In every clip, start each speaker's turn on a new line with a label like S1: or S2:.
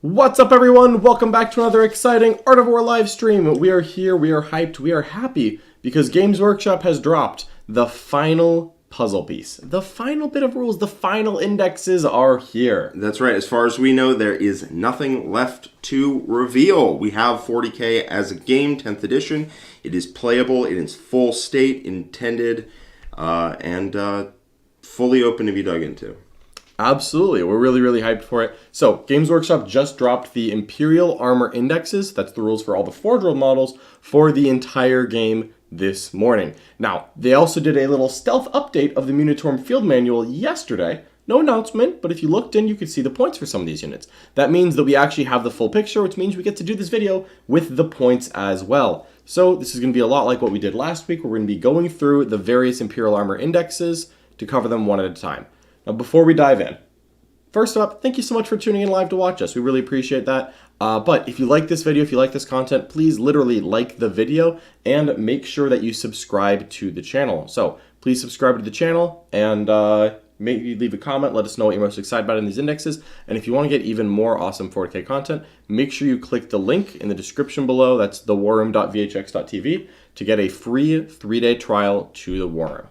S1: What's up, everyone? Welcome back to another exciting Art of War live stream. We are here, we are hyped, we are happy because Games Workshop has dropped the final puzzle piece. The final bit of rules, the final indexes are here.
S2: That's right. As far as we know, there is nothing left to reveal. We have 40K as a game, 10th edition. It is playable in its full state, intended, and fully open to be dug into.
S1: Absolutely. We're really hyped for it. So, Games Workshop just dropped the Imperial armor indexes. That's the rules for all the Forge World models for the entire game this morning. Now, they also did a little stealth update of the Munitorum Field Manual yesterday. No announcement, but if you looked in, you could see the points for some of these units. That means that we actually have the full picture, which means we get to do this video with the points as well. So, this is going to be a lot like what we did last week. We're going to be going through the various Imperial armor indexes to cover them one at a time. Now, before we dive in, first up, thank you so much for tuning in live to watch us. We really appreciate that. But if you like this video, if you like this content, please literally like the video and make sure that you subscribe to the channel. So please subscribe to the channel and maybe leave a comment. Let us know what you're most excited about in these indexes. And if you want to get even more awesome 4K content, make sure you click the link in the description below. That's thewarroom.vhx.tv to get a free 3-day trial to the War Room.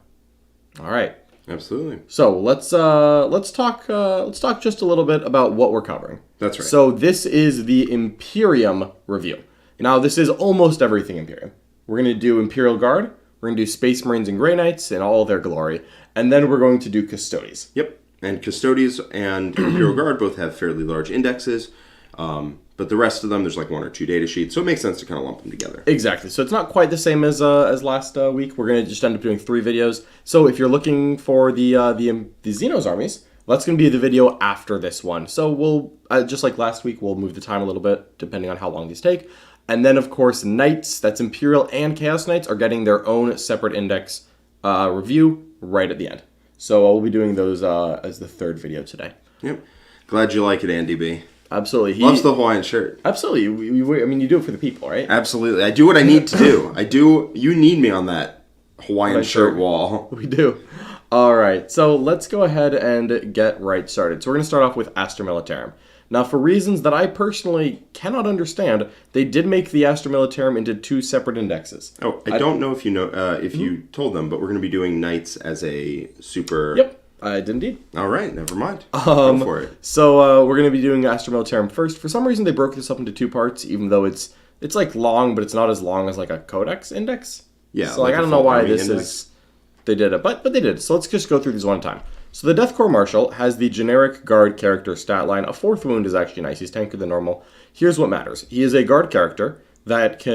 S1: All right.
S2: Absolutely.
S1: So let's talk just a little bit about what we're covering.
S2: That's right.
S1: So this is the Imperium review. Now this is almost everything Imperium. We're going to do Imperial Guard, we're going to do Space Marines and Grey Knights in all their glory, and then we're going to do Custodes.
S2: Yep. And Custodes and Imperial Guard both have fairly large indexes. But the rest of them, there's like 1 or 2 data sheets, so it makes sense to kind of lump them together.
S1: Exactly. So it's not quite the same as last week. We're going to just end up doing 3 videos. So if you're looking for the Xenos armies, that's going to be the video after this one. So we'll, just like last week, we'll move the time a little bit, depending on how long these take. And then, of course, Knights, that's Imperial and Chaos Knights, are getting their own separate index review right at the end. So we'll be doing those as the 3rd video today.
S2: Yep. Glad you like it, Andy B.
S1: Absolutely.
S2: He loves the Hawaiian shirt.
S1: Absolutely. I mean, you do it for the people, right?
S2: Absolutely. I do what I need to do. You need me on that Hawaiian shirt wall.
S1: We do. All right. So let's go ahead and get right started. So we're going to start off with Astra Militarum. Now, for reasons that I personally cannot understand, they did make the Astra Militarum into 2 separate indexes.
S2: Oh, I don't know if you know if you told them, but we're going to be doing Knights as a super...
S1: Yep. I did indeed.
S2: All right, never mind. Go for it.
S1: So we're going to be doing Astra Militarum first. For some reason, they broke this up into 2 parts, even though it's like long, but it's not as long as like a Codex index.
S2: Yeah.
S1: So like I don't know why this is. They did it, but they did. So let's just go through these one at a time. So the Death Corps Marshal has the generic guard character stat line. A 4th wound is actually nice. He's tankier than normal. Here's what matters. He is a guard character that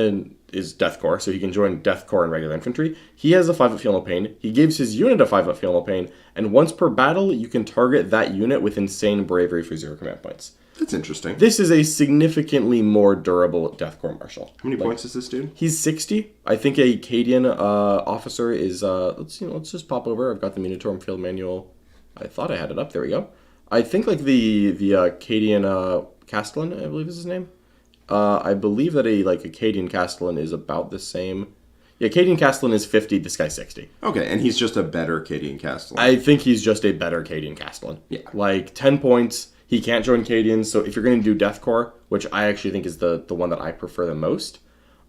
S1: is Death Corps, so he can join Death Corps and regular infantry. He has a 5-up Feel No Pain. He gives his unit a 5-up Feel No Pain, and once per battle, you can target that unit with insane bravery for 0 command points.
S2: That's interesting.
S1: This is a significantly more durable Death Corps Marshal.
S2: How many points is this dude?
S1: He's 60. I think a Cadian officer is. Let's just pop over. I've got the Munitorum Field Manual. I thought I had it up. There we go. I think like the Cadian Castellan, I believe is his name. I believe that a Cadian Castellan is about the same. Yeah, Cadian Castellan is 50, this guy's 60.
S2: Okay, and he's just a better Cadian Castellan.
S1: I think he's just a better Cadian Castellan.
S2: Yeah.
S1: Like, 10 points, he can't join Cadians, so if you're going to do Death Corps, which I actually think is the one that I prefer the most,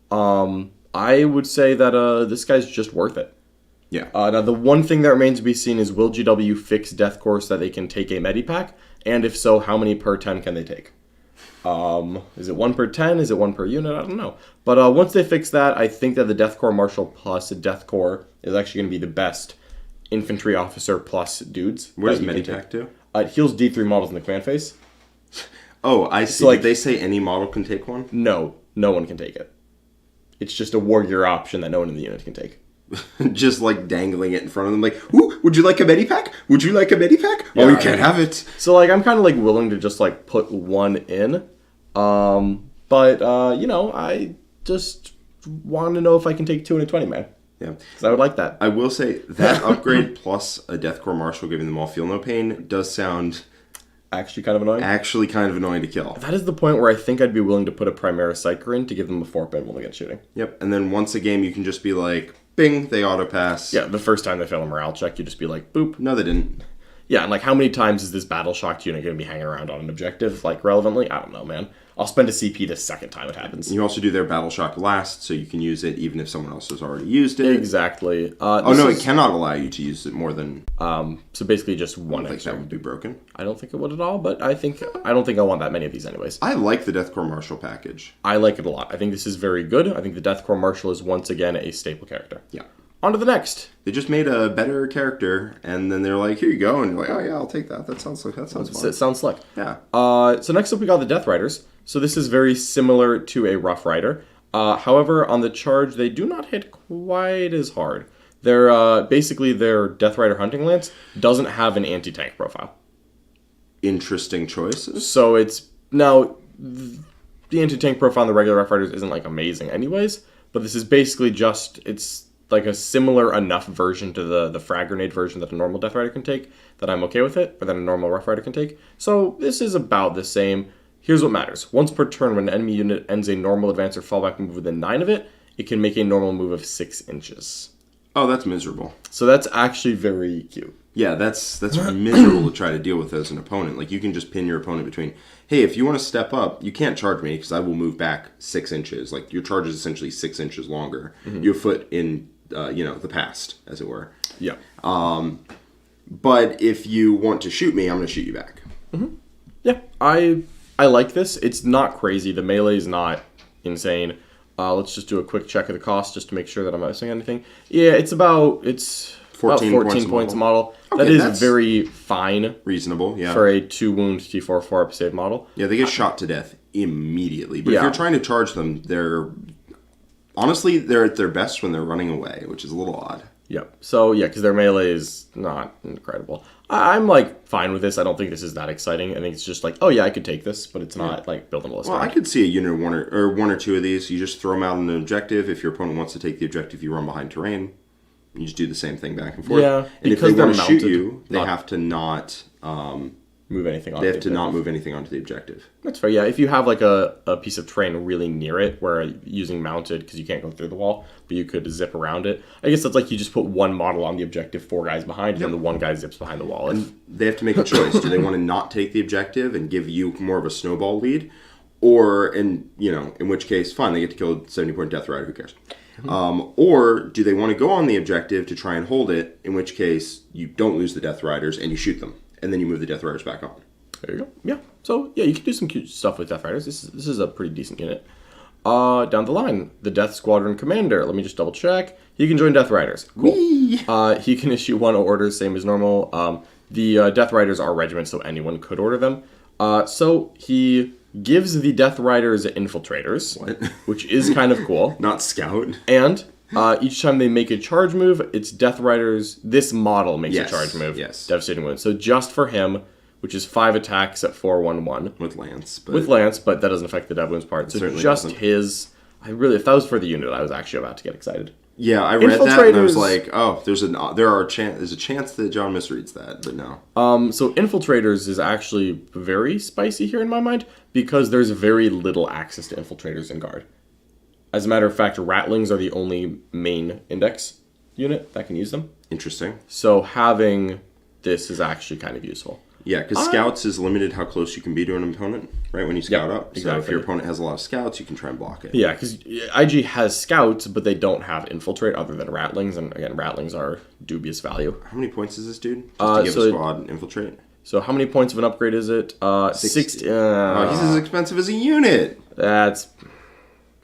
S1: I would say that this guy's just worth it.
S2: Yeah.
S1: Now, the one thing that remains to be seen is will GW fix Death Corps so that they can take a Medipack? And if so, how many per 10 can they take? Is it 1 per 10? Is it 1 per unit? I don't know. But once they fix that, I think that the Death Corps Marshal plus Death Corps is actually going to be the best infantry officer plus dudes.
S2: What does Medipack do?
S1: It heals D3 models in the command phase.
S2: Oh, I see.
S1: So, like,
S2: did they say any model can take one?
S1: No one can take it. It's just a warrior option that no one in the unit can take.
S2: Just like dangling it in front of them, like, "Ooh, would you like a Medipack? Would you like a Medipack?
S1: Yeah,
S2: oh, you can't have it."
S1: So like I'm kind of like willing to just like put one in, but I just want to know if I can take 2 in a 20 man.
S2: Yeah,
S1: because I would like that.
S2: I will say that upgrade plus a Death Corps Marshal giving them all Feel No Pain does sound
S1: actually kind of annoying.
S2: To kill.
S1: That is the point where I think I'd be willing to put a Primera Psyker in to give them a 4-pin when they get shooting.
S2: Yep, and then once a game you can just be like, bing, they auto pass.
S1: Yeah, the first time they fail a morale check, you just be like, boop.
S2: No, they didn't.
S1: Yeah, and like how many times is this battle shocked unit going to be hanging around on an objective, like relevantly? I don't know, man. I'll spend a CP the second time it happens.
S2: You also do their battle shock last, so you can use it even if someone else has already used it.
S1: Exactly.
S2: It cannot allow you to use it more than.
S1: So basically just one
S2: I think
S1: extra.
S2: that would be broken.
S1: I don't think it would at all, but I don't think I want that many of these anyways.
S2: I like the Deathcore Marshal package.
S1: I like it a lot. I think this is very good. I think the Deathcore Marshal is once again a staple character.
S2: Yeah.
S1: On to the next.
S2: They just made a better character, and then they're like, "Here you go," and you're like, "Oh yeah, I'll take that. That sounds fun."
S1: It sounds slick.
S2: Yeah.
S1: So next up we got the Death Riders. So this is very similar to a Rough Rider. However, on the charge, they do not hit quite as hard. They're basically their Death Rider Hunting Lance doesn't have an anti-tank profile.
S2: Interesting choices.
S1: So it's now the anti-tank profile on the regular Rough Riders isn't like amazing anyways, but this is basically just it's like a similar enough version to the frag grenade version that a normal Death Rider can take that I'm okay with it, or that a normal Rough Rider can take. So this is about the same. Here's what matters. Once per turn, when an enemy unit ends a normal advance or fallback move within 9 of it, it can make a normal move of 6 inches.
S2: Oh, that's miserable.
S1: So that's actually very cute.
S2: Yeah, that's miserable to try to deal with as an opponent. Like, you can just pin your opponent between, hey, if you want to step up, you can't charge me because I will move back 6 inches. Like, your charge is essentially 6 inches longer. Mm-hmm. Your foot in, the past, as it were.
S1: Yeah.
S2: But if you want to shoot me, I'm going to shoot you back.
S1: Mm-hmm. Yeah, I like this. It's not crazy. The melee is not insane. Let's just do a quick check of the cost just to make sure that I'm not missing anything. Yeah, it's about 14 points a model. Okay, that is very fine.
S2: Reasonable, yeah.
S1: For a 2-wound T4 4-up save model.
S2: Yeah, they get shot to death immediately. But if you're trying to charge them, they're at their best when they're running away, which is a little odd.
S1: Yep. So, yeah, because their melee is not incredible. I'm, like, fine with this. I don't think this is that exciting. I think it's just like, oh, yeah, I could take this, but it's not, like, building a list.
S2: Well, I could see a unit of one or two of these. You just throw them out on an objective. If your opponent wants to take the objective, you run behind terrain. You just do the same thing back and forth.
S1: Yeah,
S2: and if they want to shoot you, they have to not...
S1: move anything onto
S2: They have to not move anything onto the objective.
S1: That's fair, yeah. If you have, like, a piece of terrain really near it, where using mounted, because you can't go through the wall, but you could zip around it, I guess that's like you just put one model on the objective, 4 guys behind, and then the one guy zips behind the wall.
S2: And they have to make a choice. Do they want to not take the objective and give you more of a snowball lead? Or, in which case, fine, they get to kill a 70-point Death Rider, who cares? Or do they want to go on the objective to try and hold it, in which case you don't lose the Death Riders and you shoot them. And then you move the Death Riders back on.
S1: There you go. Yeah. So, yeah, you can do some cute stuff with Death Riders. This is a pretty decent unit. Down the line, the Death Squadron Commander. Let me just double check. He can join Death Riders. Cool. He can issue 1 orders, same as normal. The Death Riders are regiments, so anyone could order them. So he gives the Death Riders infiltrators, which is kind of cool.
S2: Not scout.
S1: And... each time they make a charge move, it's Death Riders. This model makes a charge move.
S2: Yes.
S1: Devastating wound. So just for him, which is 5 attacks at 4/1/1.
S2: With Lance.
S1: But that doesn't affect the Dev wounds part. So just doesn't. His... if that was for the unit, I was actually about to get excited.
S2: Yeah, I read that and I was like, oh, there's a chance that John misreads that, but no.
S1: So Infiltrators is actually very spicy here in my mind, because there's very little access to Infiltrators in Guard. As a matter of fact, Rattlings are the only main index unit that can use them.
S2: Interesting.
S1: So having this is actually kind of useful.
S2: Yeah, because Scouts is limited how close you can be to an opponent, right, when you scout up. Exactly. So if your opponent has a lot of Scouts, you can try and block it.
S1: Yeah, because IG has Scouts, but they don't have Infiltrate other than Rattlings. And again, Rattlings are dubious value.
S2: How many points is this dude? Just to give a squad Infiltrate?
S1: So how many points of an upgrade is it? 60.
S2: He's as expensive as a unit.
S1: That's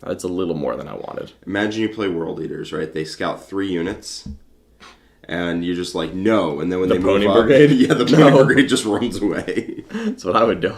S1: a little more than I wanted.
S2: Imagine you play World Eaters, right? They scout 3 units, and you're just like, no. And then when they move up...
S1: Brigade?
S2: Yeah, the Pony Brigade just runs away.
S1: That's what I would do.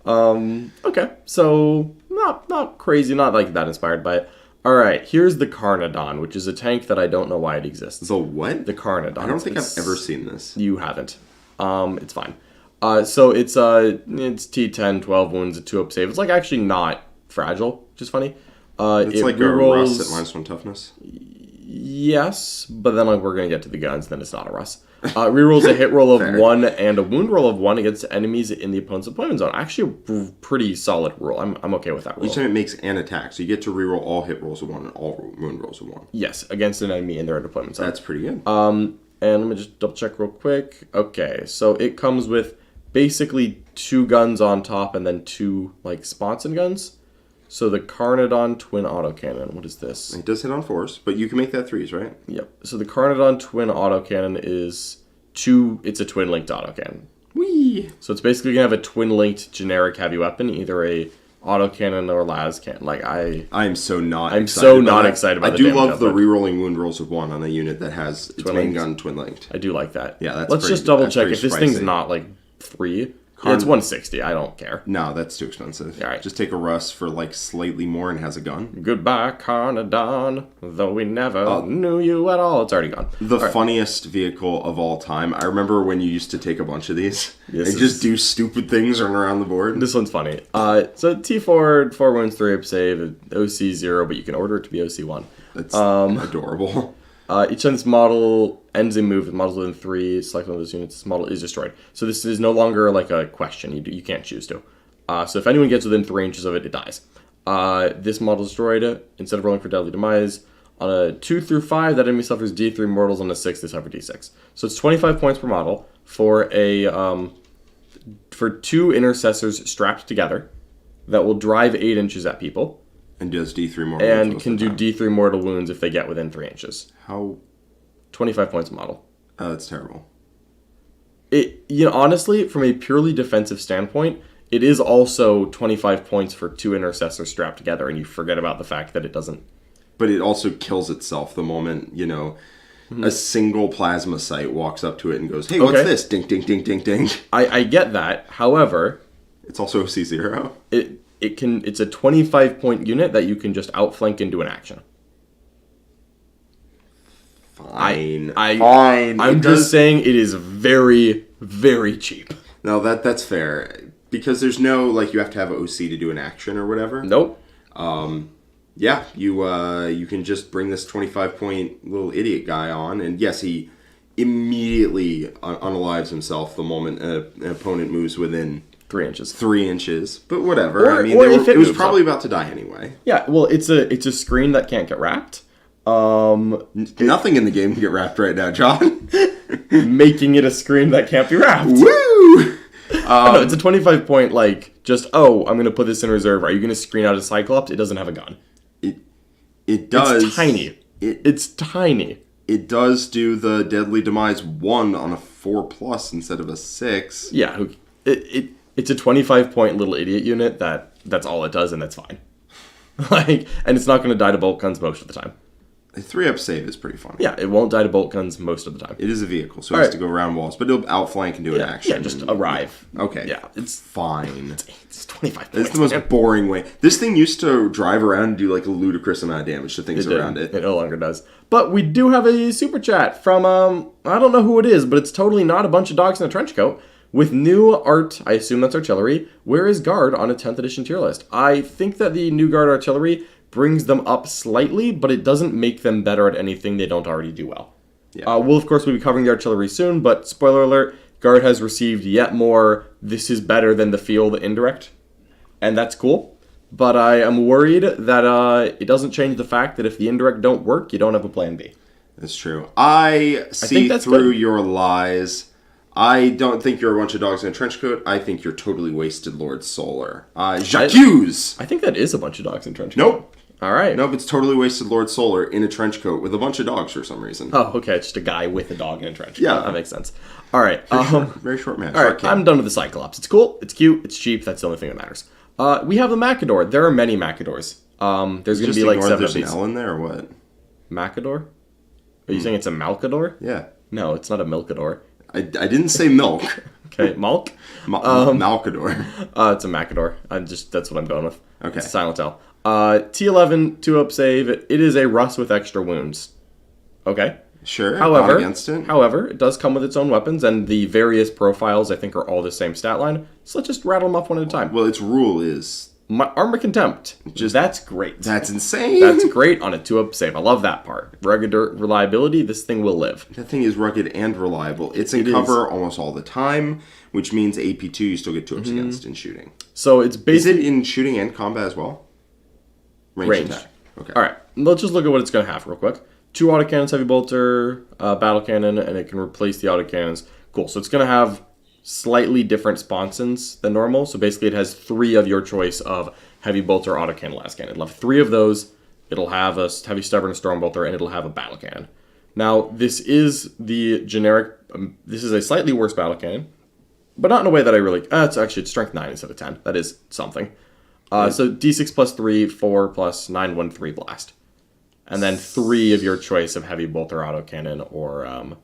S1: Okay, so not crazy, not like that inspired by it. All right, here's the Carnodon, which is a tank that I don't know why it exists.
S2: The what?
S1: The Carnodon.
S2: I don't think I've ever seen this.
S1: You haven't. It's fine. So it's T10, 12 wounds, a 2-up save. It's like actually not fragile, which is funny.
S2: It's like
S1: rerolls,
S2: a Russ at -1 toughness.
S1: Yes, but then we're going to get to the guns, then it's not a Russ. Rerolls a hit roll of 1 and a wound roll of 1 against enemies in the opponent's deployment zone. Actually, a pretty solid roll. I'm okay with that roll.
S2: Each time it makes an attack, so you get to reroll all hit rolls of 1 and all wound rolls of 1.
S1: Yes, against an enemy in their deployment zone.
S2: That's pretty good.
S1: And let me just double check real quick. Okay, so it comes with basically 2 guns on top and then 2 like Sponson guns. So the Carnodon twin autocannon. What is this?
S2: It does hit on 4s, but you can make that 3s, right?
S1: Yep. So the Carnodon twin autocannon is 2. It's a twin linked autocannon.
S2: Whee!
S1: So it's basically gonna have a twin linked generic heavy weapon, either a autocannon or las cannon. Like
S2: I'm so not
S1: excited about
S2: I
S1: the
S2: do
S1: damage
S2: love the
S1: output.
S2: rerolling wound rolls of 1 on a unit that has its main gun twin linked.
S1: I do like that.
S2: Yeah,
S1: Let's just double check if this thing's not like 3. Yeah, it's 160. I don't care.
S2: No, that's too expensive.
S1: All right.
S2: Just take a Russ for like slightly more and has a gun.
S1: Goodbye, Carnodon, though we never knew you at all. It's already gone.
S2: The funniest vehicle of all time. I remember when you used to take a bunch of these and just do stupid things running around the board.
S1: This one's funny. So T4, 4 wounds, 3 up save, OC 0, but you can order it to be OC 1.
S2: That's adorable.
S1: Each time this model ends a move with models within 3, select one of those units, this model is destroyed. So this is no longer like a question. You can't choose to. So if anyone gets within 3 inches of it, it dies. This model is destroyed. Instead of rolling for deadly demise, on a 2 through 5, that enemy suffers D3 mortals. On a 6, they suffer D6. So it's 25 points per model for for 2 intercessors strapped together that will drive 8 inches at people.
S2: And does D3 mortal
S1: and
S2: wounds
S1: can do D3 mortal wounds if they get within 3 inches.
S2: How?
S1: 25 points a model.
S2: Oh, that's terrible.
S1: Honestly, from a purely defensive standpoint, it is also 25 points for 2 intercessors strapped together, and you forget about the fact that it doesn't.
S2: But it also kills itself the moment, a single plasma site walks up to it and goes, hey, what's this? Ding, ding, ding, ding, ding.
S1: I get that. However,
S2: it's also C0.
S1: It's a 25 point unit that you can just outflank and do an action.
S2: Fine.
S1: I'm just saying it is very, very cheap.
S2: No, that's fair. Because there's no, you have to have OC to do an action or whatever.
S1: Nope.
S2: Yeah, you can just bring this 25 point little idiot guy on, and yes, he immediately unalives himself the moment an opponent moves within
S1: 3 inches.
S2: 3 inches, but whatever.
S1: It
S2: was probably about to die anyway.
S1: Yeah, well, it's a screen that can't get wrapped.
S2: Nothing in the game can get wrapped right now, John.
S1: Making it a screen that can't be wrapped.
S2: Woo!
S1: No, it's a 25 point, I'm going to put this in reserve. Are you going to screen out a Cyclops? It doesn't have a gun.
S2: It does.
S1: It's tiny. It's tiny.
S2: It does do the Deadly Demise 1 on a 4+ instead of a 6.
S1: Yeah, it's a 25 point little idiot unit that's all it does, and that's fine. And it's not going to die to bolt guns most of the time.
S2: A 3-up save is pretty funny.
S1: Yeah, it won't die to bolt guns most of the time.
S2: It is a vehicle, so it has to go around walls, but it'll outflank and do an action.
S1: Yeah, just arrive.
S2: Yeah. Okay.
S1: Yeah, it's
S2: fine.
S1: It's 25 points.
S2: It's the most boring way. This thing used to drive around and do a ludicrous amount of damage to things around it.
S1: It no longer does. But we do have a super chat from, I don't know who it is, but it's totally not a bunch of dogs in a trench coat. With new art, I assume that's artillery, where is Guard on a 10th edition tier list? I think that the new Guard artillery brings them up slightly, but it doesn't make them better at anything they don't already do well. Yeah. We'll, of course, be covering the artillery soon, but spoiler alert, Guard has received yet more, this is better than the field indirect, and that's cool. But I am worried that it doesn't change the fact that if the indirect don't work, you don't have a plan B.
S2: That's true. I see through your lies. I don't think you're a bunch of dogs in a trench coat. I think you're totally wasted Lord Solar. J'accuse!
S1: I think that is a bunch of dogs in trench coat.
S2: Nope.
S1: All right.
S2: Nope, it's totally wasted Lord Solar in a trench coat with a bunch of dogs for some reason.
S1: Oh, okay. It's just a guy with a dog in a trench coat.
S2: Yeah.
S1: That makes sense. All right.
S2: Very short match.
S1: All right. I'm done with the Cyclops. It's cool. It's cute. It's cheap. That's the only thing that matters. We have the Macador. There are many Macadors. There's going to be 7 of these.
S2: There's an L in there or what?
S1: Macador? Are you saying it's a Malcador?
S2: Yeah.
S1: No, it's not a Milkador.
S2: I didn't say milk.
S1: Okay, Malk?
S2: Malcador.
S1: It's a Macador. That's what I'm going with.
S2: Okay.
S1: It's a silent L. T11, 2-up save. It is a Russ with extra wounds. Okay.
S2: Sure. Not against it.
S1: However, it does come with its own weapons, and the various profiles I think are all the same stat line. So let's just rattle them off one at a time.
S2: Well, its rule is
S1: Armor Contempt. That's great.
S2: That's insane.
S1: That's great on a 2-up save. I love that part. Rugged reliability, this thing will live.
S2: That thing is rugged and reliable. It's in cover almost all the time, which means AP2 you still get 2-ups against in shooting.
S1: So it's basically...
S2: Is it in shooting and combat as well? Range attack. Okay.
S1: All right. Let's just look at what it's going to have real quick. 2 autocannons, heavy bolter, battle cannon, and it can replace the autocannons. Cool. So it's going to have slightly different sponsons than normal. So basically it has 3 of your choice of heavy bolter, autocannon, las cannon. It'll have 3 of those. It'll have a heavy stubborn storm bolter, and it'll have a battle cannon. Now, this is the generic... this is a slightly worse battle cannon, but not in a way that I really... it's strength 9 instead of 10. That is something. So d6 plus 3, 4 plus 9, 1, 3 blast. And then 3 of your choice of heavy bolter, autocannon, or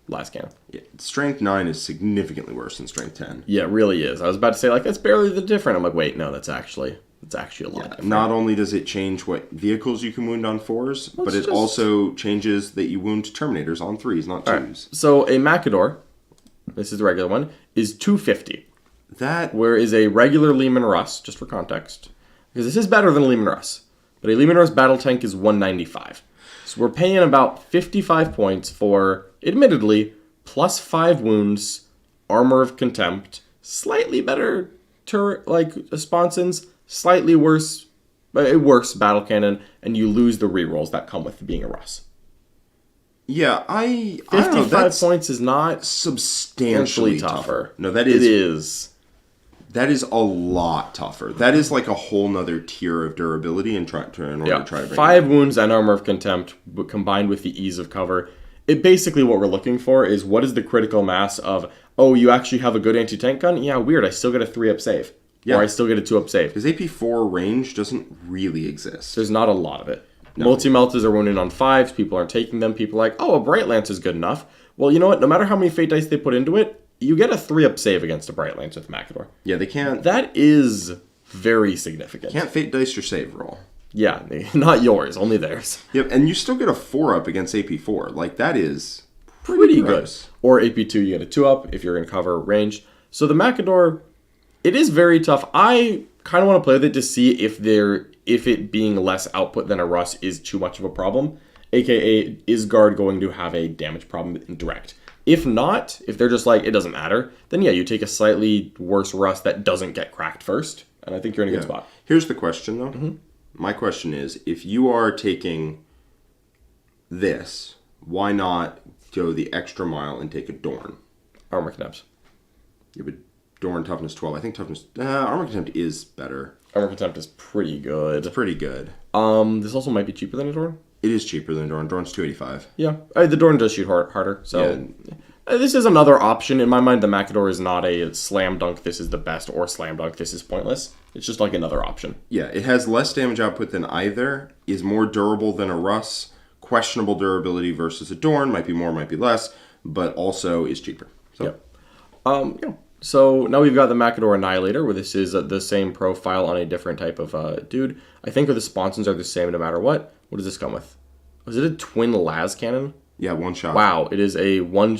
S1: las cannon.
S2: Yeah, strength 9 is significantly worse than strength 10.
S1: Yeah, it really is. I was about to say, like, that's barely the different. I'm like, wait, no, that's actually a lot different.
S2: Not only does it change what vehicles you can wound on 4s, but it also changes that you wound Terminators on 3s, not 2s.
S1: Right. So a Macador, this is the regular one, is 250. Whereas a regular Lehman Russ, just for context, because this is better than a Lehman Russ, but a Lehman Russ battle tank is 195. So we're paying about 55 points for, admittedly, plus 5 wounds, armor of contempt, slightly better sponsons, slightly worse battle cannon, and you lose the rerolls that come with being a Russ.
S2: Yeah,
S1: 55 points is not
S2: substantially
S1: tougher.
S2: No,
S1: it is.
S2: That is a lot tougher. That is like a whole nother tier of durability in order to try to bring
S1: 5 wounds and armor of contempt, but combined with the ease of cover. It basically what we're looking for is what is the critical mass of, oh, you actually have a good anti-tank gun? Yeah, weird. I still get a 3-up save. Yeah. Or I still get a 2-up save.
S2: Because AP4 range doesn't really exist.
S1: There's not a lot of it. No. Multi-meltas are wounded on 5s. People aren't taking them. People are like, oh, a Bright Lance is good enough. Well, you know what? No matter how many Fate Dice they put into it, you get a 3-up save against a Bright Lance with Macador.
S2: Yeah, they can't...
S1: That is very significant.
S2: Can't Fate Dice your save roll.
S1: Yeah, not yours, only theirs.
S2: Yep, and you still get a 4-up against AP4. Like, that is pretty
S1: good. Or AP2, you get a 2-up if you're in cover range. So the Macador, it is very tough. I kind of want to play with it to see if it being less output than a Russ is too much of a problem. AKA, is Guard going to have a damage problem in Direct? If not, if they're just like, it doesn't matter, then yeah, you take a slightly worse Russ that doesn't get cracked first, and I think you're in a good spot.
S2: Here's the question, though. Mm-hmm. My question is, if you are taking this, why not go the extra mile and take a Dorn?
S1: Armor Contempt.
S2: Yeah, but Dorn toughness 12. I think toughness... Armor Contempt is better.
S1: Armor Contempt is pretty good.
S2: It's pretty good.
S1: This also might be cheaper than a Dorn.
S2: It is cheaper than a Dorn. Dorn's 285.
S1: Yeah. The Dorn does shoot harder, so... Yeah. This is another option. In my mind, the Macador is not a slam dunk, this is the best, or slam dunk, this is pointless. It's just like another option.
S2: Yeah, it has less damage output than either, is more durable than a Russ, questionable durability versus a Dorn, might be more, might be less, but also is cheaper. So.
S1: Yep. So now we've got the Macador Annihilator, where this is the same profile on a different type of dude. I think the sponsons are the same no matter what. What does this come with? Was it a twin las cannon?
S2: Yeah, 1 shot.
S1: Wow, it is a one...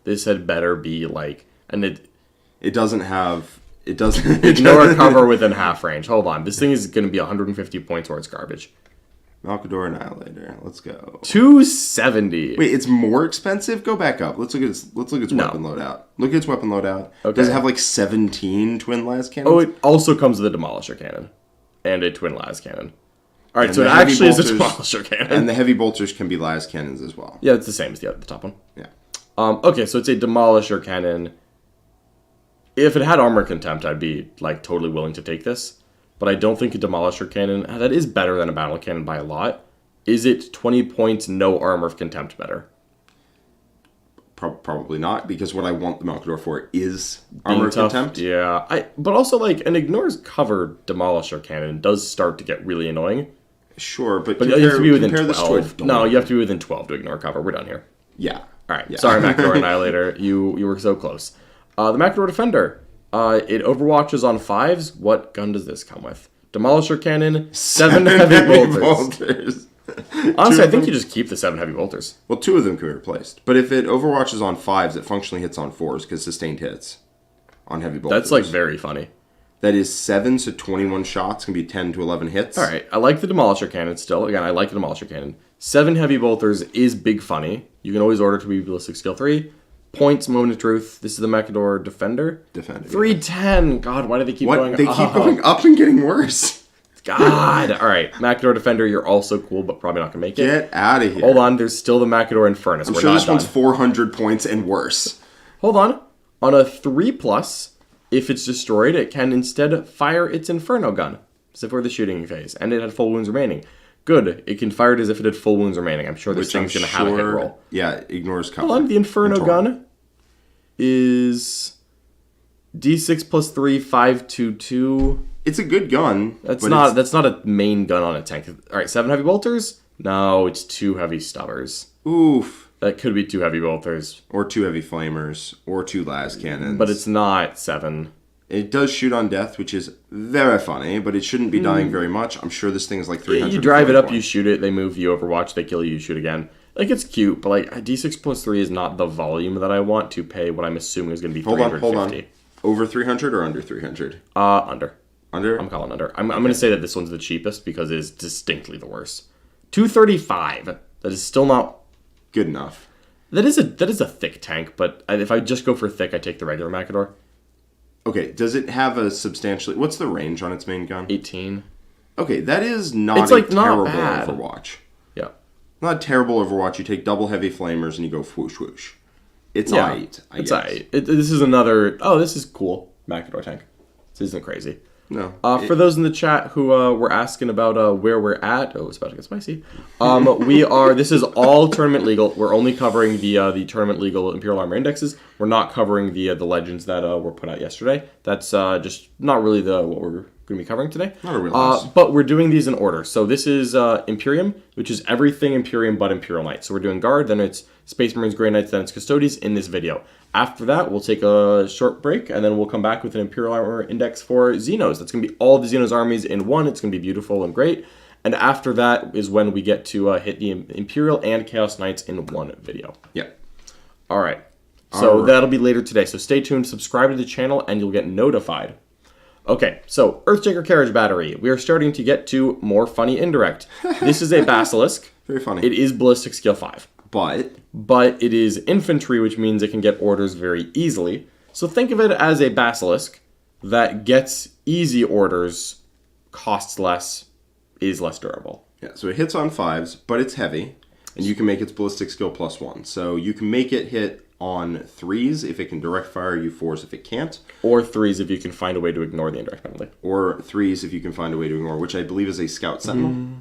S1: this had better be like... and
S2: it doesn't have... It doesn't...
S1: Ignore cover within half range. Hold on. This thing is going to be 150 points or it's garbage.
S2: Macador Annihilator. Let's go.
S1: 270.
S2: Wait, it's more expensive? Go back up. Let's look at its weapon loadout. Look at its weapon loadout.
S1: Okay.
S2: Does it have like 17 twin las cannons?
S1: Oh, it also comes with a Demolisher cannon. And a twin las cannon. Alright, so it actually is a Demolisher cannon.
S2: And the heavy bolters can be las cannons as well.
S1: Yeah, it's the same as the top one.
S2: Yeah.
S1: Okay, so it's a Demolisher cannon. If it had Armor Contempt, I'd be like totally willing to take this. But I don't think a Demolisher cannon, that is better than a Battle Cannon by a lot. Is it 20 points, no Armor of Contempt better?
S2: Probably not, because what I want the Macador for is Armor of Contempt.
S1: Yeah, but also like an ignores cover Demolisher cannon does start to get really annoying.
S2: Sure, but
S1: you have to be within 12.
S2: This to a
S1: No, you have to be within 12 to ignore cover. We're done here.
S2: Yeah.
S1: All right.
S2: Yeah.
S1: Sorry, Macador Annihilator. You were so close. The Macador Defender. It overwatches on 5s. What gun does this come with? Demolisher cannon, 7 heavy bolters. Honestly, I think you just keep the 7 heavy bolters.
S2: Well, 2 of them can be replaced. But if it overwatches on 5s, it functionally hits on 4s because sustained hits on heavy bolters.
S1: That's like very funny.
S2: That is 7, so 21 shots can be 10 to 11 hits.
S1: All right, I like the Demolisher cannon still. Again, I like the Demolisher cannon. 7 heavy bolters is big funny. You can always order to be ballistic skill 3. Points, moment of truth. This is the Macador Defender. 310. God, why do they keep going up?
S2: They keep going up and getting worse.
S1: God. All right. Macador Defender, you're also cool, but probably not going to make it.
S2: Get out of here.
S1: Hold on. There's still the Macador Infernus.
S2: I'm
S1: We're
S2: sure
S1: not
S2: this
S1: done.
S2: one's 400 points and worse.
S1: Hold on. On a 3+, if it's destroyed, it can instead fire its Inferno gun, as if it were the shooting phase, and it had full wounds remaining. Good. It can fire it as if it had full wounds remaining. I'm sure this thing's going to have a hit roll.
S2: Yeah, ignores cover.
S1: Hold on. The Inferno gun is D6 plus 3, 522.
S2: It's a good gun.
S1: That's not a main gun on a tank. All right, 7 heavy bolters? No, it's 2 heavy stubbers.
S2: Oof.
S1: That could be 2 heavy bolters.
S2: Or 2 heavy flamers. Or 2 las cannons.
S1: But it's not 7.
S2: It does shoot on death, which is very funny, but it shouldn't be dying very much. I'm sure this thing is like 300.
S1: You drive it up, you shoot it, they move you, Overwatch, they kill you, you shoot again. Like, it's cute, but like, a D6 plus 3 is not the volume that I want to pay what I'm assuming is going to be 350.
S2: Hold on. Over 300 or under 300?
S1: Under.
S2: Under?
S1: I'm calling under. I'm going to say that this one's the cheapest because it is distinctly the worst. 235. That is still not
S2: good enough.
S1: That is a thick tank, but if I just go for thick, I take the regular Macador.
S2: Okay, does it have a substantially... What's the range on its main gun?
S1: 18.
S2: Okay, that is not
S1: it's like
S2: terrible
S1: not bad.
S2: Overwatch.
S1: Yeah.
S2: Not terrible Overwatch. You take double heavy flamers and you go whoosh whoosh. It's aight, I guess.
S1: Aight. This is another... Oh, this is cool. Macador tank. This isn't crazy.
S2: No.
S1: For those in the chat who were asking about where we're at... Oh, it's about to get spicy. We are... This is all tournament legal. We're only covering the tournament legal Imperial Armor Indexes. We're not covering the legends that were put out yesterday. That's just not really what we're going to be covering today.
S2: Not a real mess.
S1: But we're doing these in order. So this is Imperium, which is everything Imperium but Imperial Knights. So we're doing Guard, then it's Space Marines, Grey Knights, then it's Custodes in this video. After that, we'll take a short break, and then we'll come back with an Imperial Armor Index for Xenos. That's going to be all the Xenos armies in one. It's going to be beautiful and great. And after that is when we get to hit the Imperial and Chaos Knights in one video.
S2: Yeah.
S1: All right. So that'll be later today. So stay tuned, subscribe to the channel, and you'll get notified. Okay, so Earthshaker Carriage Battery. We are starting to get to more funny indirect. This is a Basilisk.
S2: Very funny.
S1: It is Ballistic Skill 5. But it is infantry, which means it can get orders very easily. So think of it as a Basilisk that gets easy orders, costs less, is less durable.
S2: Yeah, so it hits on 5s, but it's heavy, and you can make its ballistic skill +1. So you can make it hit on 3s if it can direct fire you 4s if it can't.
S1: Or 3s if you can find a way to ignore the indirect penalty.
S2: Or 3s if you can find a way to ignore, which I believe is a Scout Sentinel.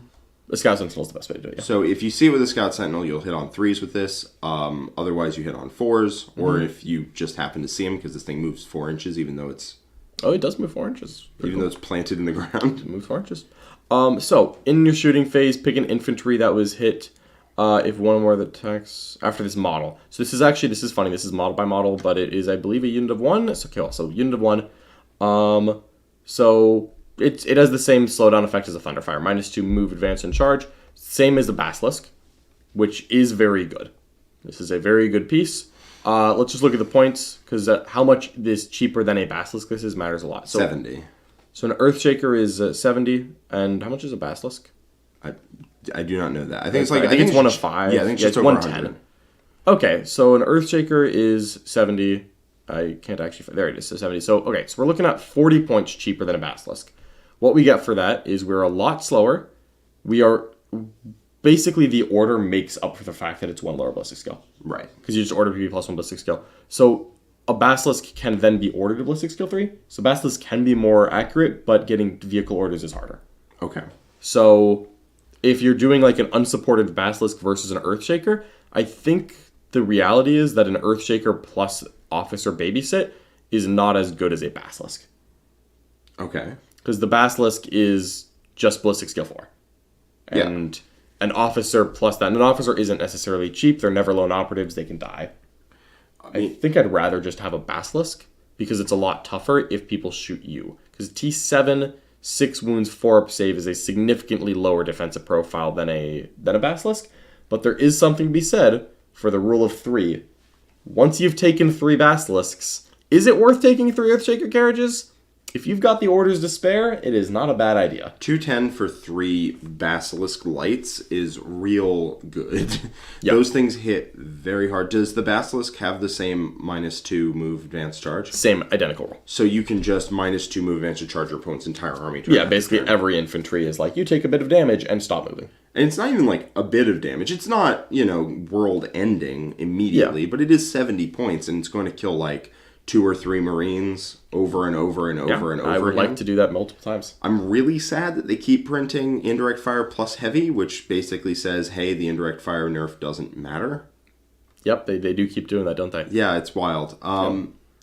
S1: The Scout Sentinel is the best way to do it, yeah.
S2: So if you see it with a Scout Sentinel, you'll hit on 3s with this. Otherwise, you hit on 4s. Or if you just happen to see him, because this thing moves 4 inches, even though it's...
S1: Oh, it does move 4 inches.
S2: Even though it's planted in the ground.
S1: It moves 4 inches. So, in your shooting phase, pick an infantry that was hit if one or more of the attacks after this model. So this is funny. This is model by model, but it is, I believe, a unit of 1. So, okay, so unit of 1. So... It has the same slowdown effect as a Thunderfire. -2 move, advance, and charge. Same as the Basilisk, which is very good. This is a very good piece. Let's just look at the points, because how much this cheaper than a Basilisk this is matters a lot. So,
S2: 70.
S1: So an Earthshaker is 70, and how much is a Basilisk?
S2: I do not know that. I think
S1: it's one of 5.
S2: Yeah, I think it's
S1: it's
S2: over
S1: 110. Okay, so an Earthshaker is 70. I can't actually... There it is, so 70. So, okay, so we're looking at 40 points cheaper than a Basilisk. What we get for that is we're a lot slower. We are... Basically, the order makes up for the fact that it's 1 lower ballistic skill.
S2: Right.
S1: Because you just order PP plus 1 ballistic skill. So, a Basilisk can then be ordered to ballistic skill 3. So, Basilisk can be more accurate, but getting vehicle orders is harder.
S2: Okay.
S1: So, if you're doing like an unsupported Basilisk versus an Earthshaker, I think the reality is that an Earthshaker plus Officer Babysit is not as good as a Basilisk.
S2: Okay.
S1: Because the Basilisk is just ballistic skill 4. And an officer plus that. And an officer isn't necessarily cheap. They're never lone operatives. They can die. I think I'd rather just have a Basilisk because it's a lot tougher if people shoot you. Because T7, 6 wounds, 4 up save is a significantly lower defensive profile than a Basilisk. But there is something to be said for the rule of 3. Once you've taken 3 Basilisks, is it worth taking 3 Earthshaker carriages? if you've got the orders to spare, it is not a bad idea.
S2: 210 for 3 Basilisk Lights is real good.
S1: Yep.
S2: Those things hit very hard. Does the Basilisk have the same -2 move advance charge?
S1: Same, identical roll.
S2: So you can just -2 move advance to charge your opponent's entire army.
S1: Yeah, basically every infantry is like, you take a bit of damage and stop moving.
S2: And it's not even like a bit of damage. It's not, world ending immediately, but it is 70 points and it's going to kill like 2 or 3 Marines over and over and over and over
S1: I would
S2: again.
S1: like to do that multiple times.
S2: I'm really sad that they keep printing indirect fire plus heavy, which basically says, hey, the indirect fire nerf doesn't matter.
S1: Yep, they do keep doing that, don't they?
S2: Yeah, it's wild.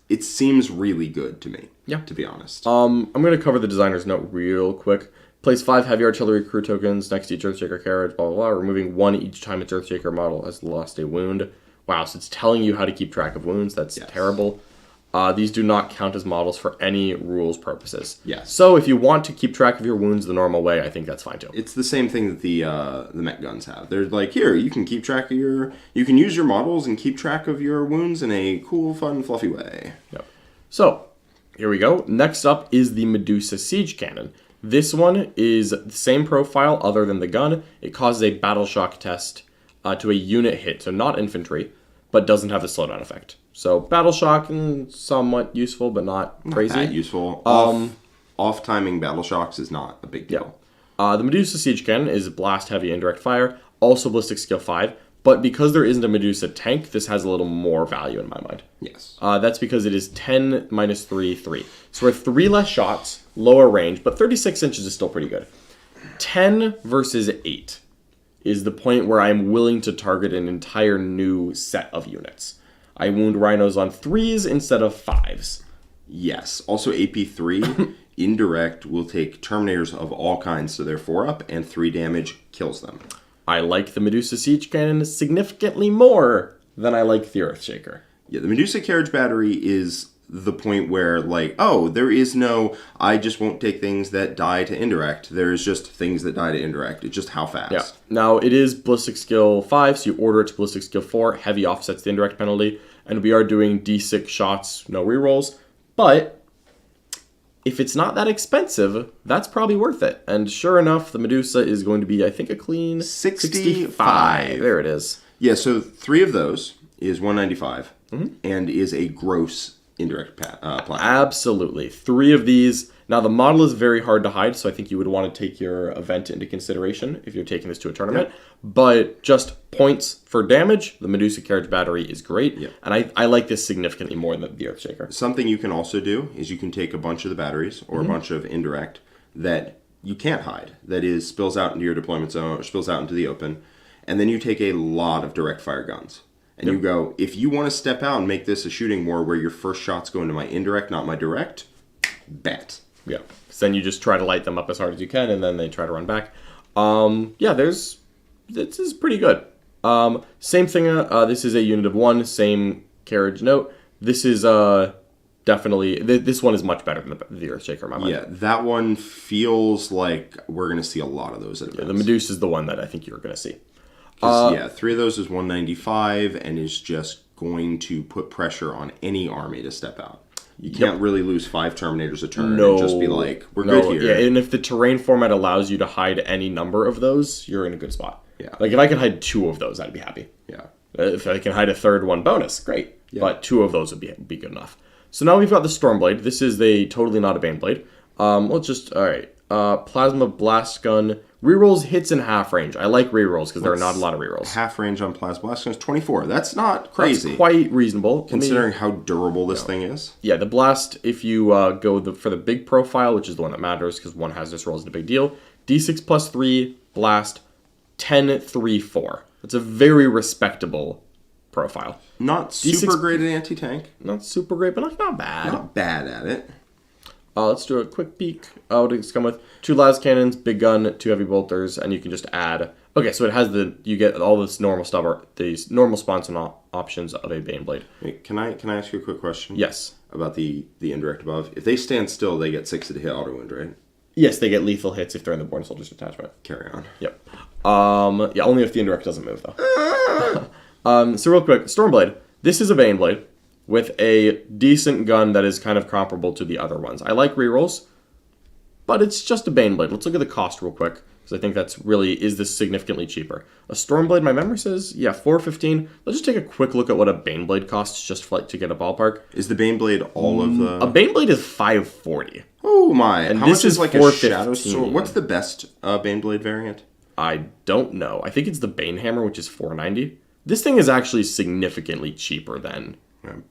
S2: It seems really good to me, to be honest.
S1: I'm going to cover the designer's note real quick. Place 5 heavy artillery crew tokens next to each Earthshaker carriage, blah, blah, blah, removing 1 each time its Earthshaker model has lost a wound. Wow, so it's telling you how to keep track of wounds. That's terrible. These do not count as models for any rules purposes.
S2: Yes.
S1: So if you want to keep track of your wounds the normal way, I think that's fine too.
S2: It's the same thing that the mech guns have. They're like, here, you can keep track of you can use your models and keep track of your wounds in a cool, fun, fluffy way.
S1: Yep. So, here we go. Next up is the Medusa Siege Cannon. This one is the same profile other than the gun. It causes a battle shock test to a unit hit, so not infantry, but doesn't have the slowdown effect. So battle shock, somewhat useful, but not crazy.
S2: Not that useful. Off timing battle shocks is not a big deal.
S1: The Medusa Siege Cannon is blast heavy indirect fire, also ballistic skill 5. But because there isn't a Medusa tank, this has a little more value in my mind.
S2: Yes.
S1: That's because it is 10 minus 3, 3. So we're 3 less shots, lower range, but 36 inches is still pretty good. 10 versus 8 is the point where I'm willing to target an entire new set of units. I wound rhinos on 3s instead of 5s.
S2: Yes. Also, AP3, indirect, will take terminators of all kinds, so they're 4 up, and 3 damage kills them.
S1: I like the Medusa Siege Cannon significantly more than I like the Earthshaker.
S2: Yeah, the Medusa Carriage Battery is the point where, like, oh, there is no, I just won't take things that die to indirect. There's just things that die to indirect. It's just how fast.
S1: Yeah. Now, it is ballistic skill 5, so you order it to ballistic skill 4. Heavy offsets the indirect penalty. And we are doing D6 shots, no rerolls. But if it's not that expensive, that's probably worth it. And sure enough, the Medusa is going to be, I think, a clean 65. There it is.
S2: Yeah, so 3 of those is 195 and is a gross indirect platinum.
S1: Absolutely. 3 of these. Now, the model is very hard to hide, so I think you would want to take your event into consideration if you're taking this to a tournament. Yep. But just points for damage, the Medusa Carriage Battery is great. Yep. And I like this significantly more than the Earthshaker.
S2: Something you can also do is you can take a bunch of the batteries or a bunch of indirect that you can't hide, that is spills out into your deployment zone or spills out into the open, and then you take a lot of direct fire guns. And you go, if you want to step out and make this a shooting war where your first shots go into my indirect, not my direct, bet.
S1: Yeah. So then you just try to light them up as hard as you can, and then they try to run back. This is pretty good. Same thing. This is a unit of 1, same carriage note. This is definitely, this one is much better than the Earthshaker in my mind.
S2: Yeah, that one feels like we're going to see a lot of those at events.
S1: The Medusa is the one that I think you're going to see.
S2: 3 of those is 195 and is just going to put pressure on any army to step out. You can't really lose 5 Terminators a turn and just be like, we're good here.
S1: Yeah, and if the terrain format allows you to hide any number of those, you're in a good spot.
S2: Yeah.
S1: Like, if I can hide 2 of those, I'd be happy.
S2: Yeah.
S1: If I can hide a third one, bonus, great. Yeah. But 2 of those would be good enough. So now we've got the Stormblade. This is totally not a Baneblade. Plasma Blast Gun. Rerolls hits in half range. I like rerolls because there are not a lot of rerolls.
S2: Half range on Plasma Blast Gun is 24. That's not crazy.
S1: That's quite reasonable.
S2: Considering how durable this thing is.
S1: Yeah, the blast, if you go for the big profile, which is the one that matters because one hazardous roll is a big deal, D6 plus 3, blast, 10, 3, 4. That's a very respectable profile.
S2: Not super great at anti-tank.
S1: Not super great, but not bad.
S2: Not bad at it.
S1: Let's do a quick peek. What does it come with? 2 las cannons, big gun, 2 heavy bolters, and you can just add. Okay, so it has you get all this normal stuff, or these normal spawns and options of a Baneblade.
S2: Wait, can I ask you a quick question?
S1: Yes.
S2: About the indirect above. If they stand still, they get 6 to hit auto wound, right?
S1: Yes, they get lethal hits if they're in the Born Soldiers detachment.
S2: Carry on.
S1: Yep. Only if the indirect doesn't move though. So real quick, Stormblade. This is a Baneblade. with a decent gun that is kind of comparable to the other ones. I like rerolls, but it's just a Baneblade. Let's look at the cost real quick, because I think that's really, is this significantly cheaper? A Stormblade, my memory says, yeah, $415. Let's just take a quick look at what a Baneblade costs, just for, like, to get a ballpark.
S2: Is the Baneblade all of the...
S1: A Baneblade is $540.
S2: Oh my!
S1: And
S2: How
S1: this
S2: much is
S1: is
S2: like a
S1: $415.
S2: Shadow Sword? What's the best Baneblade variant?
S1: I don't know. I think it's the Banehammer, which is $490. This thing is actually significantly cheaper than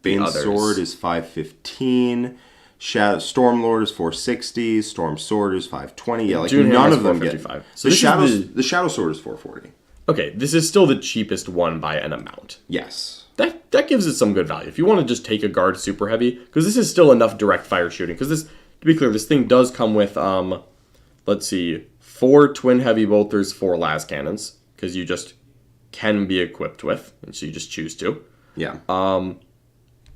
S2: Bane
S1: others.
S2: Sword is $515. Stormlord is $460. Storm Sword is $520. Yeah, like
S1: Dune
S2: none
S1: Hammer's
S2: of them get.
S1: $455. So
S2: The Shadow Sword is $440.
S1: Okay, this is still the cheapest one by an amount.
S2: Yes.
S1: That gives it some good value. If you want to just take a guard super heavy, because this is still enough direct fire shooting. Because this, to be clear, this thing does come with, let's see, 4 twin heavy bolters, 4 las cannons, because you just can be equipped with, and so you just choose to.
S2: Yeah.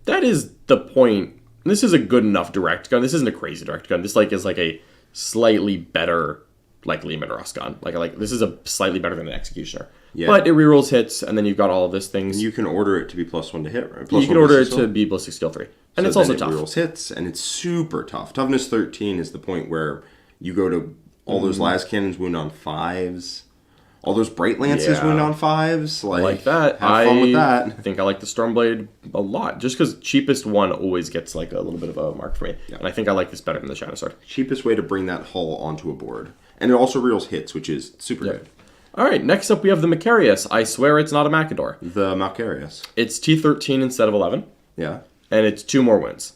S1: That is the point. This is a good enough direct gun. This isn't a crazy direct gun. This is like a slightly better, like, Lehman Russ gun. Like this is a slightly better than an Executioner. Yeah. But it rerolls hits, and then you've got all of this things.
S2: And you can order it to be +1 to hit, right?
S1: You can order it to be ballistic skill 3. And
S2: so
S1: it's also
S2: it
S1: tough.
S2: It rerolls hits, and it's super tough. Toughness 13 is the point where you go to all those las cannons wound on 5s. All those bright lances wound on 5s.
S1: Like that.
S2: Have fun with that.
S1: I think I like the Stormblade a lot. Just because cheapest one always gets like a little bit of a mark for me. Yeah. And I think I like this better than the Shadow Sword.
S2: Cheapest way to bring that hull onto a board. And it also rerolls hits, which is super good.
S1: All right, next up we have the Macarius. I swear it's not a Macador.
S2: The Macarius.
S1: It's T13 instead of 11.
S2: Yeah.
S1: And it's 2 more wins.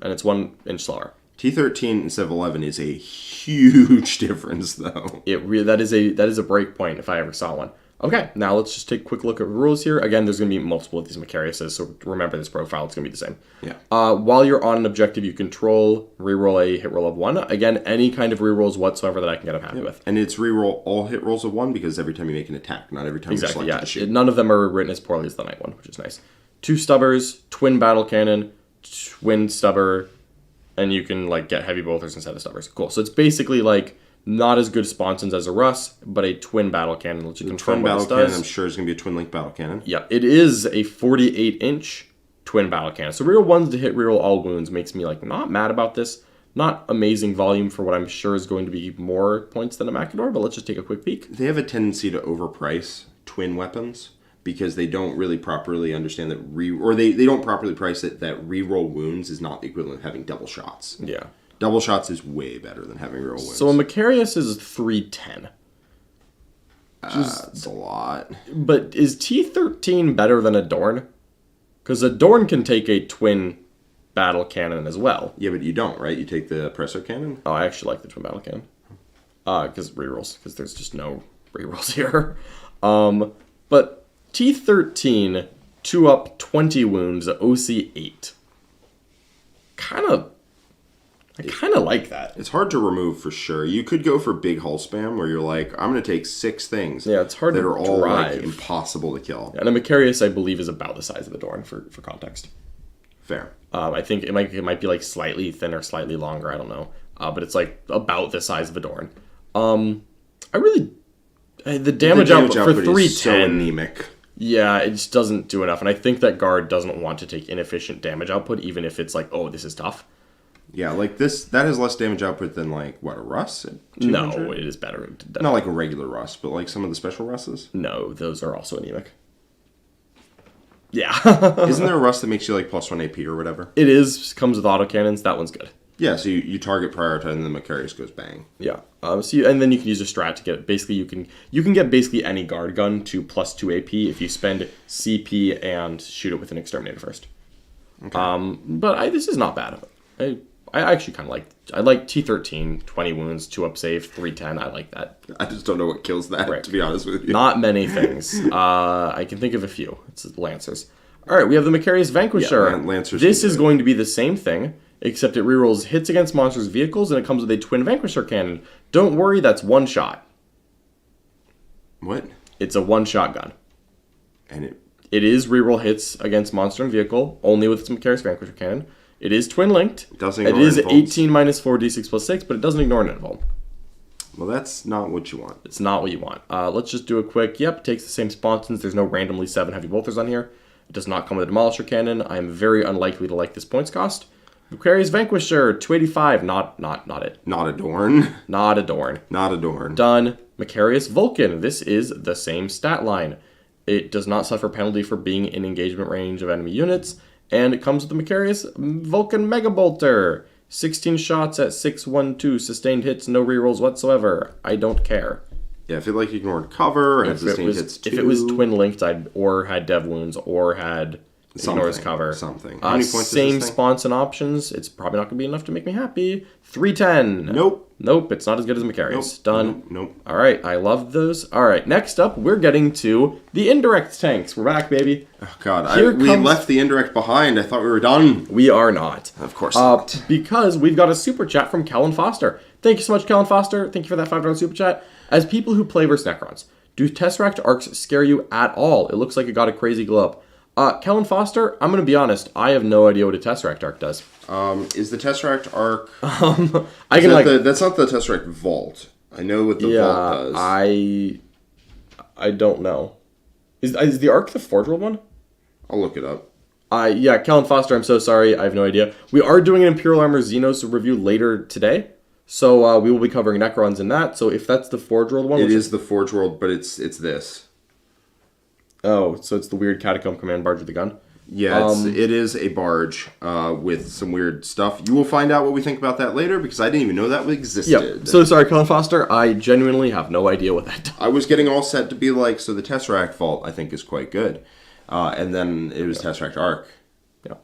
S1: And it's 1 inch slower.
S2: T13 instead of 11 is a huge difference, though.
S1: That is a break point if I ever saw one. Okay, now let's just take a quick look at rules here. Again, there's going to be multiple of these Macariuses, so remember this profile. It's going to be the same.
S2: Yeah.
S1: While you're on an objective, you control, reroll a hit roll of 1. Again, any kind of rerolls whatsoever that I can get, I'm happy with.
S2: And it's reroll all hit rolls of 1 because every time you make an attack, not every time
S1: exactly,
S2: you select a shoot.
S1: None of them are written as poorly as the night one, which is nice. 2 stubbers, twin battle cannon, twin stubber, and you can like get heavy bolters instead of stubbers. Cool. So it's basically like not as good sponsons as a Russ, but a twin battle cannon, which you can
S2: twin battle cannon. I'm sure is going to be a twin link battle cannon.
S1: Yeah, it is a 48-inch twin battle cannon. So reroll 1s to hit reroll all wounds makes me like not mad about this. Not amazing volume for what I'm sure is going to be more points than a Macador, but let's just take a quick peek.
S2: They have a tendency to overprice twin weapons because they don't really properly understand that they don't properly price it that reroll wounds is not the equivalent of having double shots.
S1: Yeah.
S2: Double shots is way better than having reroll wounds.
S1: So a Macarius is 310.
S2: That's a lot.
S1: But is T13 better than Adorn? Because Adorn can take a twin battle cannon as well.
S2: Yeah, but you don't, right? You take the Presso cannon?
S1: Oh, I actually like the twin battle cannon. Because rerolls. Because there's just no rerolls here. But T13, 2 up, 20 wounds, OC 8. I kind of like that.
S2: It's hard to remove for sure. You could go for big hull spam where you're like, I'm going to take 6 things.
S1: Yeah, it's hard
S2: that
S1: to
S2: are all
S1: drive.
S2: like impossible to kill.
S1: And a Macarius, I believe, is about the size of Adorn for context.
S2: Fair.
S1: I think it might be like slightly thinner, slightly longer. I don't know, but it's like about the size of Adorn. The damage output for 310
S2: is so anemic.
S1: Yeah, it just doesn't do enough, and I think that guard doesn't want to take inefficient damage output, even if it's like, oh, this is tough.
S2: Yeah, like this, that has less damage output than like what, a Russ?
S1: No, it is better.
S2: Not like a regular Russ, but like some of the special Russes.
S1: No, those are also anemic. Yeah.
S2: Isn't there a Russ that makes you like +1 AP or whatever?
S1: It is. Comes with autocannons. That one's good.
S2: Yeah, so you target prioritize and then the Macarius goes bang.
S1: Yeah. And then you can use a strat to get basically you can get basically any guard gun to +2 AP if you spend CP and shoot it with an exterminator first. Okay. But this is not bad. I actually kind of like T13, 20 wounds, 2 up save, 310. I like that.
S2: I just don't know what kills that, to be honest with you.
S1: Not many things. I can think of a few. It's Lancers. All right, we have the Macarius Vanquisher.
S2: Yeah, Lancers.
S1: This is going to be the same thing, except it rerolls hits against monsters' vehicles, and it comes with a twin Vanquisher cannon. Don't worry, that's 1 shot.
S2: What?
S1: It's a 1-shot gun.
S2: And
S1: it is reroll hits against monster and vehicle, only with its Macarius Vanquisher cannon. It is twin linked. It is 18 minus 4 d6 plus 6, but it doesn't ignore an invuln.
S2: Well, that's not what you want.
S1: It's not what you want. Let's just do a quick. Yep, takes the same sponsons. There's no randomly 7 heavy bolters on here. It does not come with a Demolisher Cannon. I am very unlikely to like this points cost. Macarius Vanquisher, 285. Not it.
S2: Not Adorn.
S1: Not Adorn.
S2: Not Adorn.
S1: Done. Macarius Vulcan. This is the same stat line. It does not suffer penalty for being in engagement range of enemy units. And it comes with the Macarius Vulcan Mega Bolter. 16 shots at 612. Sustained hits, no rerolls whatsoever. I don't care.
S2: Yeah, if it like ignored cover or had sustained hits too.
S1: If it was twin linked, or had dev wounds, or had ignores cover.
S2: Something. How many points
S1: same
S2: is this thing?
S1: spawns and options. It's probably not going to be enough to make me happy. 310. Nope, it's not as good as Macarius. Done.
S2: Nope.
S1: All right, I love those. All right, next up, we're getting to the Indirect tanks. We're back, baby.
S2: Oh, God. We left the Indirect behind. I thought we were done.
S1: We are not.
S2: Of course not.
S1: Because we've got a super chat from Kellen Foster. Thank you so much, Kellen Foster. Thank you for that $5 super chat. As people who play versus Necrons, do Tesseract arcs scare you at all? It looks like it got a crazy glow up. Kellen Foster, I'm going to be honest. I have no idea what a Tesseract arc does.
S2: Is the Tesseract arc... That's not the Tesseract vault. I know what the vault does.
S1: I don't know. Is the arc the Forge World one?
S2: I'll look it up.
S1: Yeah, Kellen Foster, I'm so sorry. I have no idea. We are doing an Imperial Armor Xenos review later today. So we will be covering Necrons in that. So if that's the Forge World one...
S2: It is the Forge World, but it's this.
S1: Oh, so it's the weird Catacomb Command Barge with the gun?
S2: Yeah, it is a barge with some weird stuff. You will find out what we think about that later, because I didn't even know that existed.
S1: Yep. So sorry, Colin Foster. I genuinely have no idea what that does.
S2: I was getting all set to be like, so the Tesseract Vault, I think, is quite good. And then it was Tesseract Arc.
S1: Yeah.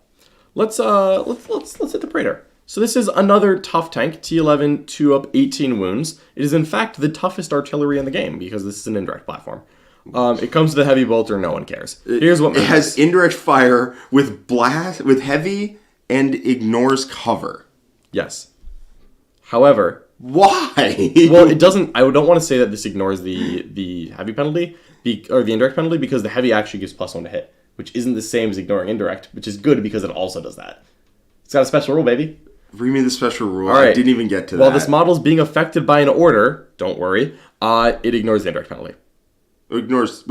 S1: Let's hit the Praetor. So this is another tough tank, T11, 2 up, 18 wounds. It is in fact the toughest artillery in the game, because this is an indirect platform. It comes with a heavy bolter, no one cares. Here's what
S2: it has indirect fire with heavy and ignores cover.
S1: Yes. However,
S2: why?
S1: Well, it doesn't. I don't want to say that this ignores the heavy penalty or the indirect penalty, because the heavy actually gives +1 to hit, which isn't the same as ignoring indirect, which is good because it also does that. It's got a special rule, baby.
S2: Read me the special rule.
S1: All right.
S2: I didn't even get to that.
S1: While this model is being affected by an order, don't worry, it ignores the indirect penalty.
S2: It ignores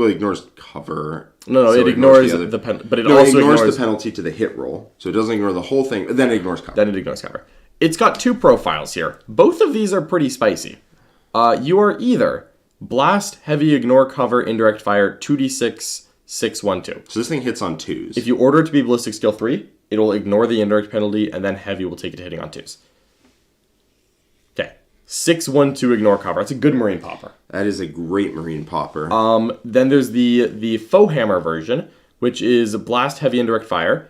S2: cover.
S1: No,
S2: so
S1: it ignores the penalty, but it also
S2: ignores the penalty to the hit roll. So it doesn't ignore the whole thing, then it ignores cover. It's got two profiles here. Both of these are pretty spicy. You are either blast, heavy, ignore cover, indirect fire, 2d6, 612. So this thing hits on 2s.
S1: If you order it to be ballistic skill 3, it will ignore the indirect penalty, and then heavy will take it to hitting on 2s. Okay. 612 ignore cover. That's a good Marine popper.
S2: That is a great Marine popper.
S1: Then there's the faux hammer version, which is blast, heavy, indirect fire.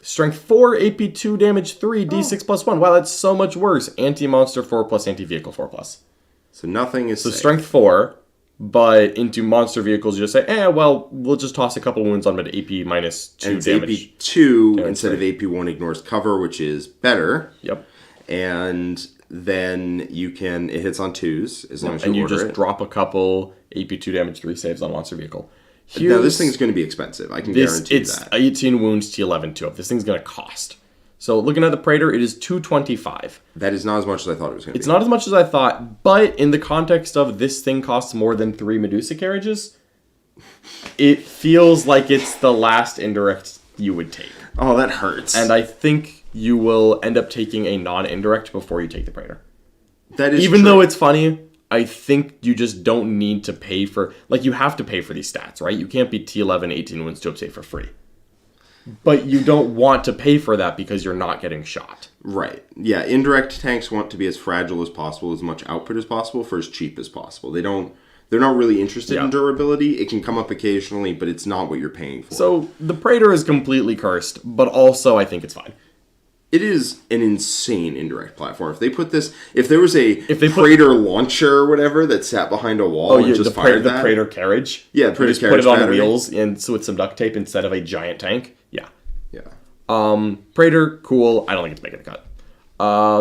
S1: Strength 4, AP 2, damage 3, D6 +1. Wow, that's so much worse. Anti-monster 4+, anti-vehicle 4+.
S2: So nothing is
S1: So
S2: safe.
S1: strength 4, but into monster vehicles you just say, well, we'll just toss a couple wounds on them at AP -2
S2: and it's
S1: damage.
S2: AP 2 instead of AP 1 ignores cover, which is better.
S1: Yep.
S2: And then it hits on 2s as long as you order it.
S1: And you just drop a couple AP 2 damage 3 saves on monster vehicle.
S2: Now this thing's going to be expensive. I can guarantee that.
S1: It's 18 wounds, T11, 2 up. This thing's going to cost. So looking at the Praetor, it is 225.
S2: That is not as much as I thought it was going to be.
S1: It's not as much as I thought, but in the context of this thing costs more than 3 Medusa carriages, it feels like it's the last indirect you would take.
S2: Oh, that hurts.
S1: And I think you will end up taking a non-indirect before you take the Praetor.
S2: That is
S1: Even
S2: true.
S1: though it's funny, I think you just don't need to pay for... Like, you have to pay for these stats, right? You can't be T11, 18 wounds, 2 up save for free. But you don't want to pay for that because you're not getting shot.
S2: Right. Yeah, indirect tanks want to be as fragile as possible, as much output as possible, for as cheap as possible. They're not really interested in durability. It can come up occasionally, but it's not what you're paying for.
S1: So the Praetor is completely cursed, but also I think it's fine.
S2: It is an insane indirect platform. If there was a Praetor launcher or whatever that sat behind a wall and just fired that.
S1: The Praetor carriage?
S2: Yeah, the Praetor
S1: just
S2: carriage
S1: put it on
S2: battery.
S1: wheels and so with some duct tape instead of a giant tank. Yeah.
S2: Yeah.
S1: Praetor, cool. I don't think it's making the cut.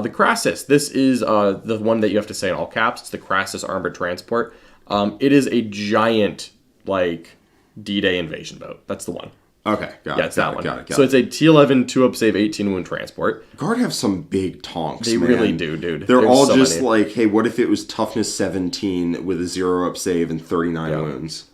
S1: The Crassus. This is the one that you have to say in all caps. It's the Crassus Armored Transport. It is a giant, D-Day invasion boat. That's the one.
S2: Okay, got it.
S1: Yeah, it's that one.
S2: Got it.
S1: So it's a T11 2 up save 18 wound transport.
S2: Guard have some big tonks.
S1: They
S2: man.
S1: really do, dude.
S2: They're
S1: There's
S2: all
S1: so
S2: just
S1: many.
S2: hey, what if it was toughness 17 with a 0 up save and 39 wounds?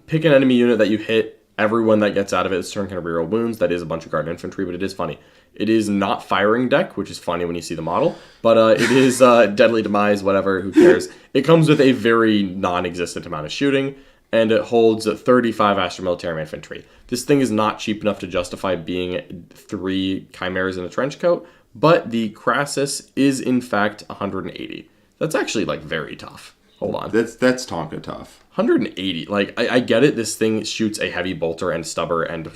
S1: Pick an enemy unit that you hit Everyone that gets out of it this turn can reroll wounds. That is a bunch of guard infantry, but it is funny. It is not firing deck, which is funny when you see the model, but it is deadly demise, whatever, who cares. It comes with a very non-existent amount of shooting, and it holds 35 Astra Militarum infantry. This thing is not cheap enough to justify being 3 chimeras in a trench coat, but the Crassus is in fact 180. That's actually like very tough. Hold on.
S2: That's Tonka tough.
S1: 180. Like, I get it. This thing shoots a heavy bolter and stubber and...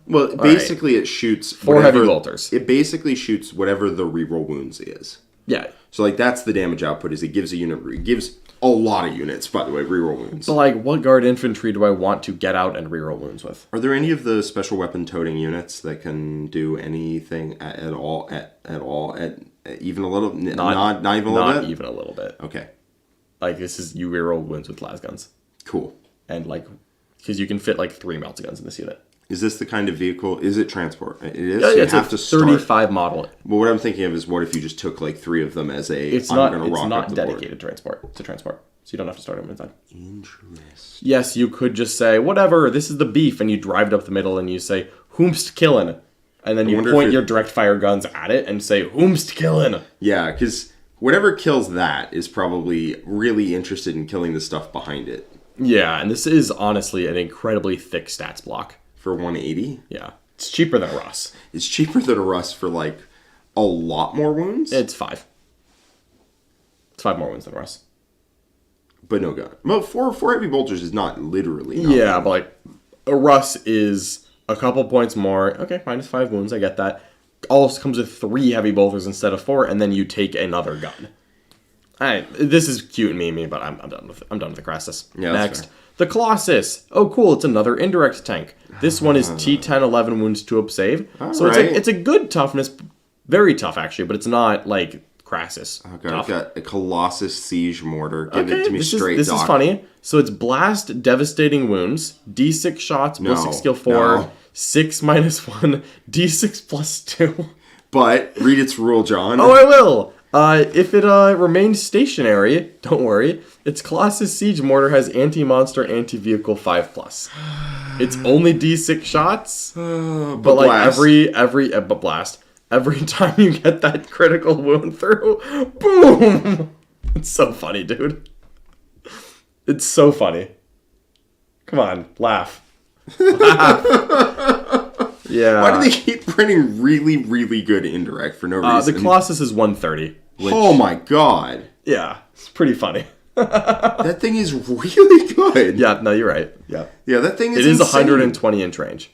S2: Well, basically it shoots...
S1: 4 heavy bolters.
S2: It basically shoots whatever the reroll wounds is.
S1: Yeah.
S2: So, like, that's the damage output, is it gives a unit... It gives a lot of units, by the way, reroll wounds.
S1: But, like, what guard infantry do I want to get out and reroll wounds with?
S2: Are there any of the special weapon toting units that can do anything at all, even a little... Not even a little bit?
S1: Not even a little bit.
S2: Okay.
S1: Like, this is... You reroll wounds with las guns.
S2: Cool.
S1: And, like... Because you can fit, like, 3 melta guns in this unit.
S2: Is this the kind of vehicle? Is it transport? It is.
S1: Yeah,
S2: so
S1: it's a 35 model.
S2: But what I'm thinking of is, what if you just took like 3 of them as a?
S1: It's not dedicated transport to transport, so you don't have to start them inside.
S2: Interesting.
S1: Yes, you could just say whatever. This is the beef, and you drive it up the middle, and you say whomst killin', and then you point your direct fire guns at it and say whomst killin'.
S2: Yeah, because whatever kills that is probably really interested in killing the stuff behind it.
S1: Yeah, and this is honestly an incredibly thick stats block.
S2: For 180?
S1: Yeah. It's cheaper than a Russ.
S2: It's cheaper than a Russ for, like, a lot more wounds?
S1: It's 5. It's 5 more wounds than a Russ.
S2: But no gun. Well, 4 heavy bolters is not literally nothing.
S1: Yeah, but, like, a Russ is a couple points more. Okay, minus 5 wounds, I get that. Also comes with 3 heavy bolters instead of 4, and then you take another gun. Alright, this is cute and memey, but I'm done with it. I'm done with the Crassus.
S2: Yeah,
S1: Next. The Colossus. Oh, cool. It's another indirect tank. This one is T10, 11 wounds, 2 up save. So it's a good toughness. Very tough, actually, but it's not, like, Crassus.
S2: Okay, I've got a Colossus Siege Mortar. Give it to me straight,
S1: This is funny. So it's Blast, Devastating Wounds, D6 shots, plus 6 skill 4, 6 minus 1, D6 plus 2.
S2: But, read its rule, John.
S1: Oh, I will! If it remains stationary, don't worry, its Colossus Siege Mortar has anti-monster, anti-vehicle 5+. It's only D6 shots, but like blast. But blast. Every time you get that critical wound through, boom! It's so funny, dude. It's so funny. Come on, laugh. Laugh. Yeah.
S2: Why do they keep printing really, really good indirect for no reason?
S1: The Colossus is 130.
S2: Oh my god.
S1: Yeah, it's pretty funny.
S2: That thing is really good.
S1: Yeah, no, you're right. Yeah.
S2: Yeah, that thing is
S1: It is
S2: insane.
S1: 120 inch range.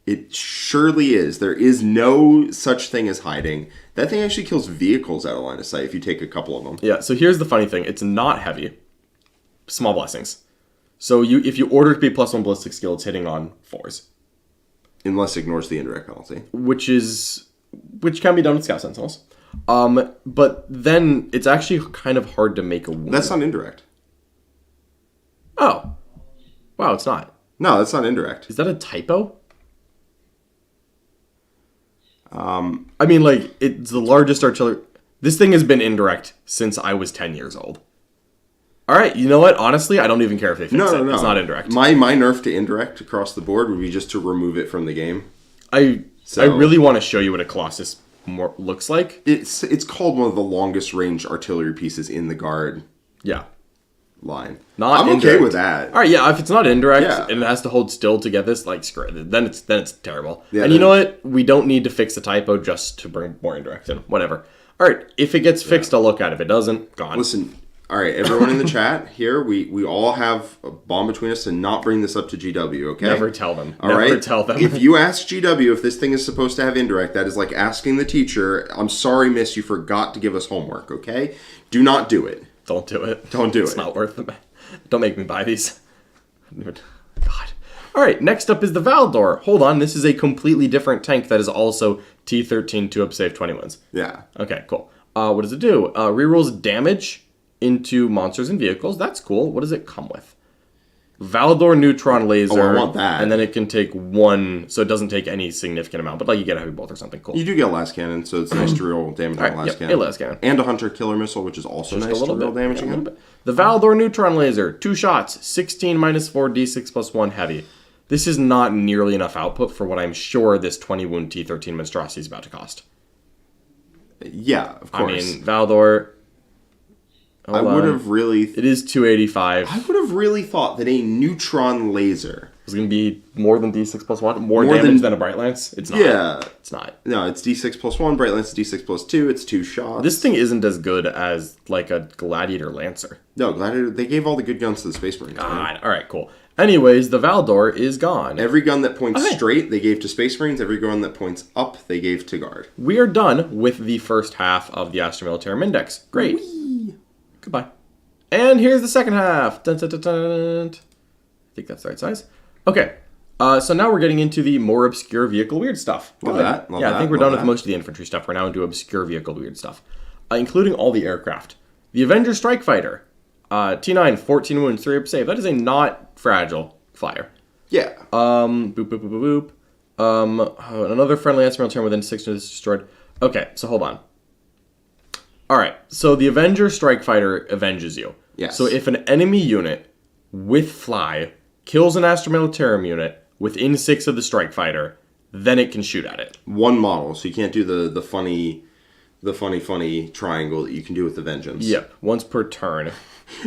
S2: It surely is. There is no such thing as hiding. That thing actually kills vehicles out of line of sight if you take a couple of them.
S1: Yeah, so here's the funny thing. It's not heavy. Small blessings. So if you order it to be +1 ballistic skill, it's hitting on 4s.
S2: Unless it ignores the indirect penalty.
S1: Which can be done with Scout Sentinels. But then it's actually kind of hard to make a wound.
S2: That's not indirect.
S1: Oh. Wow, it's not.
S2: No, that's not indirect.
S1: Is that a typo? I mean, like, it's the largest artillery... This thing has been indirect since I was 10 years old. Alright, you know what? Honestly, I don't even care if they fix it. No. It's not indirect.
S2: My nerf to indirect across the board would be just to remove it from the game.
S1: I really want to show you what a Colossus looks like.
S2: It's called one of the longest range artillery pieces in the guard.
S1: Yeah.
S2: Line.
S1: I'm
S2: okay with that.
S1: All right, yeah. If it's not indirect and it has to hold still to get this, like, screw it. Then it's terrible. Yeah, and you know what? We don't need to fix the typo just to bring more indirect in. Whatever. All right. If it gets fixed, I'll look at it. If it doesn't, gone.
S2: Listen. All right, everyone in the chat here, we all have a bond between us to not bring this up to GW, okay?
S1: Never tell them.
S2: Never tell them. If you ask GW if this thing is supposed to have indirect, that is like asking the teacher, I'm sorry, miss, you forgot to give us homework, okay? Do not do it.
S1: Don't do it.
S2: Don't do it.
S1: It's not worth it. Don't make me buy these. God. All right, next up is the Valdor. Hold on, this is a completely different tank that is also T13 2 up save 20 wins.
S2: Yeah.
S1: Okay, cool. What does it do? Rerolls damage into monsters and vehicles. That's cool. What does it come with? Valdor neutron laser.
S2: Oh, I want that.
S1: And then it can take 1, so it doesn't take any significant amount, but like you get a heavy bolt or something cool.
S2: You do get a last cannon, so it's nice to roll damage on last cannon.
S1: A last cannon.
S2: And a hunter killer missile, which is also nice to roll damage again.
S1: The Valdor neutron laser, 2 shots, 16 minus 4 d6 plus 1 heavy. This is not nearly enough output for what I'm sure this 20 wound T13 monstrosity is about to cost.
S2: Yeah, of course.
S1: I mean, Valdor...
S2: I would have really...
S1: It is 285.
S2: I would have really thought that a neutron laser...
S1: It's going to be more than D6 plus 1? More damage than a Bright Lance? It's not.
S2: Yeah.
S1: It's not.
S2: No, it's D6 plus 1, Bright Lance is D6 plus 2, it's 2 shots.
S1: This thing isn't as good as, like, a Gladiator Lancer.
S2: No, Gladiator, they gave all the good guns to the Space Marines.
S1: God, alright, cool. Anyways, the Valdor is gone.
S2: Every gun that points straight, they gave to Space Marines. Every gun that points up, they gave to Guard.
S1: We are done with the first half of the Astra Militarum Index. Great. Whee! Goodbye. And here's the second half. Dun, dun, dun, dun. I think that's the right size. Okay. So now we're getting into the more obscure vehicle weird stuff.
S2: Love that. Love
S1: yeah,
S2: that.
S1: I think we're done with most of the infantry stuff. We're now into obscure vehicle weird stuff, including all the aircraft. The Avenger Strike Fighter, T9, 14 wounds, 3 up save. That is a not fragile flyer.
S2: Yeah.
S1: Boop, boop, boop, boop, boop. Another friendly Astra Militarum within 6 units destroyed. Okay, so hold on. All right, so the Avenger Strike Fighter avenges you.
S2: Yes.
S1: So if an enemy unit with fly kills an Astra Militarum unit within 6 of the Strike Fighter, then it can shoot at it.
S2: One model, so you can't do the funny triangle that you can do with the Vengeance.
S1: Yep, once per turn.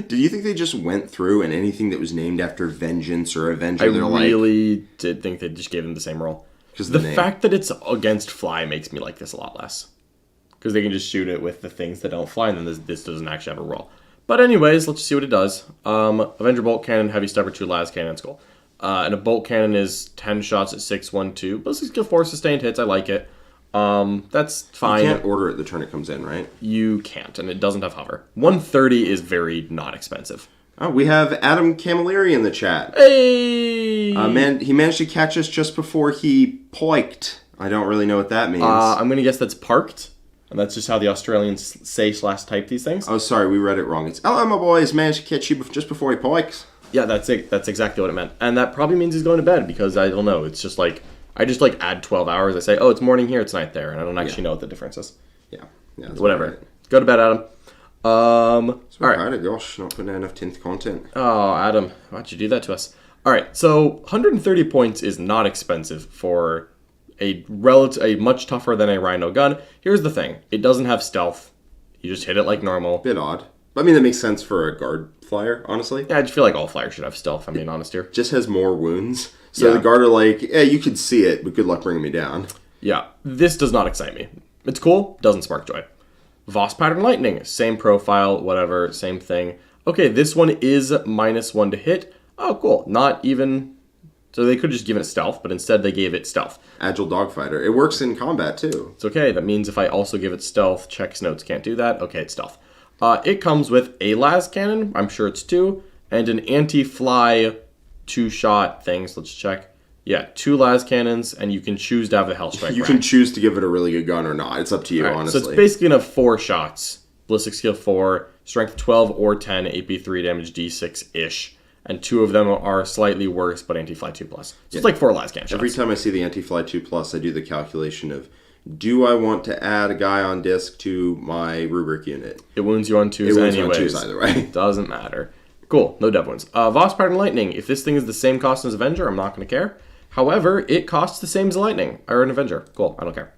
S2: Do you think they just went through and anything that was named after Vengeance or Avenger,
S1: I really did think they just gave them the same role.
S2: Because
S1: the fact that it's against fly makes me like this a lot less. Because they can just shoot it with the things that don't fly, and then this doesn't actually have a roll. But anyways, let's see what it does. Avenger Bolt Cannon, Heavy Stubber, 2 Las Cannon, Skull. And a Bolt Cannon is 10 shots at 6, 1, 2. Ballistic skill 4 sustained hits, I like it. That's fine.
S2: You can't order it the turn it comes in, right?
S1: You can't, and it doesn't have hover. 130 is very not expensive.
S2: Oh, we have Adam Camilleri in the chat.
S1: Hey!
S2: He managed to catch us just before he poiked. I don't really know what that means.
S1: I'm going to guess that's parked. And that's just how the Australians say/type these things.
S2: Oh, sorry, we read it wrong. It's, my boys managed to catch you just before he poikes.
S1: Yeah, that's it. That's exactly what it meant. And that probably means he's going to bed, because I don't know. It's just like, I just like add 12 hours. I say, oh, it's morning here, it's night there. And I don't actually know what the difference is.
S2: Yeah.
S1: Whatever. Right. Go to bed, Adam.
S2: All right. Gosh, not putting out enough 10th content.
S1: Oh, Adam, why'd you do that to us? All right, so 130 points is not expensive for a much tougher than a Rhino gun. Here's the thing. It doesn't have stealth. You just hit it like normal.
S2: Bit odd. I mean, that makes sense for a guard flyer, honestly.
S1: Yeah, I just feel like all flyers should have stealth, if I'm being honest here.
S2: Just has more wounds. So the guard are like, yeah, you could see it, but good luck bringing me down.
S1: Yeah, this does not excite me. It's cool, doesn't spark joy. Voss Pattern Lightning, same profile, whatever, same thing. Okay, this one is -1 to hit. Oh, cool. Not even... So they could just give it stealth, but instead they gave it stealth.
S2: Agile Dogfighter. It works in combat, too.
S1: It's okay. That means if I also give it stealth, checks notes can't do that. Okay, it's stealth. It comes with a las cannon. I'm sure it's 2. And an anti-fly 2-shot thing. So let's check. Yeah, 2 las cannons, and you can choose to have the Hellstrike.
S2: You can choose to give it a really good gun or not. It's up to you, honestly.
S1: So it's basically going to have 4 shots. Ballistic skill 4, strength 12 or 10, AP 3, damage D6-ish. And 2 of them are slightly worse, but anti-fly 2+. So it's like 4 las cannon shots.
S2: Every time I see the anti-fly 2+, I do the calculation of, do I want to add a guy on disc to my rubric unit?
S1: It wounds you on 2s anyways. It wounds you on 2s
S2: either way.
S1: Doesn't matter. Cool, no dev wounds. Voss Pattern Lightning. If this thing is the same cost as Avenger, I'm not going to care. However, it costs the same as a Lightning, or an Avenger. Cool, I don't care.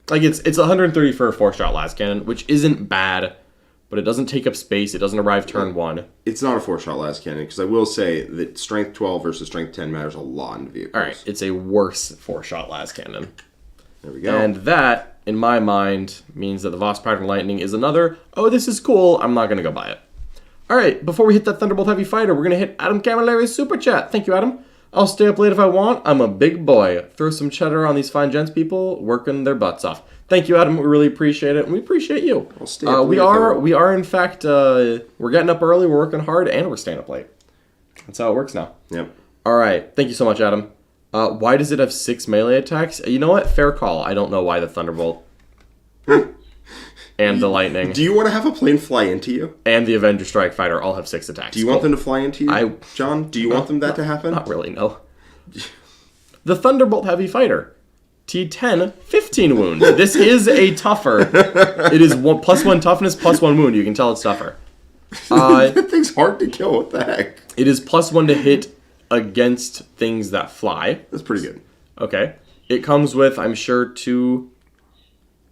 S1: Like, it's 130 for a 4-shot las cannon, which isn't bad, but it doesn't take up space. It doesn't arrive turn 1.
S2: It's not a 4-shot las cannon, because I will say that strength 12 versus strength 10 matters a lot in vehicles.
S1: All right, it's a worse 4-shot las cannon.
S2: There we go.
S1: And that, in my mind, means that the Voss Pattern Lightning is another, oh, this is cool, I'm not going to go buy it. All right, before we hit that Thunderbolt Heavy Fighter, we're going to hit Adam Camilleri's Super Chat. Thank you, Adam. I'll stay up late if I want. I'm a big boy. Throw some cheddar on these fine gents people working their butts off. Thank you, Adam. We really appreciate it, and we appreciate you.
S2: I'll stay up late.
S1: We are, in fact, we're getting up early, we're working hard, and we're staying up late. That's how it works now.
S2: Yep.
S1: All right. Thank you so much, Adam. Why does it have 6 melee attacks? You know what? Fair call. I don't know why the Thunderbolt and the Lightning.
S2: Do you want to have a plane fly into you?
S1: And the Avenger Strike Fighter all have 6 attacks.
S2: Do you want them to fly into you, John? Do you want that to happen?
S1: Not really, no. The Thunderbolt Heavy Fighter. T10, 15 wounds. This is a tougher. It is +1 toughness, +1 wound. You can tell it's tougher.
S2: That thing's hard to kill. What the heck?
S1: It is +1 to hit against things that fly.
S2: That's pretty good.
S1: Okay. It comes with, I'm sure, two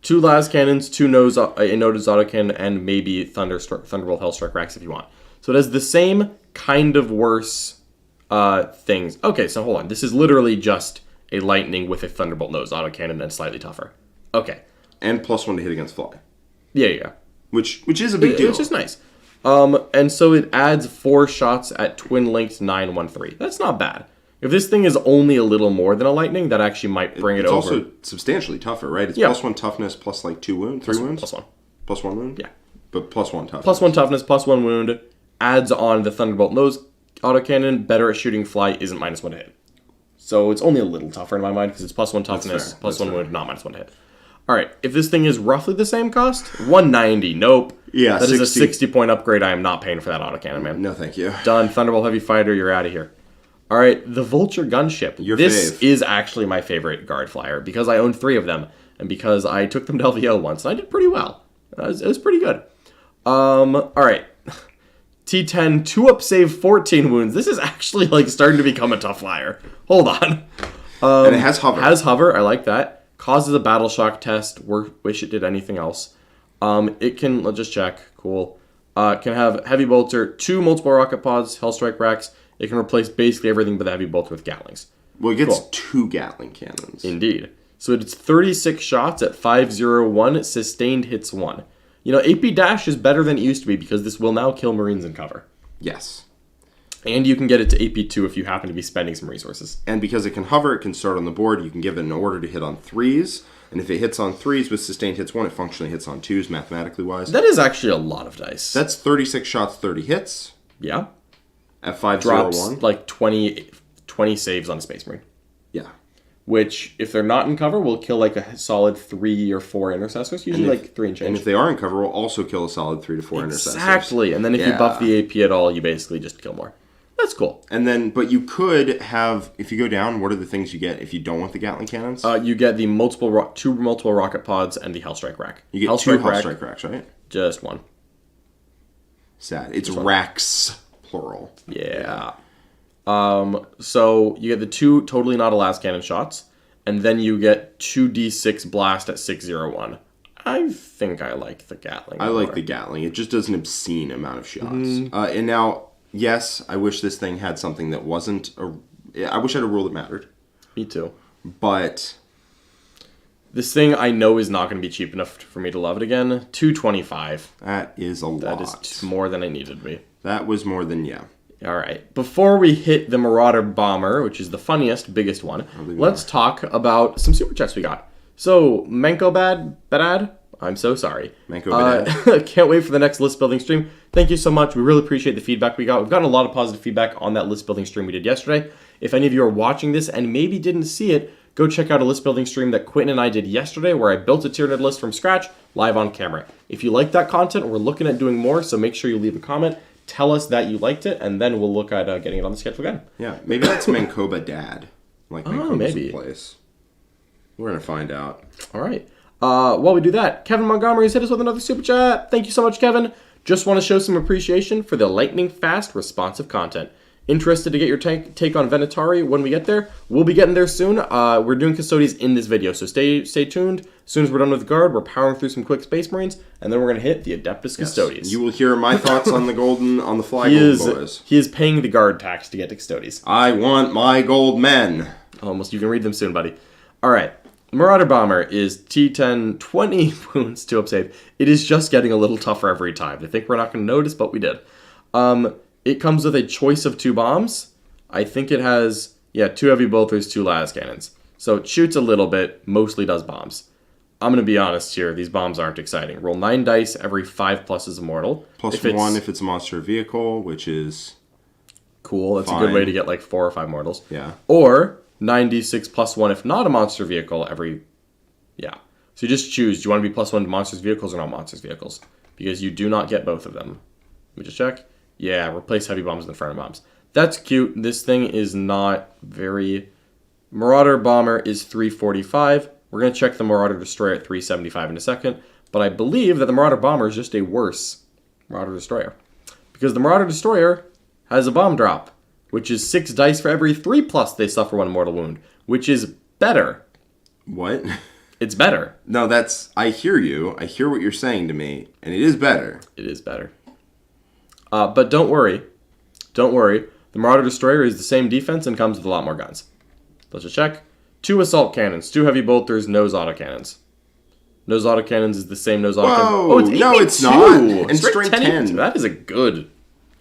S1: las cannons, a noted autocannon, and maybe Thunderbolt Hellstrike racks if you want. So it has the same kind of worse things. Okay, so hold on. This is literally just a lightning with a Thunderbolt nose autocannon and slightly tougher. Okay.
S2: And +1 to hit against fly.
S1: Yeah.
S2: Which is a big deal.
S1: Which is nice. And so it adds 4 shots at twin-linked 913. That's not bad. If this thing is only a little more than a lightning, that actually might bring it over.
S2: It's also substantially tougher, right? It's +1 toughness plus like 2 wounds, 3 wounds?
S1: +1.
S2: +1 wound?
S1: Yeah.
S2: But +1 toughness.
S1: +1 toughness, +1 wound, adds on the Thunderbolt nose autocannon, better at shooting fly, isn't -1 to hit. So it's only a little tougher in my mind because it's +1 toughness, +1 wound, not -1 to hit. All right, if this thing is roughly the same cost, 190, nope.
S2: Yeah,
S1: that is a 60-point upgrade. I am not paying for that autocannon, man.
S2: No, thank you.
S1: Done. Thunderbolt Heavy Fighter, you're out of here. All right, the Vulture Gunship. This is actually my favorite guard flyer because I own 3 of them and because I took them to LVO once and I did pretty well. It was pretty good. All right. T10, 2-up save, 14 wounds. This is actually like starting to become a tough flyer. Hold on.
S2: And it has hover.
S1: Has hover. I like that. Causes a battle shock test. Wish it did anything else. It can, let's just check. Cool. Can have heavy bolter, 2 multiple rocket pods, Hellstrike racks. It can replace basically everything but the heavy bolter with Gatlings.
S2: Well, it gets 2 Gatling cannons.
S1: Indeed. So it's 36 shots at 501, sustained hits 1. You know, AP dash is better than it used to be because this will now kill Marines in cover.
S2: Yes.
S1: And you can get it to AP2 if you happen to be spending some resources.
S2: And because it can hover, it can start on the board. You can give it an order to hit on 3s. And if it hits on 3s with sustained hits 1, it functionally hits on 2s, mathematically wise.
S1: That is actually a lot of dice.
S2: That's 36 shots, 30 hits.
S1: Yeah.
S2: At 501.
S1: Drops like 20 saves on a Space Marine.
S2: Yeah.
S1: Which, if they're not in cover, will kill like a solid 3 or 4 intercessors. Usually like 3 and change.
S2: And if they are in cover, will also kill a solid 3 to 4 intercessors.
S1: Exactly. And then if you buff the AP at all, you basically just kill more. That's cool.
S2: And then, but you could have, if you go down, what are the things you get if you don't want the Gatling cannons?
S1: You get the 2 multiple rocket pods and the Hellstrike rack.
S2: You get 2 Hellstrike racks, right?
S1: Just 1.
S2: Sad. It's racks, plural.
S1: Yeah. So you get the 2 totally not a last cannon shots, and then you get 2d6 blast at 601. I think I like the Gatling.
S2: I like the Gatling. It just does an obscene amount of shots. And now, yes, I wish this thing had something that wasn't I wish I had a rule that mattered.
S1: Me too.
S2: But
S1: this thing I know is not going to be cheap enough for me to love it again. 225.
S2: That is a lot.
S1: That is more than I needed to be.
S2: That was more than, yeah.
S1: All right. Before we hit the Marauder Bomber, which is the funniest, biggest one, let's talk about some super chats we got. So, Menko Badad, I'm so sorry.
S2: Menko Badad.
S1: Can't wait for the next list building stream. Thank you so much. We really appreciate the feedback we got. We've gotten a lot of positive feedback on that list building stream we did yesterday. If any of you are watching this and maybe didn't see it, go check out a list building stream that Quentin and I did yesterday where I built a Tyranid list from scratch live on camera. If you like that content, we're looking at doing more, so make sure you leave a comment. Tell us that you liked it, and then we'll look at getting it on the schedule again.
S2: Yeah, maybe that's Mankoba Dad. Like Mankoba's
S1: maybe.
S2: Place. We're going to find out.
S1: All right. While we do that, Kevin Montgomery has hit us with another super chat. Thank you so much, Kevin. Just want to show some appreciation for the lightning-fast, responsive content. Interested to get your take on Venatari when we get there? We'll be getting there soon. We're doing Custodians in this video, so stay tuned. As soon as we're done with Guard, we're powering through some quick Space Marines, and then we're going to hit the Adeptus Custodians.
S2: You will hear my thoughts on the fly golden boys.
S1: He is paying the Guard tax to get to Custodians.
S2: I want my gold men.
S1: Almost. You can read them soon, buddy. All right. Marauder Bomber is T10, 20 wounds, 2-up save. It is just getting a little tougher every time. I think we're not going to notice, but we did. It comes with a choice of 2 bombs. I think it has, 2 heavy bolters, 2 las cannons. So it shoots a little bit, mostly does bombs. I'm going to be honest here, these bombs aren't exciting. Roll 9 dice, every 5+ is immortal.
S2: +1 if it's a monster vehicle, which is
S1: cool. That's
S2: fine.
S1: A good way to get like 4 or 5 mortals.
S2: Yeah.
S1: Or 9d6 +1 if not a monster vehicle, every... Yeah. So you just choose, do you want to be +1 to monsters vehicles or not monsters vehicles? Because you do not get both of them. Let me just check. Yeah, replace heavy bombs with inferno bombs. That's cute. This thing is not very... Marauder Bomber is 345. We're going to check the Marauder Destroyer at 375 in a second. But I believe that the Marauder Bomber is just a worse Marauder Destroyer. Because the Marauder Destroyer has a bomb drop. which is 6 dice for every 3+ they suffer 1 mortal wound, which is better.
S2: What?
S1: It's better.
S2: No, I hear you. I hear what you're saying to me, and it is better.
S1: It is better. But don't worry. Don't worry. The Marauder Destroyer is the same defense and comes with a lot more guns. Let's just check. 2 assault cannons, 2 heavy bolters, nose autocannons. Nose autocannons is the same nose autocannon.
S2: Whoa!
S1: Oh, it's 8
S2: no, it's not. And strength 10.
S1: That is a good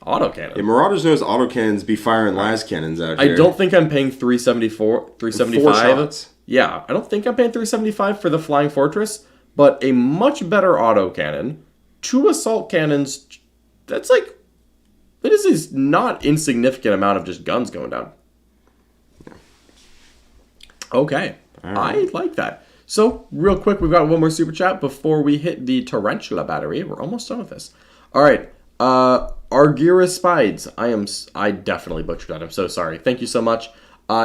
S1: autocannon.
S2: Yeah, Marauder's Nose autocannons be firing las cannons out here.
S1: I don't think I'm paying 375.
S2: 4 shots.
S1: Yeah, I don't think I'm paying 375 for the Flying Fortress, but a much better autocannon, 2 assault cannons, that is a not insignificant amount of just guns going down. Yeah. Okay, right. I like that. So, real quick, we've got one more super chat before we hit the Tarantula battery. We're almost done with this. All right, Argyra Spides. I definitely butchered that. I'm so sorry. Thank you so much.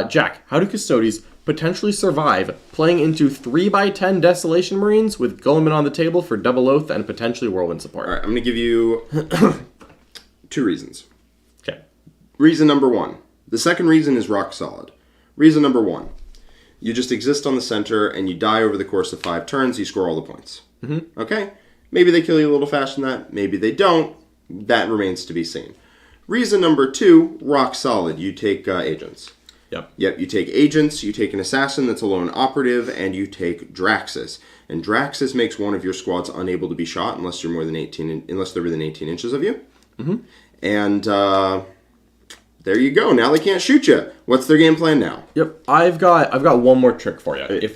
S1: Jack, how do Custodes potentially survive playing into 3x10 Desolation Marines with Guilliman on the table for double oath and potentially Whirlwind support?
S2: All right, I'm going to give you 2 reasons.
S1: Okay.
S2: Reason number 1. The second reason is rock solid. Reason number 1. You just exist on the center and you die over the course of 5 turns, you score all the points.
S1: Mm-hmm.
S2: Okay? Maybe they kill you a little faster than that. Maybe they don't. That remains to be seen. Reason number 2, rock solid. You take agents.
S1: Yep,
S2: you take agents, you take an assassin that's a lone operative, and you take Draxus. And Draxus makes one of your squads unable to be shot unless they're within 18 inches of you.
S1: Mm-hmm.
S2: And there you go. Now they can't shoot you. What's their game plan now?
S1: Yep, I've got one more trick for you.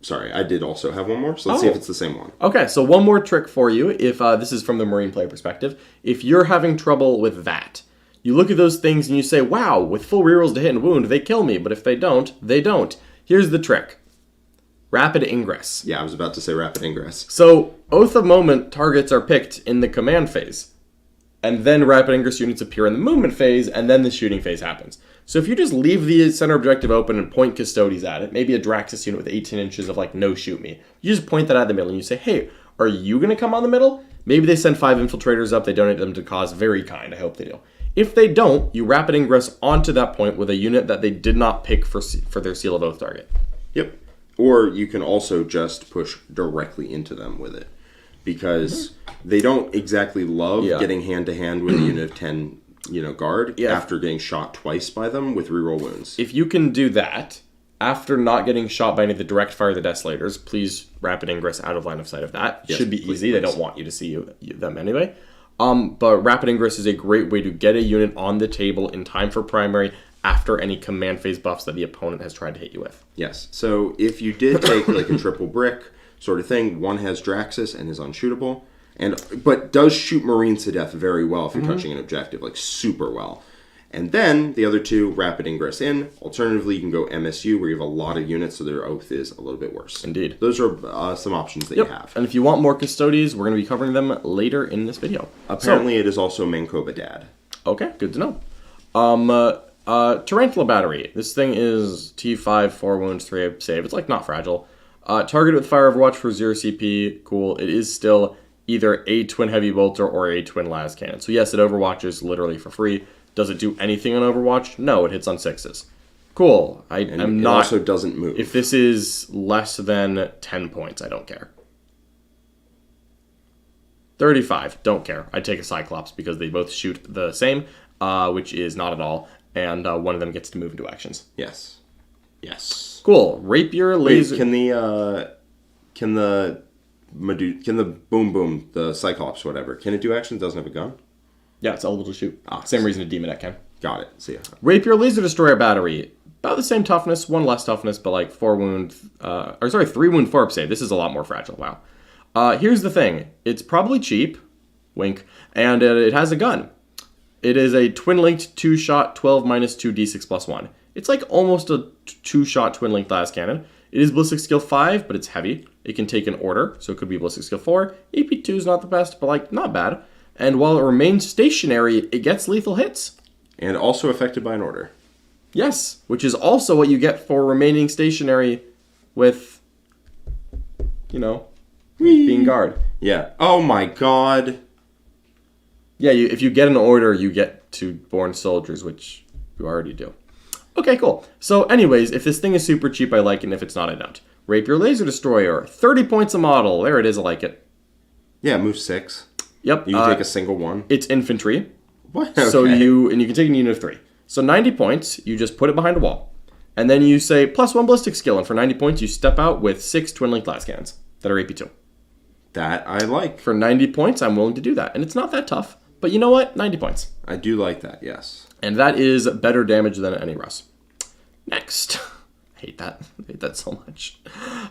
S2: Sorry, I did also have one more, so let's see if it's the same one.
S1: Okay, so one more trick for you, if this is from the Marine player perspective. If you're having trouble with that, you look at those things and you say, wow, with full rerolls to hit and wound, they kill me, but if they don't, they don't. Here's the trick. Rapid Ingress.
S2: Yeah, I was about to say Rapid Ingress.
S1: So, Oath of Moment targets are picked in the command phase. And then Rapid Ingress units appear in the movement phase, and then the shooting phase happens. So if you just leave the center objective open and point Custodes at it, maybe a Draxus unit with 18 inches of, no shoot me. You just point that at the middle and you say, hey, are you going to come on the middle? Maybe they send 5 infiltrators up, they donate them to cause. Very kind, I hope they do. If they don't, you Rapid Ingress onto that point with a unit that they did not pick for their Seal of Oath target.
S2: Yep. Or you can also just push directly into them with it. Because they don't exactly love getting hand-to-hand with a unit of 10, guard after getting shot twice by them with reroll wounds.
S1: If you can do that, after not getting shot by any of the direct fire of the Desolators, please Rapid Ingress out of line of sight of that. Yes, should be easy. They don't want you to see them anyway. But Rapid Ingress is a great way to get a unit on the table in time for primary after any command phase buffs that the opponent has tried to hit you with.
S2: Yes. So if you did take a triple brick sort of thing, one has Draxus and is unshootable, but does shoot Marines to death very well if you're touching an objective, super well. And then the other 2, Rapid Ingress in. Alternatively, you can go MSU, where you have a lot of units, so their oath is a little bit worse.
S1: Indeed.
S2: Those are some options that you have.
S1: And if you want more Custodes, we're going to be covering them later in this video.
S2: Apparently, it is also Mankoba Dad.
S1: Okay, good to know. Tarantula Battery. This thing is T5, 4 wounds, 3 save. It's not fragile. Target with Fire Overwatch for 0 CP. Cool. It is still either a Twin Heavy Bolter or a Twin Las Cannon. So yes, it overwatches literally for free. Does it do anything on Overwatch? No, it hits on 6s. Cool. I'm not.
S2: It also doesn't move.
S1: If this is less than 10 points, I don't care. 35, don't care. I take a Cyclops because they both shoot the same, which is not at all, and one of them gets to move into actions.
S2: Yes. Yes.
S1: Cool. Rapier, laser.
S2: Wait, can the boom boom, the Cyclops, whatever, can it do actions? Doesn't have a gun?
S1: Yeah, it's eligible to shoot. Same reason a Demonette can.
S2: Got it. See ya.
S1: Rapier Laser Destroyer Battery. About the same toughness, 1 less toughness, but 4 wound, 3 wound 4 up save. This is a lot more fragile. Wow. Here's the thing. It's probably cheap, wink, and it has a gun. It is a twin-linked 2-shot 12 minus 2 d6 plus 1. It's almost a 2-shot twin-linked las cannon. It is ballistic skill 5, but it's heavy. It can take an order, so it could be ballistic skill 4. AP2 is not the best, but not bad. And while it remains stationary, it gets lethal hits.
S2: And also affected by an order.
S1: Yes, which is also what you get for remaining stationary with, being guard.
S2: Yeah. Oh my god.
S1: Yeah, if you get an order, you get to Born Soldiers, which You already do. Okay, cool. So anyways, if this thing is super cheap, I like it, and if it's not, I don't. Rapier Laser Destroyer, 30 points a model. There it is, I like it.
S2: Yeah, move 6.
S1: Yep.
S2: You can take a single one.
S1: It's infantry.
S2: What? Okay.
S1: So you can take a unit of 3. So 90 points, you just put it behind a wall. And then you say, +1 ballistic skill, and for 90 points, you step out with 6 twin-link glass cannons that are AP2.
S2: That I like.
S1: For 90 points, I'm willing to do that. And it's not that tough. But you know what? 90 points.
S2: I do like that, yes.
S1: And that is better damage than any Russ. Next. I hate that. I hate that so much.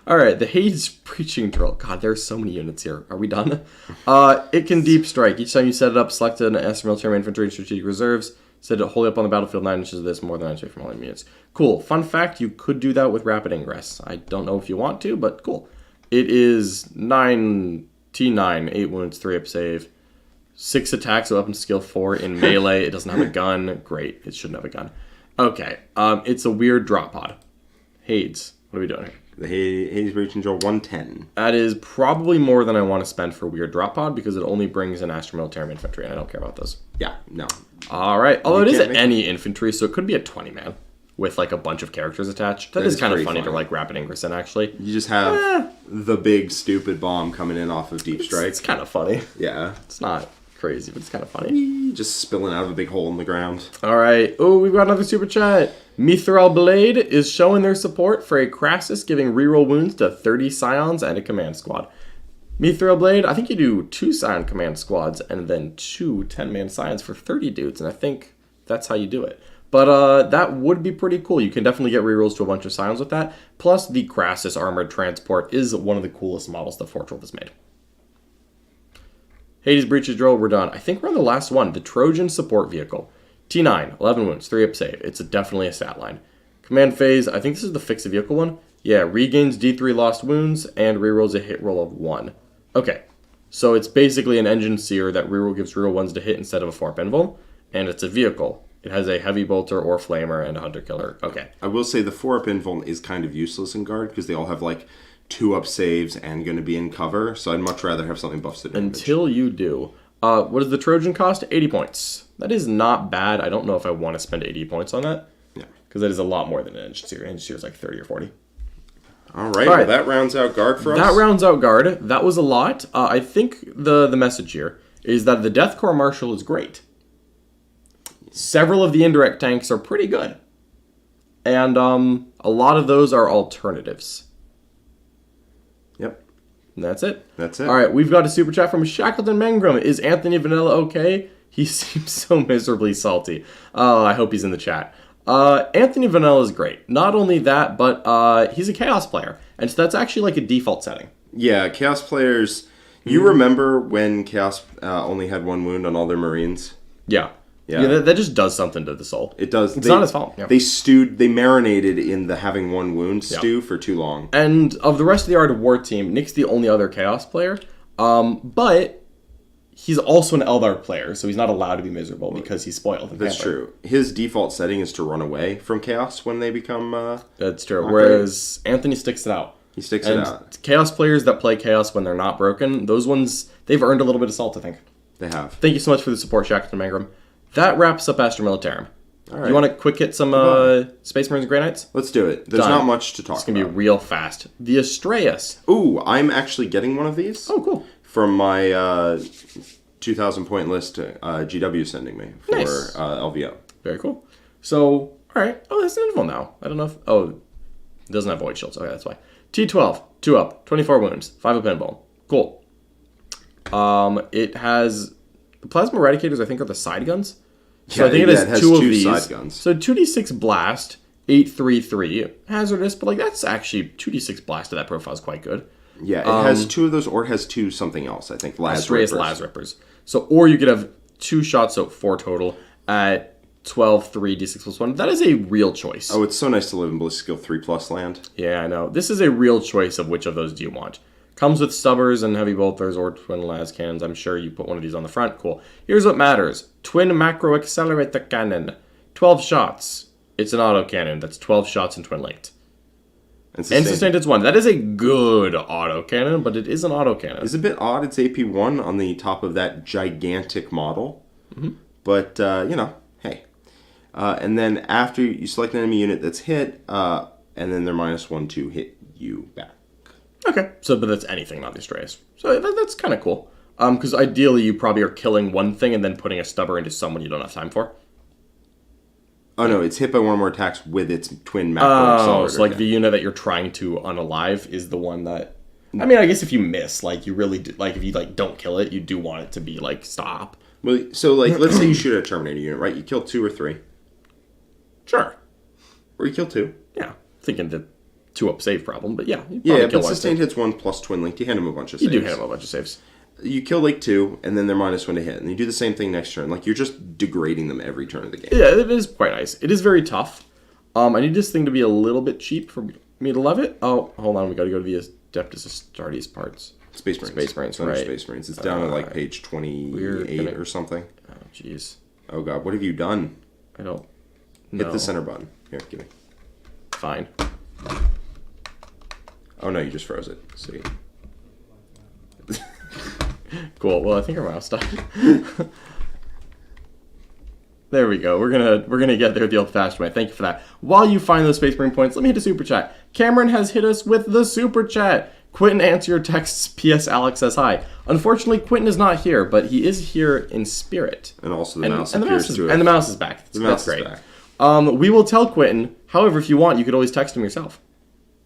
S1: All right, the Hades Preaching Drill. God, there's so many units here. Are we done? It can deep strike. Each time you set it up, select an Astra Militarum infantry and strategic reserves. Set it wholly up on the battlefield 9 inches of this, more than 9 inches from all enemy units. Cool. Fun fact, you could do that with rapid ingress. I don't know if you want to, but cool. It is 9 T9, 8 wounds, 3 up save, 6 attacks, so weapon skill 4 in melee. It doesn't have a gun. Great. It shouldn't have a gun. Okay. It's a weird drop pod. Hades. What are we doing here?
S2: The Hades Preaching Drill 110.
S1: That is probably more than I want to spend for weird drop pod because it only brings an Astra Militarum infantry, and I don't care about those.
S2: Yeah, no.
S1: All right. Although it is any infantry, so it could be a 20-man with like a bunch of characters attached. That is kind of funny to like rapid ingress in, actually.
S2: You just have the big stupid bomb coming in off of deep strike.
S1: It's kind of funny.
S2: Yeah.
S1: It's not crazy, but it's kind of funny.
S2: Just spilling out of a big hole in the ground.
S1: All right. Oh, we've got another super chat. Mithril Blade is showing their support for a Crassus giving reroll wounds to 30 Scions and a command squad. Mithril Blade, I think you do 2 Scion command squads and then 2 10-man Scions for 30 dudes, and I think that's how you do it. But that would be pretty cool. You can definitely get rerolls to a bunch of Scions with that. Plus, the Crassus Armored Transport is one of the coolest models that Forge World has made. Hades Breaches Drill, we're done. I think we're on the last one. The Trojan Support Vehicle. T9, 11 wounds, 3 up save. It's definitely a stat line. Command phase, I think this is the fixed vehicle one. Yeah, regains D3 lost wounds and rerolls a hit roll of 1. Okay, so it's basically an engine seer that reroll gives reroll 1s to hit instead of a 4-up invul, and it's a vehicle. It has a heavy bolter or flamer and a hunter killer. Okay.
S2: I will say the 4-up invul is kind of useless in guard because they all have like 2-up saves and going to be in cover, so I'd much rather have something buffs to damage.
S1: Until you do. What does the Trojan cost? 80 points. That is not bad. I don't know if I want to spend 80 points on that.
S2: Yeah. Because
S1: that is a lot more than an engine seer. Engine seer is like 30 or 40.
S2: All right. Well, that rounds out guard for us.
S1: That rounds out guard. That was a lot. I think the message here is that the Death Corps Marshal is great. Several of the indirect tanks are pretty good. And a lot of those are alternatives.
S2: Yep.
S1: And that's it.
S2: That's it.
S1: All right, we've got a super chat from Shackleton Mangrum. Is Anthony Vanilla okay? He seems so miserably salty. Oh, I hope he's in the chat. Anthony Vanilla is great. Not only that, but he's a Chaos player. And so that's actually like a default setting.
S2: Yeah, Chaos players... You remember when Chaos only had 1 wound on all their Marines?
S1: Yeah. Yeah, that just does something to the soul.
S2: It does.
S1: It's not his fault. Yeah.
S2: They marinated in the having 1 wound stew for too long.
S1: And of the rest of the Art of War team, Nick's the only other Chaos player. But he's also an Eldar player, so he's not allowed to be miserable because he's spoiled.
S2: That's true. His default setting is to run away from Chaos when they become...
S1: That's true. Whereas Anthony sticks it out.
S2: He sticks it out.
S1: Chaos players that play Chaos when they're not broken, those ones, they've earned a little bit of salt, I think.
S2: They have.
S1: Thank you so much for the support, Shackleton Mangrum. That wraps up Astra Militarum. All right. You want to quick hit some Space Marines and Grey Knights?
S2: Let's do it. There's not much to talk about.
S1: It's going to be real fast. The Astraeus.
S2: Ooh, I'm actually getting one of these.
S1: Oh, cool.
S2: From my 2,000 point list GW sending me for LVO.
S1: Very cool. So, all right. Oh, that's an invul now. I don't know if... Oh, it doesn't have void shields. Okay, that's why. T12, 2 up, 24 wounds, 5 up invul. Cool. It has... The Plasma Eradicators, I think, are the side guns. So I think it has 2 of these. Side guns. So 2d6 blast, 833. Hazardous, but like that's actually 2d6 blast to that profile is quite good.
S2: Yeah, it has 2 of those, or it has 2 something else, I think.
S1: Las Rippers. So, or you could have 2 shots, so 4 total, at 12, 3, d6 plus 1. That is a real choice.
S2: Oh, it's so nice to live in Ballistic Skill 3+ land.
S1: Yeah, I know. This is a real choice of which of those do you want. Comes with stubbers and heavy bolters or twin las cannons. I'm sure you put one of these on the front. Cool. Here's what matters. Twin macro accelerator cannon. 12 shots. It's an auto cannon. That's 12 shots and twin linked. And sustained it's 1. That is a good auto cannon, but it is an auto cannon.
S2: It's a bit odd. It's AP 1 on the top of that gigantic model. Mm-hmm. But, hey. And then after you select an enemy unit that's hit, and then they're -1 to hit you back.
S1: Okay, so but that's anything, not the Astraeus. So that's kind of cool. Because ideally you probably are killing one thing and then putting a stubber into someone you don't have time for.
S2: Oh no, it's hit by one or more attacks with its twin macro accelerator.
S1: So like the unit that you're trying to unalive is the one that... I mean, I guess if you miss, like you really do, like if you like don't kill it, you do want it to be like stop.
S2: Well, so like let's say you shoot at a Terminator unit, right? You kill 2 or 3.
S1: Sure.
S2: Or you kill 2.
S1: Yeah, thinking the 2-up save problem, but yeah.
S2: Yeah, but sustained hits 1 plus twin link. You hand them a bunch of saves.
S1: You do hand them a bunch of saves.
S2: You kill like 2, and then they're -1 to hit, and you do the same thing next turn. Like you're just degrading them every turn of the game.
S1: Yeah, it is quite nice. It is very tough. I need this thing to be a little bit cheap for me to love it. Oh, hold on, we got to go to the Adeptus Astartes parts.
S2: Space Marines.
S1: Space Marines,
S2: Thunder
S1: right.
S2: Space Marines. It's down at like page 28 or something.
S1: Oh, jeez.
S2: Oh god, what have you done?
S1: I don't know.
S2: Hit the center button. Here, give me.
S1: Fine.
S2: Oh no, you just froze it. Sweet.
S1: Cool. Well, I think our mouse died. There we go. We're gonna get there the old-fashioned way. Thank you for that. While you find those Space Marine points, let me hit a super chat. Cameron has hit us with the super chat. Quentin, answer your texts. P.S. Alex says hi. Unfortunately, Quentin is not here, but he is here in spirit.
S2: And also the mouse appears to it.
S1: And the mouse is back. That's great. We will tell Quentin. However, if you want, you could always text him yourself.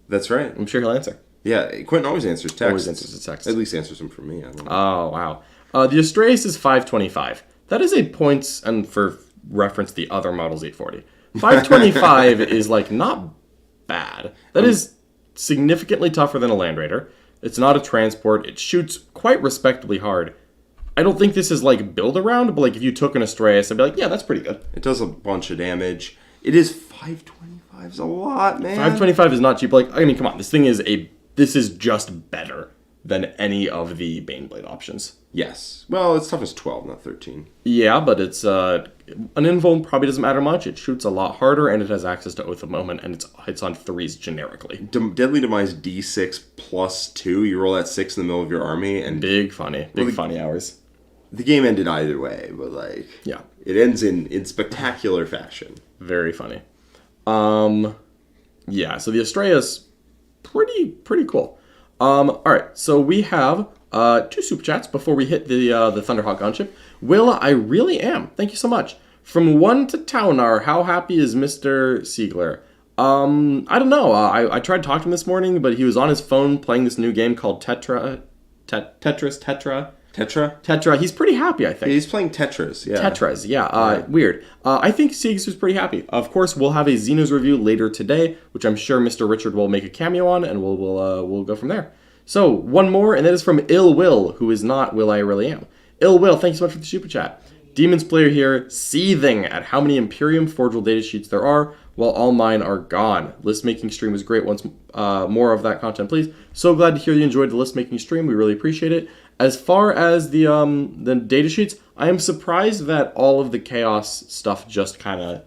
S2: That's right.
S1: I'm sure he'll answer.
S2: Yeah, Quentin always answers texts.
S1: Always answers his texts.
S2: At least answers them from me. I don't know.
S1: Oh, wow. The Astraeus is 525. That is a points, and for reference, the other model's 840. 525 is, like, not bad. That is significantly tougher than a Land Raider. It's not a transport. It shoots quite respectably hard. I don't think this is, like, build-around, but, like, if you took an Astraeus, I'd be like, yeah, that's pretty good.
S2: It does a bunch of damage. It is 525 is a lot, man.
S1: 525 is not cheap. Like, I mean, come on. This is just better than any of the Baneblade options.
S2: Yes. Well, it's toughness 12, not 13.
S1: Yeah, but it's an invuln probably doesn't matter much. It shoots a lot harder, and it has access to Oath of Moment, and it hits on 3s generically.
S2: Deadly Demise D6 plus 2. You roll that 6 in the middle of your army, and
S1: Big funny hours.
S2: The game ended either way, but like,
S1: yeah,
S2: it ends in spectacular fashion.
S1: Very funny. Yeah. So the Astraeus, pretty cool. All right. So we have 2 super chats before we hit the Thunderhawk gunship. Will, I really am. Thank you so much. From 1 to Taunar, how happy is Mr. Siegler? I don't know. I tried talking to him this morning, but he was on his phone playing this new game called Tetris. Tetra. He's pretty happy, I think.
S2: Yeah, he's playing Tetris, yeah.
S1: Tetris, yeah. Weird. I think Siegs was pretty happy. Of course, we'll have a Xenos review later today, which I'm sure Mr. Richard will make a cameo on, and we'll go from there. So, one more, and that is from Ill Will, who is not Will I Really Am. Ill Will, thank you so much for the super chat. Demons player here, seething at how many Imperium Forgeable data sheets there are, while all mine are gone. List making stream was great. Once more of that content, please. So glad to hear you enjoyed the list making stream. We really appreciate it. As far as the data sheets, I am surprised that all of the Chaos stuff just kind of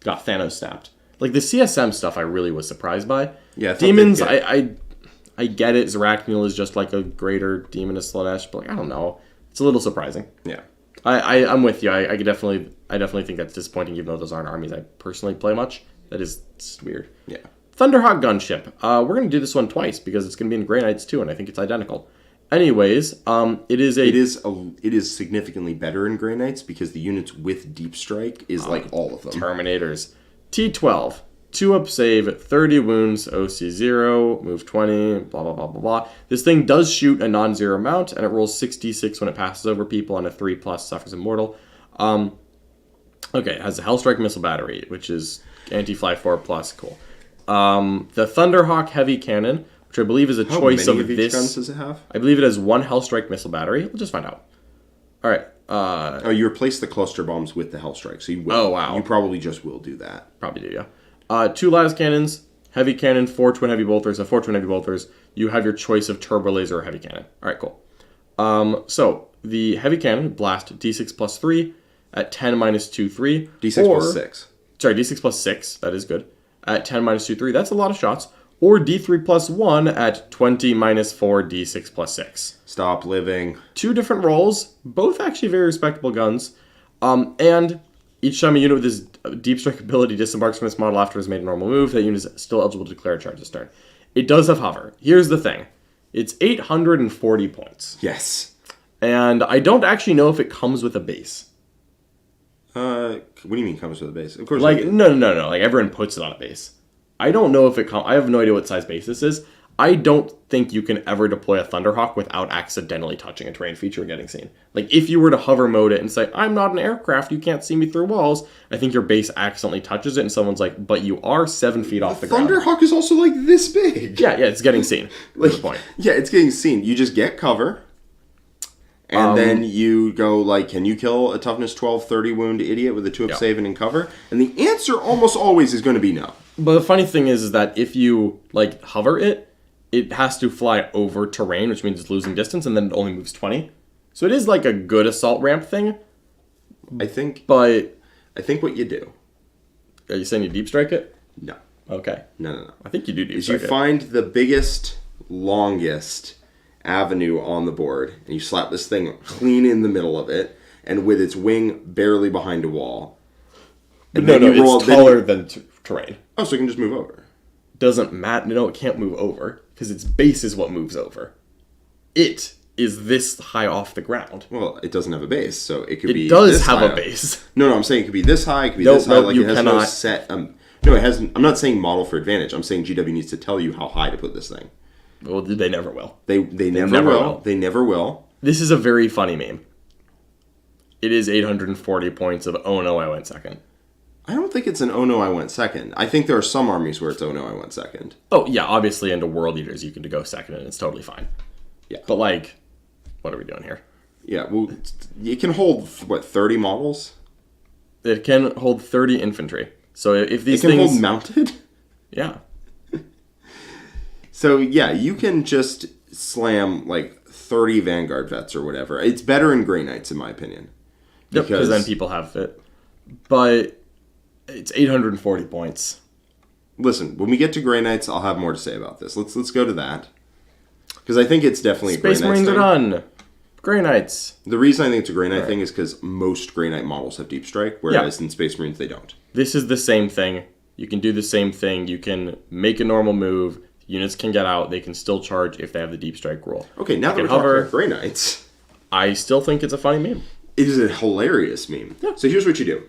S1: got Thanos snapped. Like the CSM stuff, I really was surprised by.
S2: Yeah,
S1: Demons, I get it. Zarachniel is just like a greater demon as Slaanesh, but like I don't know, it's a little surprising.
S2: Yeah,
S1: I'm with you. I definitely think that's disappointing, even though those aren't armies I personally play much. That is weird.
S2: Yeah.
S1: Thunderhawk gunship. We're gonna do this one twice because it's gonna be in Grey Knights too, and I think it's identical. Anyways, it is
S2: significantly better in Grey Knights because the units with Deep Strike is like all of them.
S1: Terminators. T12. 2-up save, 30 wounds, OC 0, move 20, blah, blah, blah, blah, blah. This thing does shoot a non-zero mount, and it rolls 66 when it passes over people, and a 3+ suffers immortal. Okay, it has a Hellstrike missile battery, which is anti-fly 4+, cool. The Thunderhawk heavy cannon, which I believe is a choice of this.
S2: How many of each guns does it have?
S1: I believe it has 1 Hellstrike missile battery. We'll just find out. All right.
S2: You replace the cluster bombs with the Hellstrike, so you will.
S1: Oh, wow.
S2: You probably just will do that.
S1: Probably do, yeah. 2 las cannons, heavy cannon, 4 twin heavy bolters, and 4 twin heavy bolters. You have your choice of turbo laser or heavy cannon. All right, cool. So the heavy cannon blast D6 plus 3 at 10 minus 2 3.
S2: D6 plus 6.
S1: Sorry, D6 plus 6. That is good. At 10 minus 2 3. That's a lot of shots. Or D3 plus 1 at 20 minus 4 D6 plus 6.
S2: Stop living.
S1: 2 different rolls, both actually very respectable guns. And Each time a unit with this deep strike ability disembarks from this model after it has made a normal move, that unit is still eligible to declare a charge this turn. It does have hover. Here's the thing. It's 840 points.
S2: Yes.
S1: And I don't actually know if it comes with a base.
S2: What do you mean comes with a base? Of course.
S1: Like, no. Like, everyone puts it on a base. I don't know if it comes... I have no idea what size base this is. I don't think you can ever deploy a Thunderhawk without accidentally touching a terrain feature and getting seen. Like, if you were to hover mode it and say, I'm not an aircraft, you can't see me through walls, I think your base accidentally touches it and someone's like, but you are 7 feet off the ground.
S2: Thunderhawk is also, like, this big.
S1: Yeah, it's getting seen. Like, the point.
S2: Yeah, it's getting seen. You just get cover, and then you go, like, can you kill a toughness 12, 30 wound idiot with a 2-up save and in cover? And the answer almost always is going to be no.
S1: But the funny thing is that if you, like, hover it, it has to fly over terrain, which means it's losing distance, and then it only moves 20. So it is like a good assault ramp thing.
S2: I think
S1: what you
S2: do.
S1: Are you saying you deep strike it?
S2: No.
S1: Okay.
S2: No.
S1: I think you do deep
S2: Is
S1: strike
S2: you find the biggest, longest avenue on the board, and you slap this thing clean in the middle of it, and with its wing barely behind a wall.
S1: And no, it's taller than terrain.
S2: Oh, so it can just move over.
S1: Doesn't matter. No, it can't move over. Because its base is what moves over. It is this high off the ground.
S2: Well, it doesn't have a base, so it could be.
S1: It does have a base.
S2: No, I'm saying it could be this high. It could be this high. Like
S1: you
S2: it has
S1: cannot.
S2: No set. No, it has. I'm not saying model for advantage. I'm saying GW needs to tell you how high to put this thing.
S1: Well, they never will.
S2: They never will. They never will.
S1: This is a very funny meme. It is 840 points of oh no, I went second.
S2: I don't think it's an oh no, I went second. I think there are some armies where it's oh no, I went second.
S1: Oh, yeah, obviously into World Eaters you can go second and it's totally fine.
S2: Yeah.
S1: But, like, what are we doing here?
S2: Yeah, well, it can hold, 30 models?
S1: It can hold 30 infantry. So if these
S2: things... It can
S1: things...
S2: hold mounted?
S1: Yeah.
S2: So, yeah, you can just slam, 30 Vanguard vets or whatever. It's better in Grey Knights, in my opinion.
S1: Yep, because then people have it. But... It's 840 points.
S2: Listen, when we get to Grey Knights, I'll have more to say about this. Let's go to that. Because I think it's definitely a Grey Knights
S1: Space Marines are done. Grey Knights.
S2: The reason I think it's a Grey Knight thing is because most Grey Knight models have Deep Strike, whereas in Space Marines they don't.
S1: This is the same thing. You can do the same thing. You can make a normal move. Units can get out. They can still charge if they have the Deep Strike rule.
S2: Okay, now that we're talking about Grey Knights...
S1: I still think it's a funny meme.
S2: It is a hilarious meme.
S1: Yeah.
S2: So here's what you do.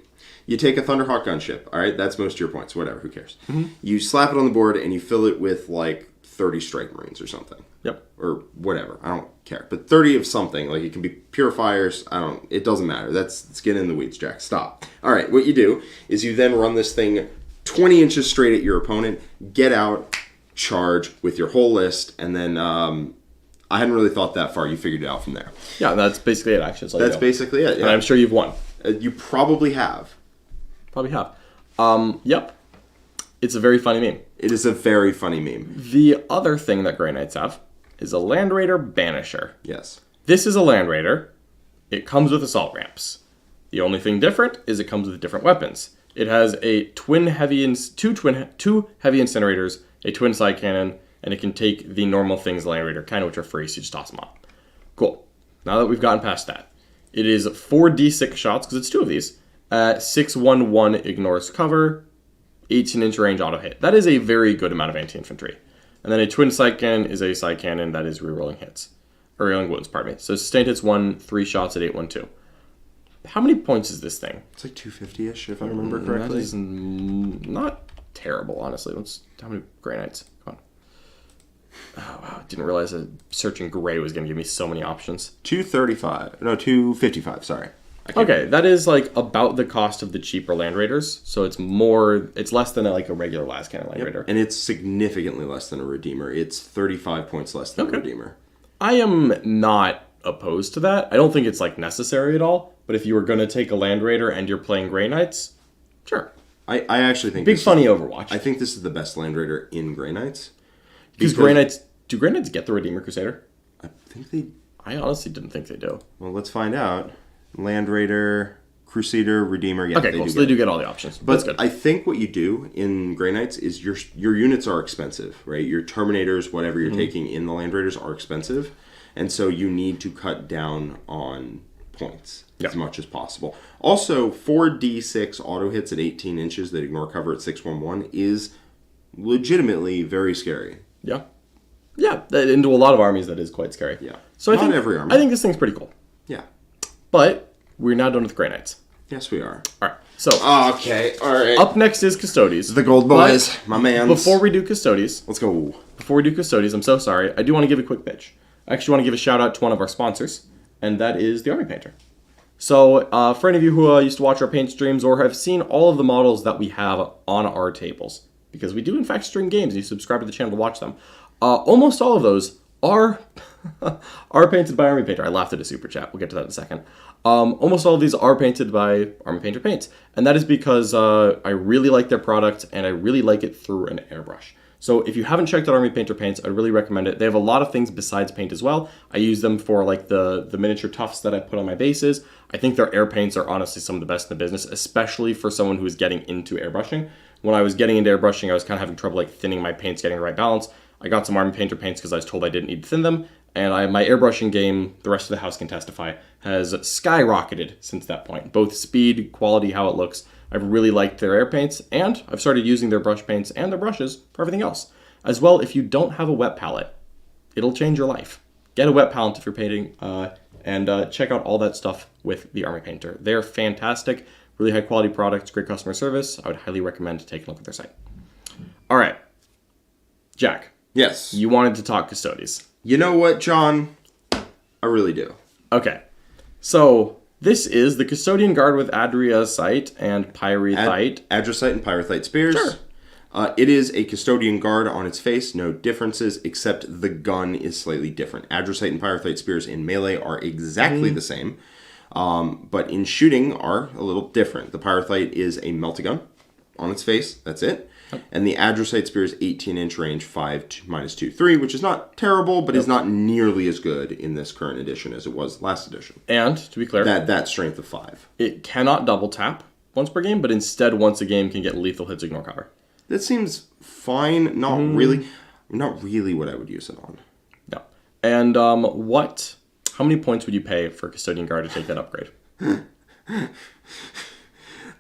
S2: You take a Thunderhawk gunship, all right? That's most of your points. Whatever, who cares? Mm-hmm. You slap it on the board and you fill it with 30 Strike Marines or something.
S1: Yep.
S2: Or whatever. I don't care. But 30 of something. It can be Purifiers. It doesn't matter. Let's get in the weeds, Jack. Stop. All right, what you do is you then run this thing 20 inches straight at your opponent, get out, charge with your whole list, and then I hadn't really thought that far. You figured it out from there.
S1: Yeah, that's basically it, actually.
S2: That's basically it, yeah.
S1: And I'm sure you've won.
S2: You probably have.
S1: Probably have. Yep. It's a very funny meme.
S2: It is a very funny meme.
S1: The other thing that Grey Knights have is a Land Raider Banisher.
S2: Yes.
S1: This is a Land Raider. It comes with assault ramps. The only thing different is it comes with different weapons. It has a two heavy incinerators, a twin side cannon, and it can take the normal things Land Raider kind of, which are free, so you just toss them on. Cool. Now that we've gotten past that, it is 4d6 shots, because it's two of these. 611 ignores cover, 18-inch range auto hit. That is a very good amount of anti-infantry. And then a twin side cannon is a side cannon that is rerolling hits. Or rerolling wounds, pardon me. So sustained hits 3 shots at 812. How many points is this thing?
S2: It's 250-ish, if I remember correctly.
S1: That is not terrible, honestly. How many Grey Knights? Come on. Oh, wow. Didn't realize that searching Grey was going to give me so many options.
S2: 235. No, 255, sorry.
S1: Okay, that is about the cost of the cheaper Land Raiders, so it's less than a regular last cannon Land Raider.
S2: And it's significantly less than a Redeemer. It's 35 points less than a Redeemer.
S1: I am not opposed to that. I don't think it's necessary at all, but if you were going to take a Land Raider and you're playing Grey Knights, sure.
S2: I actually think
S1: Overwatch.
S2: I think this is the best Land Raider in Grey Knights.
S1: Because Grey Knights, do Grey Knights get the Redeemer Crusader?
S2: I
S1: honestly didn't think they do.
S2: Well, let's find out. Land Raider, Crusader, Redeemer. Yeah,
S1: okay, cool. So they do get all the options.
S2: But
S1: that's good.
S2: I think what you do in Grey Knights is your units are expensive, right? Your Terminators, whatever you're taking in the Land Raiders, are expensive. And so you need to cut down on points
S1: Yep.
S2: as much as possible. Also, 4d6 auto hits at 18 inches that ignore cover at 611 is legitimately very scary.
S1: Yeah. Yeah, into a lot of armies that is quite scary.
S2: Yeah.
S1: So
S2: Not every army.
S1: I think this thing's pretty cool.
S2: Yeah.
S1: But we're now done with Grey Knights.
S2: Yes, we are.
S1: All right. So
S2: Okay, all right.
S1: up next is Custodes.
S2: The gold boys, my man.
S1: Before we do Custodes,
S2: Let's go.
S1: I'm so sorry. I do want to give a quick pitch. I actually want to give a shout out to one of our sponsors, and that is the Army Painter. So for any of you who used to watch our paint streams or have seen all of the models that we have on our tables, because we do in fact stream games and you subscribe to the channel to watch them, almost all of those are are painted by Army Painter. I laughed at a super chat. We'll get to that in a second. Almost all of these are painted by Army Painter Paints, and that is because I really like their product and I really like it through an airbrush. So if you haven't checked out Army Painter Paints, I'd really recommend it. They have a lot of things besides paint as well. I use them for like the miniature tufts that I put on my bases. I think their air paints are honestly some of the best in the business, especially for someone who is getting into airbrushing. When I was getting into airbrushing, I was kind of having trouble like thinning my paints, getting the right balance. I got some Army Painter Paints because I was told I didn't need to thin them. And my airbrushing game, the rest of the house can testify, has skyrocketed since that point. Both speed, quality, how it looks. I've really liked their air paints, and I've started using their brush paints and their brushes for everything else. As well, if you don't have a wet palette, it'll change your life. Get a wet palette if you're painting, and check out all that stuff with the Army Painter. They're fantastic, really high quality products, great customer service. I would highly recommend taking a look at their site. All right, Jack.
S2: Yes.
S1: You wanted to talk Custodes.
S2: You know what, John? I really do.
S1: Okay, so this is the Custodian Guard with Adriacite and Pyrethite.
S2: Adricite and Pyrethite spears.
S1: Sure.
S2: It is a Custodian Guard on its face. No differences, except the gun is slightly different. Adricite and Pyrethite spears in melee are exactly the same, but in shooting are a little different. The Pyrethite is a meltagun on its face. That's it. And the Adricite spear is 18-inch range, 5 -2, 3, which is not terrible, but is not nearly as good in this current edition as it was last edition.
S1: And, to be clear,
S2: That strength of 5.
S1: it cannot double tap once per game, but instead once a game can get lethal hits, ignore cover.
S2: That seems fine. Not really what I would use it on.
S1: No. And how many points would you pay for Custodian Guard to take that upgrade?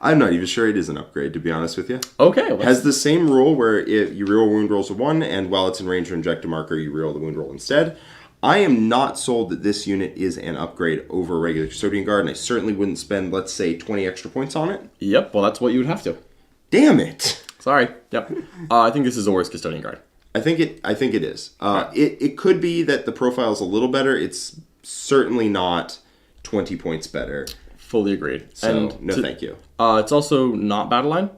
S2: I'm not even sure it is an upgrade, to be honest with you.
S1: Okay.
S2: It has the same rule where if you reroll wound rolls of 1, and while it's in range to inject a marker, you reroll the wound roll instead. I am not sold that this unit is an upgrade over a regular Custodian Guard, and I certainly wouldn't spend, let's say, 20 extra points on it.
S1: Yep, well that's what you would have to.
S2: Damn it!
S1: Sorry. Yep. I think this is the worst Custodian Guard.
S2: I think it is. It could be that the profile is a little better. It's certainly not 20 points better.
S1: Fully agreed.
S2: So, thank you.
S1: It's also not battle line.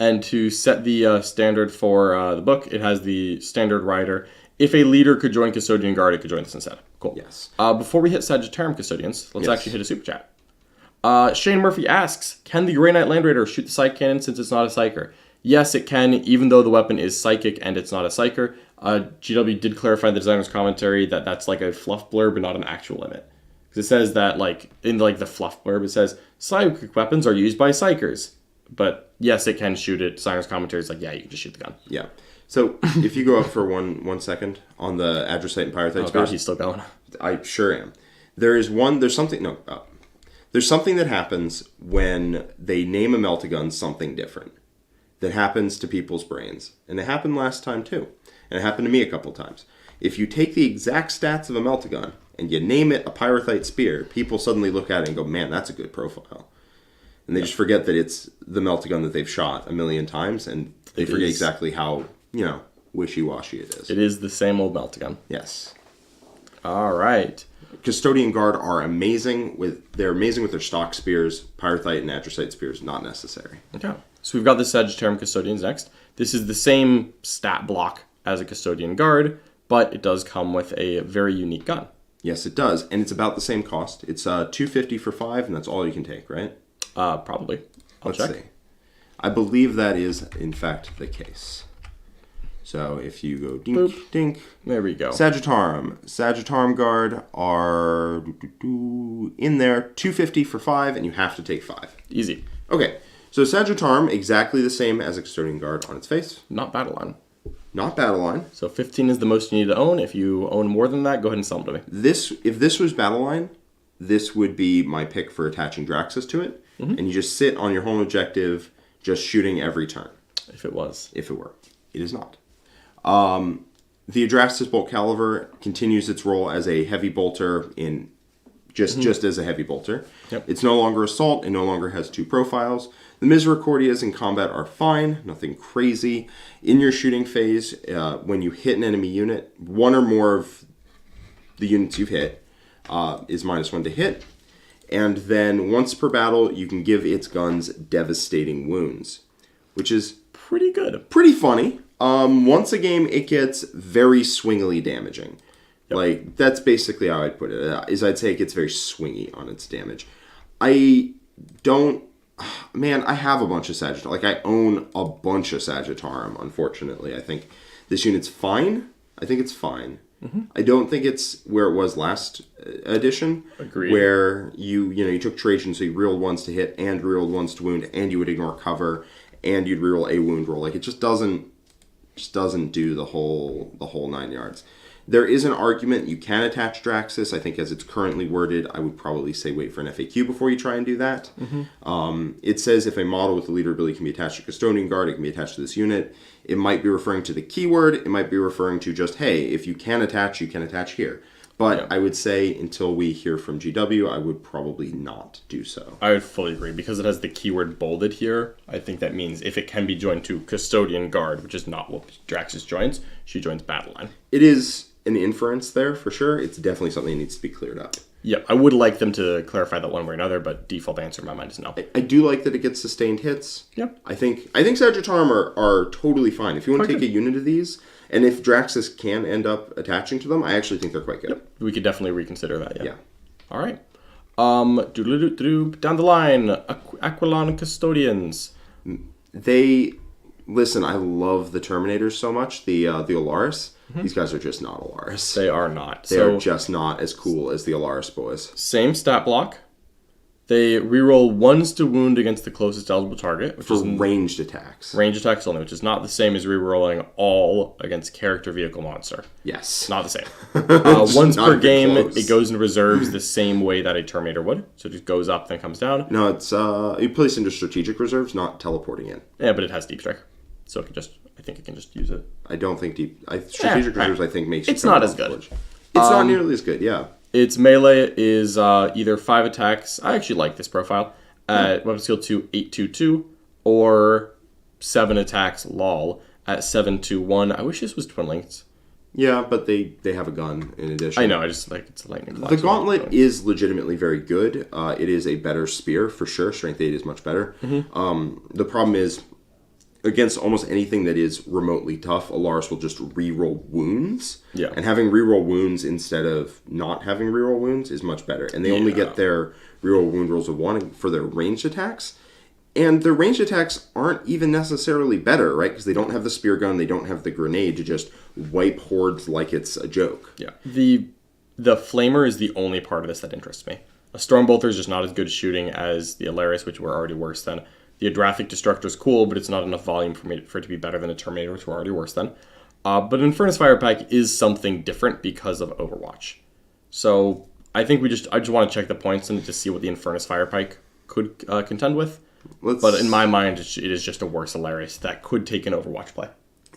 S1: And to set the standard for the book, it has the standard rider. If a leader could join Custodian Guard, it could join this instead. Cool.
S2: Yes.
S1: Before we hit Sagittarium Custodians, let's actually hit a super chat. Shane Murphy asks, can the Grey Knight Land Raider shoot the Psych Cannon since it's not a Psyker? Yes, it can, even though the weapon is psychic and it's not a Psyker. GW did clarify in the designer's commentary that that's like a fluff blurb and not an actual limit. Because it says that, like, in like the fluff blurb, it says, psychic weapons are used by Psykers. But yes, it can shoot it. Designer's commentary is like, yeah, you can just shoot the gun.
S2: Yeah. So if you go up for one second on the Adricite and Pyrethite
S1: spears. Oh god, he's still going.
S2: I sure am. There's something that happens when they name a meltagun something different. That happens to people's brains. And it happened last time too. And it happened to me a couple times. If you take the exact stats of a meltagun and you name it a Pyrethite spear, people suddenly look at it and go, man, that's a good profile. And they just forget that it's the meltagun that they've shot a million times, and they forget exactly how, wishy-washy it is.
S1: It is the same old meltagun.
S2: Yes.
S1: All right.
S2: Custodian Guard are amazing with their stock spears. Pyrethite and Adricite spears, not necessary.
S1: Okay. So we've got the Sagittarium Custodians next. This is the same stat block as a Custodian Guard, but it does come with a very unique gun.
S2: Yes, it does, and it's about the same cost. It's $250 for 5, and that's all you can take, right?
S1: Probably.
S2: Let's see. I believe that is, in fact, the case. So if you go dink,
S1: boop,
S2: dink.
S1: There we go.
S2: Sagittarium Guard are in there, $250 for 5, and you have to take 5.
S1: Easy.
S2: Okay, so Sagittarium, exactly the same as a Custodian Guard on its face.
S1: Not battle line.
S2: Not battle line.
S1: So 15 is the most you need to own. If you own more than that, go ahead and sell them to me.
S2: If this was battle line, this would be my pick for attaching Draxus to it. And you just sit on your home objective, just shooting every turn.
S1: If it was.
S2: If it were. It is not. The Adrastus Bolt Caliver continues its role as a heavy bolter in just as a heavy bolter.
S1: Yep.
S2: It's no longer assault. It no longer has 2 profiles. The Misericordias in combat are fine. Nothing crazy. In your shooting phase, when you hit an enemy unit, one or more of the units you've hit is -1 to hit. And then once per battle, you can give its guns devastating wounds, which is
S1: Pretty good.
S2: pretty funny. Once a game, it gets very swingily damaging.
S1: Yep.
S2: Like, that's basically how I'd put it, is I'd say it gets very swingy on its damage. I have a bunch of Sagittarum. Like, I own a bunch of Sagittarum, unfortunately. I think this unit's fine. I think it's fine. I don't think it's where it was last edition.
S1: Agreed.
S2: Where you took Trajan, so you rerolled 1s to hit, and rerolled 1s to wound, and you would ignore cover, and you'd reroll a wound roll. Like, it just doesn't do the whole 9 yards. There is an argument you can attach Draxus. I think as it's currently worded, I would probably say wait for an FAQ before you try and do that. It says if a model with the leader ability can be attached to Custodian Guard, it can be attached to this unit. It might be referring to the keyword. It might be referring to just, hey, if you can attach, you can attach here. But I would say until we hear from GW, I would probably not do so.
S1: I would fully agree. Because it has the keyword bolded here, I think that means if it can be joined to Custodian Guard, which is not what Draxus joins, she joins Battle Line.
S2: It is an inference there, for sure. It's definitely something that needs to be cleared up.
S1: Yeah, I would like them to clarify that one way or another, but default answer in my mind is no.
S2: I do like that it gets sustained hits.
S1: Yep.
S2: I think Sagittarum are totally fine. If you want to take a unit of these, and if Draxus can end up attaching to them, I actually think they're quite good. Yep.
S1: We could definitely reconsider that,
S2: Yeah.
S1: All right. Down the line, Aquilon Custodians.
S2: Listen, I love the Terminators so much, the Alaris. These guys are just not Alaris.
S1: They are not.
S2: They're just not as cool as the Alaris boys.
S1: Same stat block. They reroll 1s to wound against the closest eligible target. Which is
S2: ranged attacks.
S1: Ranged attacks only, which is not the same as rerolling all against character, vehicle, monster.
S2: Yes.
S1: Not the same. Once
S2: Not
S1: per
S2: even
S1: game,
S2: close.
S1: it goes in reserves the same way that a Terminator would. So it just goes up, then comes down.
S2: No, it's you place into strategic reserves, not teleporting in.
S1: Yeah, but it has deep strike. So I think it can just use it.
S2: I don't think strategic reserves. I think makes
S1: it's not as good.
S2: It's not nearly as good. Yeah.
S1: Its melee is either 5 attacks. I actually like this profile at weapon skill 2 822 or 7 attacks lol at 721. I wish this was twin linked.
S2: Yeah, but they have a gun in addition.
S1: I know. I just like it's a lightning class.
S2: The gauntlet is legitimately very good. It is a better spear for sure. Strength 8 is much better. The problem is, against almost anything that is remotely tough, Alaris will just reroll wounds.
S1: Yeah.
S2: And having reroll wounds instead of not having reroll wounds is much better. And they only get their reroll wound rolls of 1 for their ranged attacks. And their ranged attacks aren't even necessarily better, right? Because they don't have the spear gun, they don't have the grenade to just wipe hordes like it's a joke.
S1: Yeah. The Flamer is the only part of this that interests me. A Stormbolter is just not as good at shooting as the Alaris, which were already worse than. The Adrathic Destructor is cool, but it's not enough volume for it to be better than a Terminator, which we're already worse than. But an Furnace Fire Pack is something different because of Overwatch. So I think I just want to check the points in it to see what the Infernus Fire Pike could contend with. But in my mind, it is just a worse Alaris that could take an Overwatch play.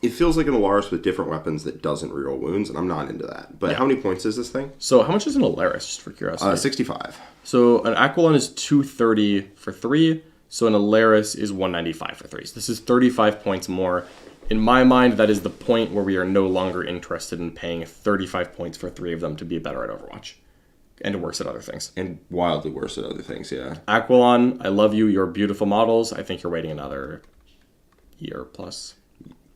S2: It feels like an Alaris with different weapons that doesn't reroll wounds, and I'm not into that. But how many points is this thing?
S1: So how much is an Alaris, just for curiosity?
S2: 65.
S1: So an Aquilon is 230 for 3. So an Alaris is 195 for 3. So this is 35 points more. In my mind, that is the point where we are no longer interested in paying 35 points for 3 of them to be better at Overwatch. And worse at other things.
S2: And wildly worse at other things, yeah.
S1: Aquilon, I love you. You're beautiful models. I think you're waiting another year plus.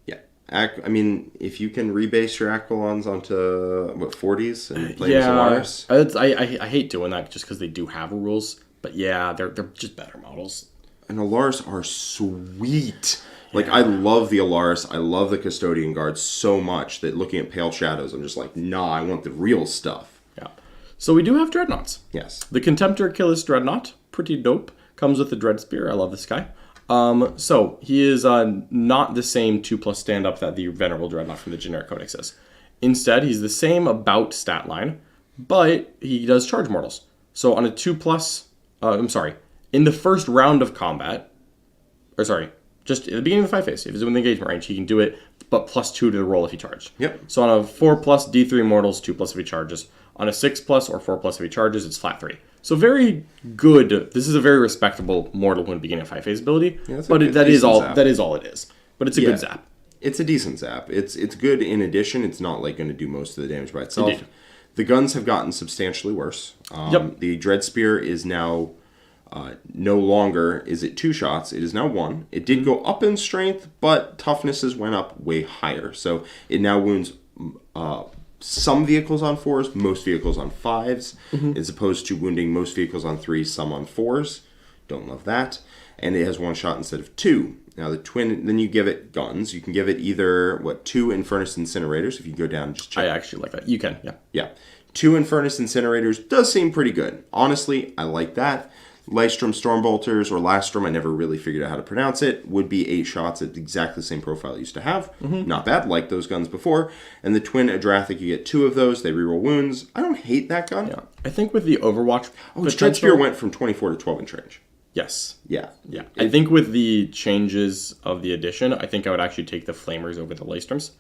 S2: Yeah. I mean, if you can rebase your Aquilons onto, 40s and play as Alaris?
S1: I hate doing that just because they do have rules. But yeah, they're just better models.
S2: And Alaris are sweet. Like, I love the Alaris. I love the Custodian Guard so much that looking at Pale Shadows, I'm just like, nah, I want the real stuff.
S1: Yeah. So we do have Dreadnoughts.
S2: Yes.
S1: The Contemptor Achilles Dreadnought, pretty dope. Comes with the Dread Spear. I love this guy. So he is not the same 2+ stand-up that the Venerable Dreadnought from the generic codex is. Instead, he's the same about stat line, but he does charge mortals. So on a 2+, in the first round of combat, just at the beginning of the fight phase, if he's within the engagement range, he can do it, but +2 to the roll if he charged.
S2: Yep.
S1: So on a 4+ D3 mortals, 2+ if he charges. On a 6+ or 4+ if he charges, it's flat 3. So very good. This is a very respectable mortal wound beginning of fight phase ability. Yeah, but that is all it is. But it's a good zap.
S2: It's a decent zap. It's good in addition. It's not like going to do most of the damage by itself.
S1: Indeed.
S2: The guns have gotten substantially worse. The Dread Spear is now no longer is it 2 shots. It is now 1. It did go up in strength, but toughness went up way higher. So it now wounds some vehicles on 4s, most vehicles on 5s, as opposed to wounding most vehicles on 3s, some on 4s. Don't love that. And it has 1 shot instead of 2. Now the twin, then you give it guns. You can give it either, 2 Infernus Incinerators, if you go down and just check.
S1: I actually like that. You can, yeah.
S2: Yeah. 2 Infernus Incinerators does seem pretty good. Honestly, I like that. Lystrom Stormbolters, or Lastrom, I never really figured out how to pronounce it, would be 8 shots at exactly the same profile it used to have. Not bad, like those guns before. And the Twin Adrathic, you get 2 of those. They reroll wounds. I don't hate that gun.
S1: Yeah. I think with the Overwatch
S2: Dread Spear went from 24 to 12 inch range.
S1: Yes.
S2: Yeah.
S1: I think with the changes of the edition, I think I would actually take the Flamers over the Lystroms.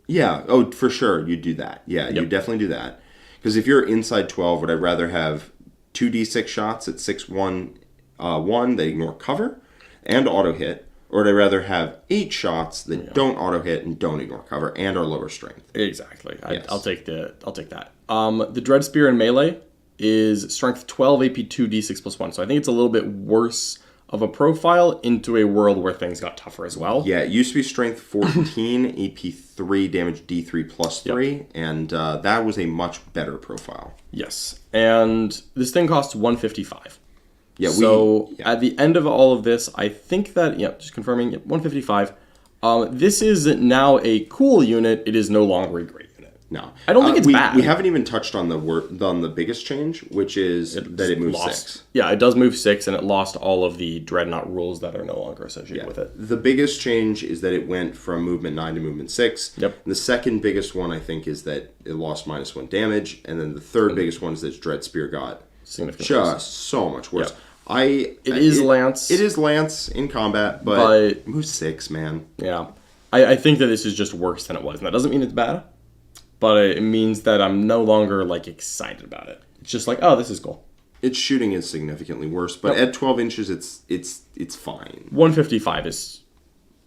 S2: Yeah. Oh, for sure. You'd do that. Yeah, you definitely do that. Because if you're inside 12, would I rather have 2d6 shots at 6-1, 1 that ignore cover and auto hit, or would I rather have 8 shots that don't auto hit and don't ignore cover and are lower strength?
S1: Exactly. Yes. I'll take that. The Dread Spear in melee is strength 12, AP 2, D6 plus 1. So I think it's a little bit worse of a profile into a world where things got tougher as well.
S2: Yeah, it used to be strength 14, AP 3, damage D3 plus 3, and that was a much better profile.
S1: Yes, and this thing costs 155.
S2: Yeah,
S1: at the end of all of this, I think that, just confirming, 155. This is now a cool unit. It is no longer a great unit.
S2: No.
S1: I don't think it's bad.
S2: We haven't even touched on the biggest change, which is that it moves 6.
S1: Yeah, it does move 6, and it lost all of the dreadnought rules that are no longer associated with it.
S2: The biggest change is that it went from movement 9 to movement 6.
S1: Yep.
S2: And the second biggest one, I think, is that it lost -1 damage, and then the third biggest one is that Dread Spear got just so much worse.
S1: Yep. It is Lance.
S2: It is Lance in combat, but it moves 6, man.
S1: Yeah. I think that this is just worse than it was, and that doesn't mean it's bad. But it means that I'm no longer, excited about it. It's just like, oh, this is cool.
S2: Its shooting is significantly worse, but at 12 inches, it's fine.
S1: 155 is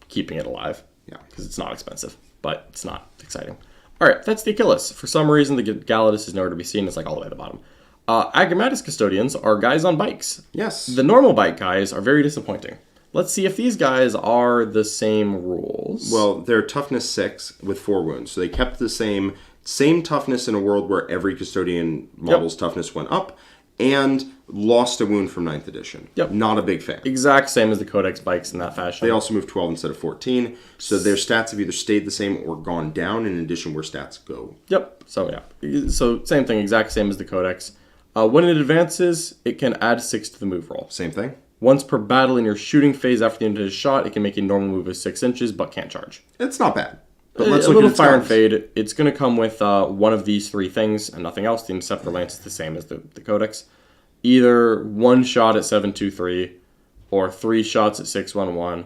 S1: keeping it alive.
S2: Yeah.
S1: Because it's not expensive, but it's not exciting. All right, that's the Achilles. For some reason, the Galatus is nowhere to be seen. It's, all the way at the bottom. Agamatus Custodians are guys on bikes.
S2: Yes.
S1: The normal bike guys are very disappointing. Let's see if these guys are the same rules.
S2: Well, they're toughness 6 with 4 wounds. So they kept the same toughness in a world where every Custodian model's toughness went up and lost a wound from 9th edition.
S1: Yep.
S2: Not a big fan.
S1: Exact same as the Codex bikes in that fashion.
S2: They also moved 12 instead of 14. So their stats have either stayed the same or gone down in addition where stats go.
S1: Yep. So, So same thing, exact same as the Codex. When it advances, it can add 6 to the move roll.
S2: Same thing.
S1: Once per battle in your shooting phase after the end of the shot, it can make a normal move of 6 inches, but can't charge.
S2: It's not bad.
S1: But let's look at its fire and fade. It's going to come with one of these 3 things and nothing else. The Inceptor Lance is the same as the Codex. Either 1 shot at 723, or 3 shots at 611,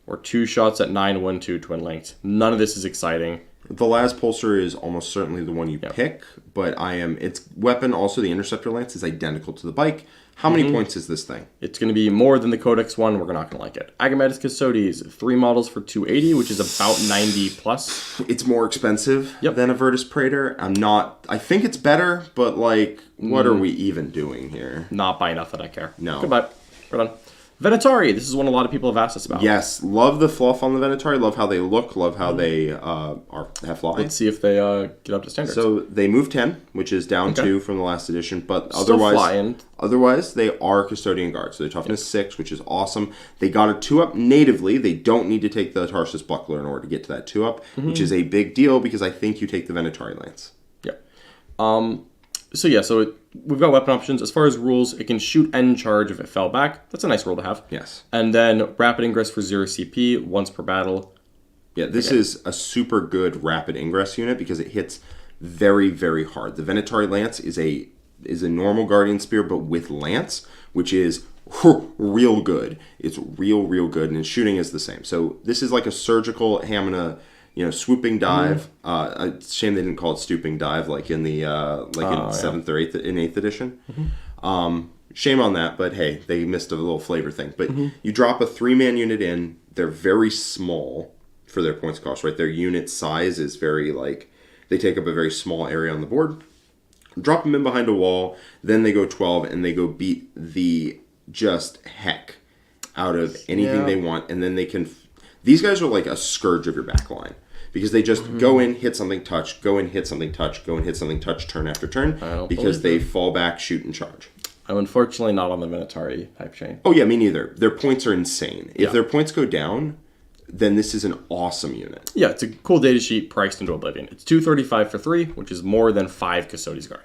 S1: or 2 shots at 912 twin linked. None of this is exciting.
S2: The Las Pulsar is almost certainly the one you pick, but its weapon, also the Interceptor Lance, is identical to the bike. How many points is this thing?
S1: It's going to be more than the Codex one. We're not going to like it. Agamatus Custodes, 3 models for 280, which is about 90 plus.
S2: It's more expensive than a Virtus Praetor. I think it's better, but what are we even doing here?
S1: Not by enough that I care.
S2: No.
S1: Goodbye. We're done. Venatari, this is one a lot of people have asked us about.
S2: Yes, love the fluff on the Venatari, love how they look, love how they have fly.
S1: Let's see if they get up to standards.
S2: So they moved 10, which is down 2 from the last edition, but
S1: Still flying.
S2: Otherwise they are Custodian Guards. So they're toughness 6, which is awesome. They got a 2-up natively. They don't need to take the Tarsus Buckler in order to get to that 2-up, which is a big deal because I think you take the Venatari Lance.
S1: Yeah. So we've got weapon options. As far as rules, it can shoot and charge if it fell back. That's a nice rule to have.
S2: Yes.
S1: And then rapid ingress for 0 CP once per battle.
S2: Yeah, this is a super good rapid ingress unit because it hits very, very hard. The Venatari Lance is a is a normal Guardian Spear, but with Lance, which is real good. It's real good, and its shooting is the same. So this is like a surgical, hey, I'm gonna, swooping dive. It's a shame they didn't call it stooping dive like in the in 7th or 8th in 8th edition. Shame on that, but hey, they missed a little flavor thing. But you drop a 3-man unit in. They're very small for their points cost, right? Their unit size is very they take up a very small area on the board. Drop them in behind a wall, then they go 12 and they go beat the just heck out of anything they want, and then they can. These guys are like a scourge of your back line because they just go in, hit something, touch, go in, hit something, touch, go in, hit something, touch, turn after turn, because they fall back, shoot, and charge.
S1: I'm unfortunately not on the Minotauri hype chain.
S2: Oh yeah, me neither. Their points are insane. If their points go down, then this is an awesome unit. Yeah,
S1: it's a cool data sheet priced into oblivion. It's 235 for 3, which is more than 5 Custodes Guard.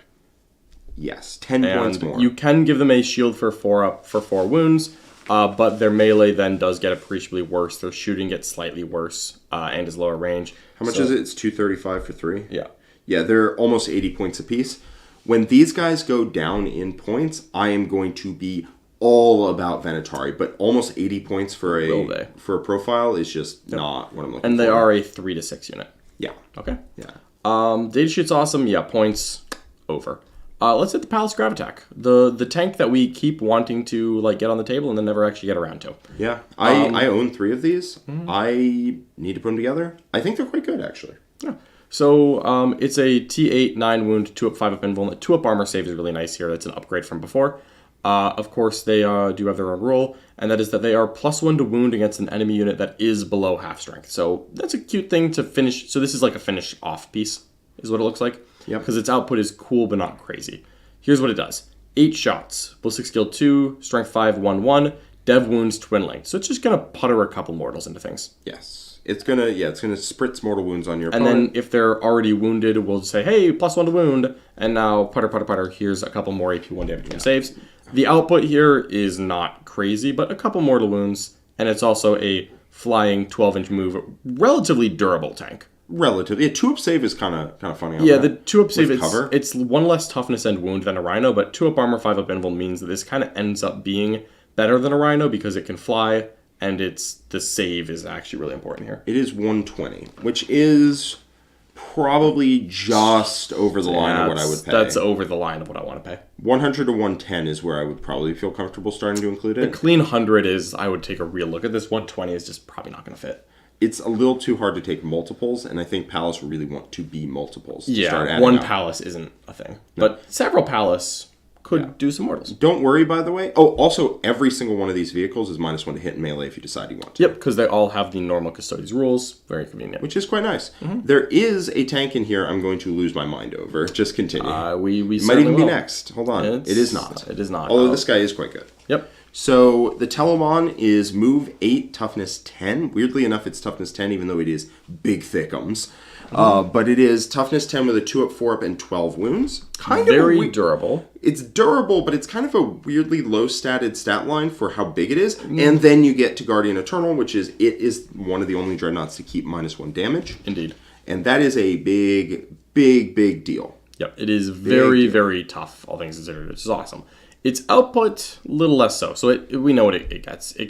S2: Yes, 10 points more.
S1: You can give them a shield for 4 wounds, but their melee then does get appreciably worse. Their shooting gets slightly worse and is lower range.
S2: How much is it? It's 235 for 3?
S1: Yeah.
S2: Yeah, they're almost 80 points apiece. When these guys go down in points, I am going to be all about Venatari, but almost 80 points for a profile is just not what I'm looking for.
S1: And they are a 3 to 6 unit.
S2: Yeah.
S1: Okay.
S2: Yeah.
S1: Data sheet's awesome. Yeah, points over. Let's hit the Palace Gravitac, the tank that we keep wanting to get on the table and then never actually get around to.
S2: Yeah, I own 3 of these. I need to put them together. I think they're quite good, actually.
S1: Yeah. So it's a T8, 9 wound, 2 up, 5 up invuln. 2 up armor save is really nice here. That's an upgrade from before. Of course, they do have their own rule, and that is that they are +1 to wound against an enemy unit that is below half strength. So that's a cute thing to finish. So this is like a finish off piece, is what it looks like.
S2: Yep.
S1: Because its output is cool but not crazy. Here's what it does: 8 shots, ballistic skill 2, strength 5, 1/1, dev wounds, twin length. So it's just gonna putter a couple mortals into things.
S2: Yes. It's gonna spritz mortal wounds on your
S1: opponent. And then if they're already wounded, we'll say, hey, +1 to wound, and now putter. Here's a couple more AP 1 damage and saves. The output here is not crazy, but a couple mortal wounds, and it's also a flying 12-inch move, relatively durable tank.
S2: Relatively, yeah. 2 up save is kind of funny.
S1: Yeah, the 2 up save it's 1 less toughness and wound than a Rhino, but 2 up armor, 5 up invuln means that this kind of ends up being better than a Rhino because it can fly. And the save is actually really important here.
S2: It is 120, which is probably just over the line of what I would pay.
S1: That's over the line of what I want to pay.
S2: 100 to 110 is where I would probably feel comfortable starting to include it.
S1: A clean 100 is, I would take a real look at this. 120 is just probably not going to fit.
S2: It's a little too hard to take multiples, and I think Palace really want to be multiples.
S1: Yeah, one Palace isn't a thing. No. But several Palace could do some mortals.
S2: Don't worry, by the way. Oh, also, every single one of these vehicles is -1 to hit in melee if you decide you want to.
S1: Yep, because they all have the normal Custodes rules. Very convenient.
S2: Which is quite nice. There is a tank in here I'm going to lose my mind over. Just continue.
S1: We
S2: might even be next. Hold on. It is not.
S1: It is not.
S2: Although this guy is quite good.
S1: Yep.
S2: So the Telemon is move 8, toughness 10. Weirdly enough, it's toughness 10, even though it is big thickums. But it is toughness 10 with a 2 up, 4 up, and 12 wounds.
S1: Very durable.
S2: It's durable, but it's kind of a weirdly low-statted stat line for how big it is. And then you get to Guardian Eternal, which is one of the only dreadnoughts to keep -1 damage.
S1: Indeed.
S2: And that is a big deal.
S1: Yep, it is very tough, all things considered. It's awesome. Its output, a little less so. So we know what it gets. It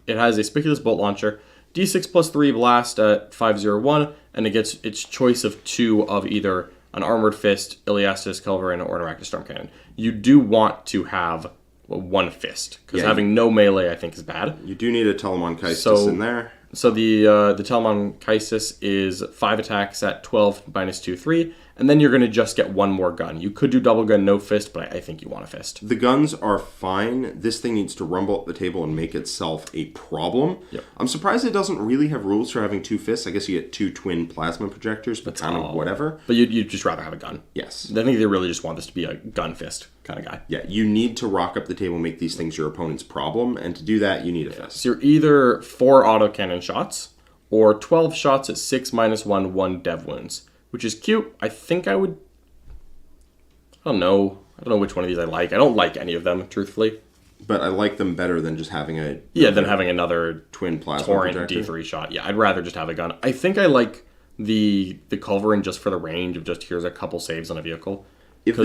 S1: has a Spiculous Bolt Launcher, D6 plus 3 blast at 501, and it gets its choice of 2 of either an Armored Fist, Iliastus Culverin, or an Arachnid Storm Cannon. You do want to have 1 fist, because having no melee, I think, is bad.
S2: You do need a Telemon Kaistus in there.
S1: So the Telemon Kaistus is 5 attacks at 12 minus 2, 3, and then you're going to just get 1 more gun. You could do double gun, no fist, but I think you want a fist.
S2: The guns are fine. This thing needs to rumble up the table and make itself a problem.
S1: Yep.
S2: I'm surprised it doesn't really have rules for having 2 fists. I guess you get 2 twin plasma projectors, but kind of whatever.
S1: But you'd just rather have a gun.
S2: Yes.
S1: I think they really just want this to be a gun fist kind of guy.
S2: Yeah, you need to rock up the table and make these things your opponent's problem, and to do that, you need a fist.
S1: So you're either 4 autocannon shots, or 12 shots at 6 minus 1, 1 dev wounds. Which is cute. I think I would... I don't know which one of these I like. I don't like any of them, truthfully.
S2: But I like them better than just having a...
S1: Yeah, than having another
S2: twin plasma
S1: torrent
S2: projector.
S1: D3 shot. Yeah, I'd rather just have a gun. I think I like the Culverin just for the range of just here's a couple saves on a vehicle.
S2: If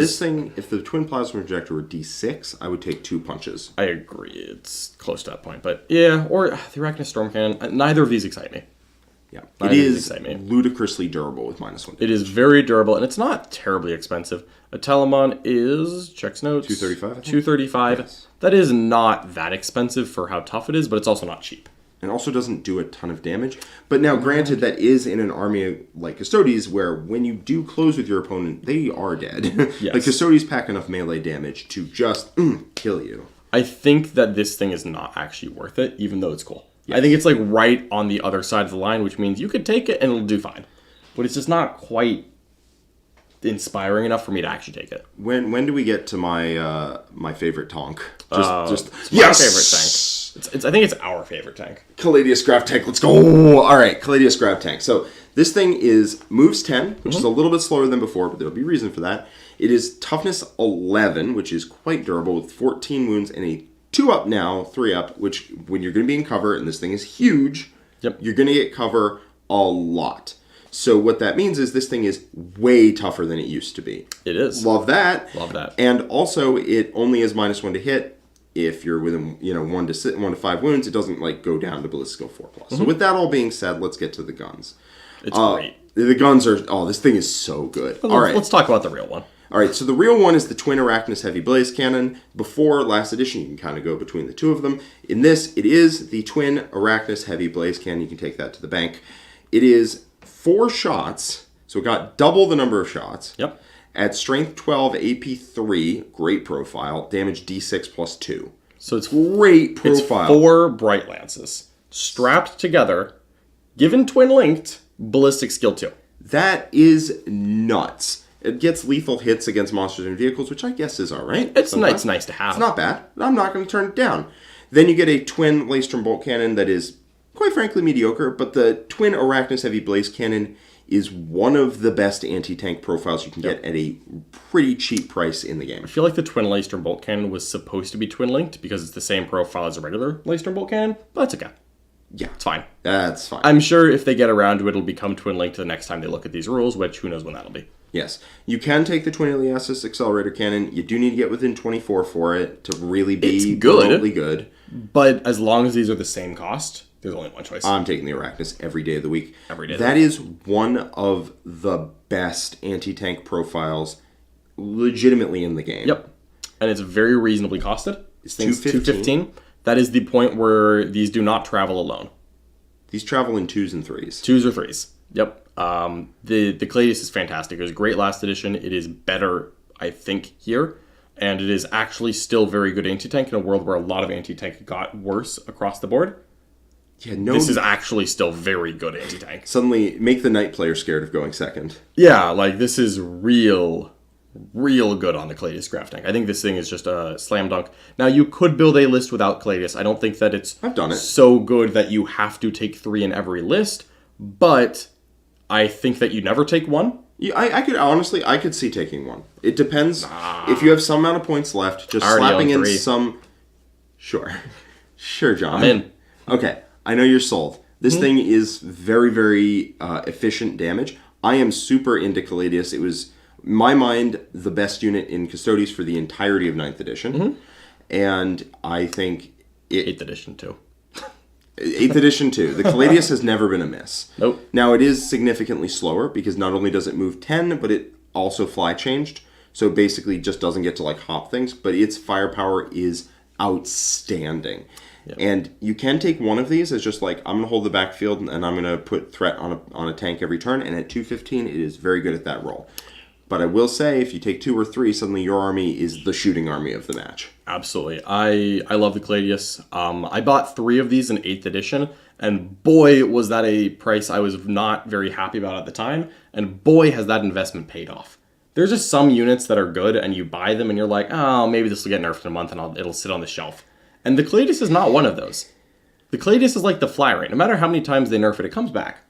S2: the twin plasma projector were D6, I would take 2 punches.
S1: I agree. It's close to that point. But yeah, or the Arachnus Storm Cannon. Neither of these excite me.
S2: Yeah.
S1: Neither
S2: It is ludicrously durable with -1.
S1: It is very durable, and it's not terribly expensive. A Telemon is, checks notes,
S2: 235, I think?
S1: 235.
S2: Yes.
S1: That is not that expensive for how tough it is, but it's also not cheap.
S2: And also doesn't do a ton of damage. But now, granted, that is in an army like Custodes, where when you do close with your opponent, they are dead.
S1: Yes.
S2: Like, Custodes pack enough melee damage to just kill you.
S1: I think that this thing is not actually worth it, even though it's cool.
S2: Yes.
S1: I think it's like right on the other side of the line, which means you could take it and it'll do fine. But it's just not quite inspiring enough for me to actually take it.
S2: When do we get to my favorite tonk?
S1: It's my favorite tank. I think it's our favorite tank.
S2: Caladius Graph Tank, let's go! Alright, Caladius Graph Tank. So, this thing is moves 10, which is a little bit slower than before, but there'll be reason for that. It is toughness 11, which is quite durable, with 14 wounds and a 2-up now, 3-up, which when you're going to be in cover, and this thing is huge, you're going to get cover a lot. So what that means is this thing is way tougher than it used to be.
S1: It is.
S2: Love that.
S1: Love that.
S2: And also, it only is -1 to hit. If you're within 1 to 5 wounds, it doesn't like go down to ballistic skill 4+. So with that all being said, let's get to the guns.
S1: It's great.
S2: The guns are this thing is so good. All right,
S1: let's talk about the real one.
S2: All right, so the real one is the Twin Arachnus Heavy Blaze Cannon. Before last edition, you can kind of go between the two of them. In this, it is the Twin Arachnus Heavy Blaze Cannon. You can take that to the bank. It is 4 shots, so it got double the number of shots.
S1: Yep.
S2: At strength 12, AP 3, great profile, damage D6 plus 2.
S1: So it's
S2: great profile.
S1: It's 4 Bright Lances strapped together, given twin linked, ballistic skill 2.
S2: That is nuts. It gets lethal hits against monsters and vehicles, which I guess is alright.
S1: It's nice to have.
S2: It's not bad. I'm not going to turn it down. Then you get a twin Laystrom Bolt Cannon that is, quite frankly, mediocre, but the Twin Arachnus Heavy Blaze Cannon is one of the best anti-tank profiles you can get at a pretty cheap price in the game.
S1: I feel like the Twin Laystrom Bolt Cannon was supposed to be twin-linked because it's the same profile as a regular Laystrom Bolt Cannon, but that's okay.
S2: Yeah.
S1: It's fine.
S2: That's fine.
S1: I'm sure if they get around to it, it'll become twin-linked the next time they look at these rules, which who knows when that'll be.
S2: Yes. You can take the Twin Iliasis Accelerator Cannon. You do need to get within 24 for it to really be remotely good.
S1: But as long as these are the same cost, there's only one choice.
S2: I'm taking the Arachnus every day of the week.
S1: Every day.
S2: That is one of the best anti-tank profiles legitimately in the game.
S1: Yep. And it's very reasonably costed.
S2: It's
S1: $215. That is the point where these do not travel alone.
S2: These travel in 2s and 3s.
S1: 2s or 3s. Yep. The Caladius is fantastic. It was great last edition. It is better, I think, here. And it is actually still very good anti-tank in a world where a lot of anti-tank got worse across the board.
S2: Yeah, no.
S1: This is actually still very good anti-tank.
S2: Suddenly, make the Knight player scared of going second.
S1: Yeah, like this is real good on the Caladius Graph Tank. I think this thing is just a slam dunk. Now, you could build a list without Caladius. I don't think that
S2: I've done it.
S1: So good that you have to take 3 in every list, but I think that you never take 1.
S2: Yeah, I could see taking 1. It depends. If you have some amount of points left, just slapping in
S1: 3.
S2: some... Sure, John.
S1: I'm in.
S2: Okay, I know you're sold. This thing is very, very efficient damage. I am super into Caladius. It was, in my mind, the best unit in Custodes for the entirety of 9th edition. And I think...
S1: 8th edition, too.
S2: 8th edition, too. The Caladius has never been a miss.
S1: Nope.
S2: Now, it is significantly slower, because not only does it move 10, but it also fly changed. So it basically just doesn't get to, like, hop things. But its firepower is outstanding. Yep. And you can take one of these as just like, I'm going to hold the backfield, and I'm going to put threat on a tank every turn. And at 215, it is very good at that role. But I will say, if you take 2 or 3, suddenly your army is the shooting army of the match.
S1: Absolutely. I love the Caladius. I bought 3 of these in 8th edition, and boy, was that a price I was not very happy about at the time, and boy, has that investment paid off. There's just some units that are good, and you buy them, and you're like, oh, maybe this will get nerfed in a month, and it'll sit on the shelf. And the Caladius is not one of those. The Caladius is like the fly rate. No matter how many times they nerf it, it comes back.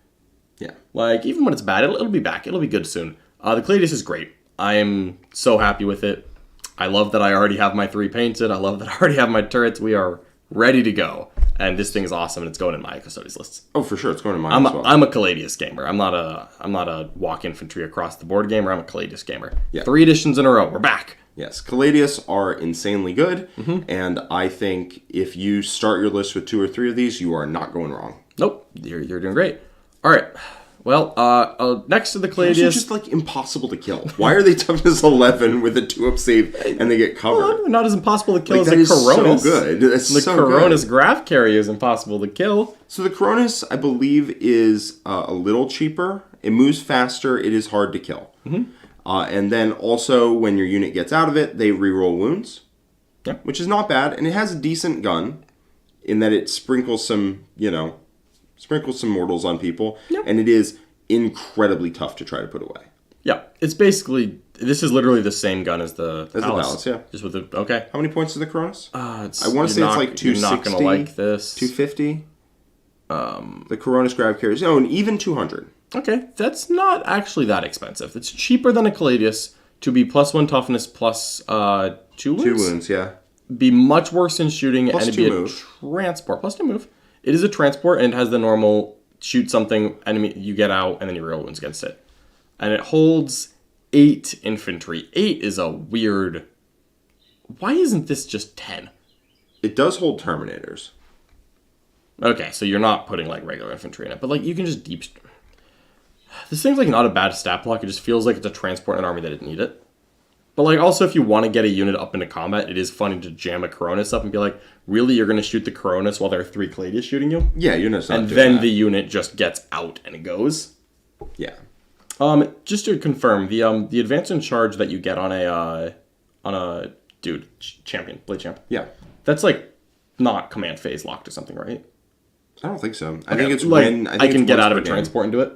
S2: Yeah.
S1: Like, even when it's bad, it'll be back. It'll be good soon. The Caladius is great. I am so happy with it. I love that I already have my 3 painted. I love that I already have my turrets. We are ready to go. And this thing is awesome, and it's going in my Custodes lists.
S2: Oh, for sure, it's going in mine as well.
S1: I'm a Caladius gamer. I'm not a walk infantry across the board gamer. I'm a Caladius gamer.
S2: Yeah.
S1: 3 editions in a row. We're back.
S2: Yes, Caladius are insanely good, and I think if you start your list with 2 or 3 of these, you are not going wrong.
S1: Nope, you're doing great. All right. Well, next to the Caladius...
S2: They're just, like, impossible to kill. Why are they toughness 11 with a 2-up save and they get covered?
S1: Well, they're not as impossible to kill
S2: Like,
S1: as the
S2: that is
S1: Coronis.
S2: so good. That's
S1: the
S2: so
S1: Coronis
S2: good.
S1: Graph Carrier is impossible to kill.
S2: So the Coronis, I believe, is a little cheaper. It moves faster. It is hard to kill. And then also, when your unit gets out of it, they reroll wounds, which is not bad. And it has a decent gun in that it sprinkles some, some mortals on people.
S1: Yep.
S2: And it is incredibly tough to try to put away.
S1: Yeah, it's basically... This is literally the same gun as the Palace.
S2: Yeah.
S1: Just with the... Okay.
S2: How many points is the Coronis?
S1: I
S2: want to say it's like 260.
S1: You're not going to like this.
S2: 250? The Coronis Grab Carriers. Oh, and even 200.
S1: Okay, that's not actually that expensive. It's cheaper than a Caladius to be +1 toughness plus 2 wounds.
S2: 2 wounds, yeah.
S1: Be much worse in shooting
S2: Plus
S1: and
S2: 2
S1: be
S2: move.
S1: a transport. Plus 2 move. It is a transport and it has the normal shoot something, enemy, you get out, and then you reroll wounds against it. And it holds 8 infantry. 8 is a weird... Why isn't this just 10?
S2: It does hold terminators.
S1: Okay, so you're not putting like regular infantry in it, but like you can just deep... This thing's like not a bad stat block. It just feels like it's a transport in an army that didn't need it. But like also if you want to get a unit up into combat, it is funny to jam a Coronis up and be like, really, you're going to shoot the Coronis while there are 3 Caladius shooting you?
S2: Yeah, unit's not
S1: and
S2: doing
S1: then
S2: that.
S1: the unit just gets out and it goes.
S2: Yeah.
S1: Just to confirm, the advance in charge that you get on a champion, blade champ.
S2: Yeah.
S1: That's like not command phase locked or something, right?
S2: I don't think so. I think it's
S1: like,
S2: when...
S1: I can get out of a
S2: game.
S1: transport into it?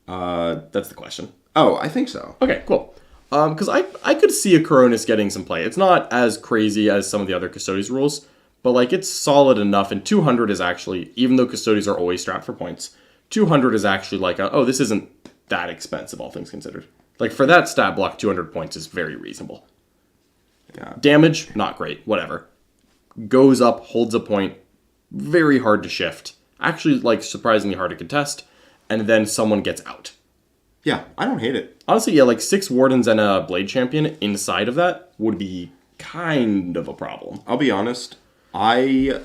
S1: That's the question.
S2: Oh, I think so.
S1: Okay, cool. Because I could see a Coronis getting some play. It's not as crazy as some of the other Custodes rules, but like it's solid enough, and 200 is actually, even though Custodes are always strapped for points, 200 is actually like, this isn't that expensive, all things considered. Like for that stat block, 200 points is very reasonable.
S2: Yeah.
S1: Damage, not great, whatever. Goes up, holds a point, very hard to shift. Actually, like surprisingly hard to contest, and then someone gets out.
S2: Yeah, I don't hate it.
S1: Honestly, yeah, like 6 Wardens and a Blade Champion inside of that would be kind of a problem.
S2: I'll be honest. I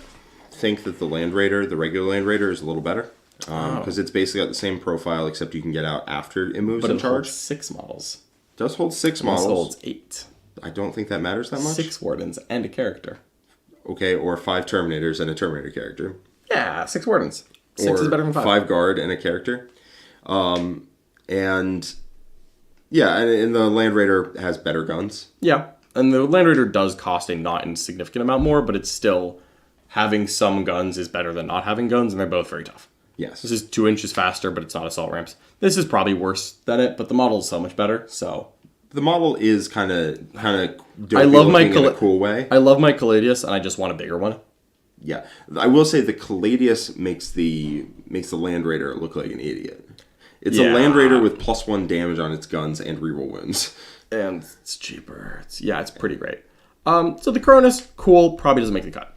S2: think that the Land Raider, the regular Land Raider, is a little better. Because it's basically got the same profile, except you can get out after it moves
S1: But
S2: in
S1: it
S2: charge.
S1: holds 6 models.
S2: It does hold 6
S1: This
S2: models.
S1: holds 8.
S2: I don't think that matters that much.
S1: 6 Wardens and a character.
S2: Okay, or 5 Terminators and a Terminator character.
S1: Yeah, 6 Wardens. 6
S2: or
S1: is better than 5.
S2: 5 Guard and a character. And the Land Raider has better guns.
S1: Yeah, and the Land Raider does cost a not insignificant amount more, but it's still, having some guns is better than not having guns, and they're both very tough.
S2: Yes.
S1: This is 2 inches faster, but it's not assault ramps. This is probably worse than it, but the model is so much better, so...
S2: The model is kind of dopey
S1: I love my
S2: in a cool way.
S1: I love my Caladius, and I just want a bigger one.
S2: Yeah. I will say the Caladius makes the Land Raider look like an idiot. It's a Land Raider with +1 damage on its guns and reroll wounds.
S1: And it's cheaper. It's pretty great. So the Cronus, cool, probably doesn't make the cut.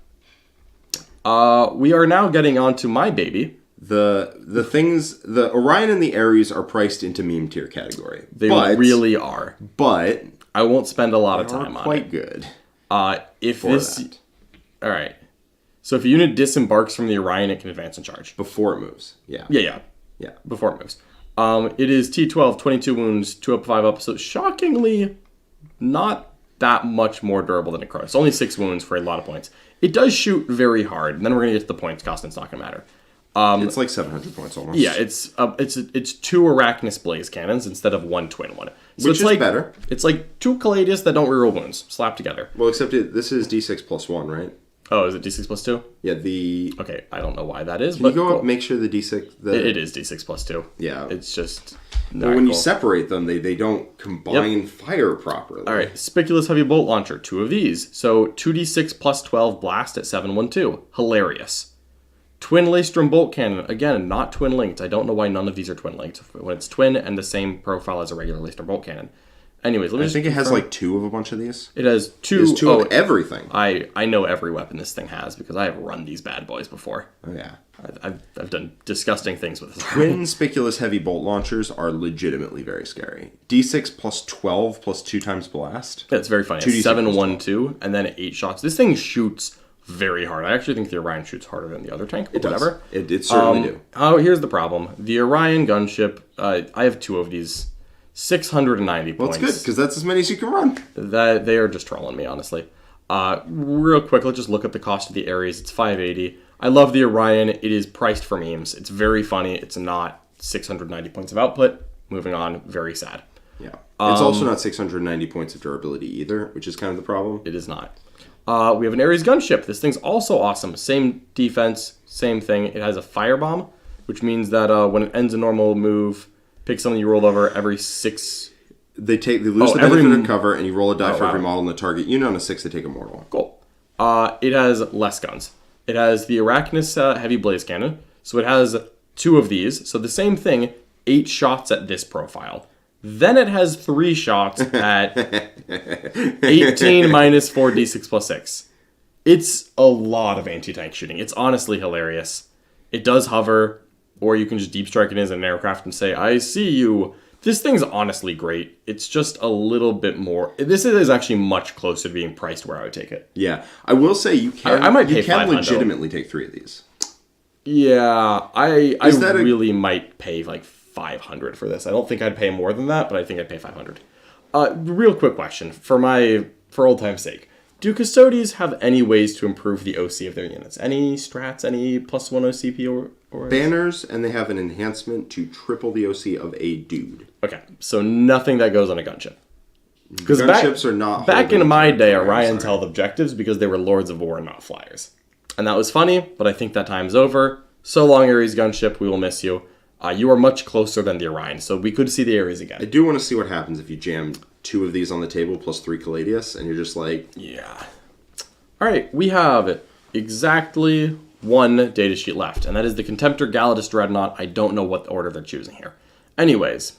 S1: We are now getting on to my baby.
S2: The things, the Orion and the Ares are priced into meme tier category.
S1: They really are.
S2: But
S1: I won't spend a lot of time on it.
S2: Quite good.
S1: If this, all right. So if a unit disembarks from the Orion, it can advance in charge
S2: Before it moves. Yeah.
S1: Yeah. Before it moves. It is T12, 22 wounds, 2 up, 5 up. So shockingly, not that much more durable than a Cronus. Only 6 wounds for a lot of points. It does shoot very hard, and then we're gonna get to the points cost, and it's not gonna matter.
S2: It's like 700 points almost.
S1: Yeah, it's 2 Arachnus Blaze Cannons instead of 1 twin one. So
S2: Which is
S1: like,
S2: better.
S1: It's like 2 Caladius that don't reroll wounds slapped together.
S2: Well, except this is D6 +1, right?
S1: Oh, is it D6 plus 2?
S2: Yeah,
S1: Okay, I don't know why that is,
S2: Can
S1: but
S2: you go
S1: cool.
S2: up, make sure the D6...
S1: It is D6 plus 2.
S2: Yeah.
S1: It's just...
S2: But when you separate them, they don't combine fire properly.
S1: All right, Spiculous Heavy Bolt Launcher, 2 of these. So 2d6 plus 12 blast at 712. Hilarious. Twin Lacedrum Bolt Cannon, again, not twin linked. I don't know why none of these are twin linked when it's twin and the same profile as a regular Lacedrum Bolt Cannon. Anyways, let me
S2: I
S1: just
S2: think it has
S1: confirm.
S2: like 2 of a bunch of these.
S1: It has two.
S2: There's 2 of everything.
S1: I know every weapon this thing has because I have run these bad boys before.
S2: Oh, yeah.
S1: I've done disgusting things with this.
S2: Conspicuous heavy bolt launchers are legitimately very scary. D6 plus 12 plus 2 times blast.
S1: Yeah, it's very funny.
S2: 2d6
S1: It's 7,
S2: plus
S1: 1,
S2: 12.
S1: 2, and then 8 shots. This thing shoots very hard. I actually think the Orion shoots harder than the other tank, but whatever.
S2: It certainly do.
S1: Oh, here's the problem. The Orion gunship, I have 2 of these. 690
S2: Well,
S1: points.
S2: it's good, because that's as many as you can run.
S1: That they are just trolling me, honestly. Real quick, let's just look at the cost of the Ares. It's 580. I love the Orion. It is priced for memes. It's very funny. It's not 690 points of output. Moving on. Very sad.
S2: Yeah. It's also not 690 points of durability either, which is kind of the problem.
S1: It is not. We have an Ares gunship. This thing's also awesome. Same defense, same thing. It has a firebomb, which means that when it ends a normal move, pick something you roll over every 6.
S2: They lose the benefit of cover, and you roll a die for every model in the target unit. On a 6, they take a mortal.
S1: Cool. It has less guns. It has the Arachnus heavy blaze cannon. So it has 2 of these. So the same thing, 8 shots at this profile. Then it has 3 shots at 18 minus 4d6 plus 6. It's a lot of anti-tank shooting. It's honestly hilarious. It does hover, or you can just deep strike it as an aircraft and say, I see you. This thing's honestly great. It's just a little bit more. This is actually much closer to being priced where I would take it.
S2: Yeah. I will say you can,
S1: I might pay
S2: you can
S1: $500.
S2: legitimately take 3 of these.
S1: Yeah, I really might pay like $500 for this. I don't think I'd pay more than that, but I think I'd pay $500. Real quick question for old time's sake. Do Custodes have any ways to improve the OC of their units? Any strats? Any +1 OCP or
S2: Banners, and they have an enhancement to triple the OC of a dude.
S1: Okay, so nothing that goes on a gunship. Because
S2: Gunships are not.
S1: Back in my day, Orions held objectives because they were Lords of War and not flyers. And that was funny, but I think that time's over. So long, Ares gunship. We will miss you. You are much closer than the Orion, so we could see the Ares again.
S2: I do want to see what happens if you jam 2 of these on the table plus 3 Caladius, and you're just like...
S1: Yeah. All right, we have exactly 1 datasheet left, and that is the Contemptor Galatus Dreadnought. I don't know what order they're choosing here. Anyways,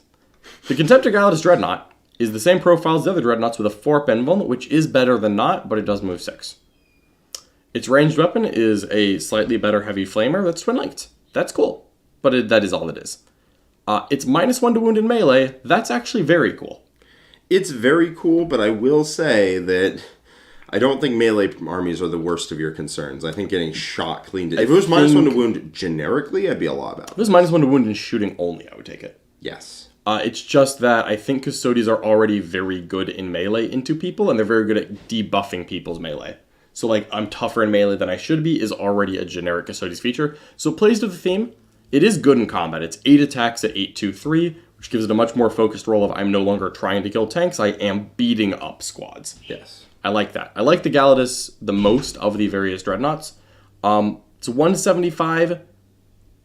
S1: the Contemptor Galatus Dreadnought is the same profile as the other Dreadnoughts with a 4-up invuln, which is better than not, but it does move 6. Its ranged weapon is a slightly better heavy flamer that's twin-linked. That's cool, but that is all it is. It's -1 to wound in melee. That's actually very cool.
S2: It's very cool, but I will say that I don't think melee armies are the worst of your concerns. I think getting shot clean... If it was -1 to wound generically, I'd be a lot about it.
S1: If it was -1 to wound in shooting only, I would take it.
S2: Yes.
S1: It's just that I think Custodes are already very good in melee into people, and they're very good at debuffing people's melee. So, like, I'm tougher in melee than I should be is already a generic Custodes feature. So it plays to the theme. It is good in combat. It's 8 attacks at 8-2-3, which gives it a much more focused role of I'm no longer trying to kill tanks, I am beating up squads.
S2: Yes.
S1: I like that. I like the Galatus the most of the various Dreadnoughts. It's 175,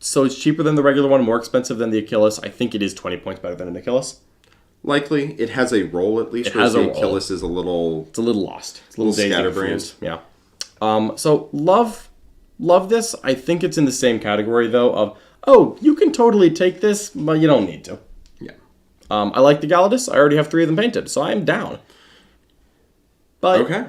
S1: so it's cheaper than the regular one, more expensive than the Achilles. I think it is 20 points better than an Achilles.
S2: Likely. It has a roll at least, whereas the Achilles is a little...
S1: It's a little lost. It's a little
S2: scatterbrained.
S1: Yeah. So, love this. I think it's in the same category, though, of, oh, you can totally take this, but you don't need to.
S2: Yeah.
S1: I like the Galatus. I already have 3 of them painted, so I'm down. But,
S2: okay.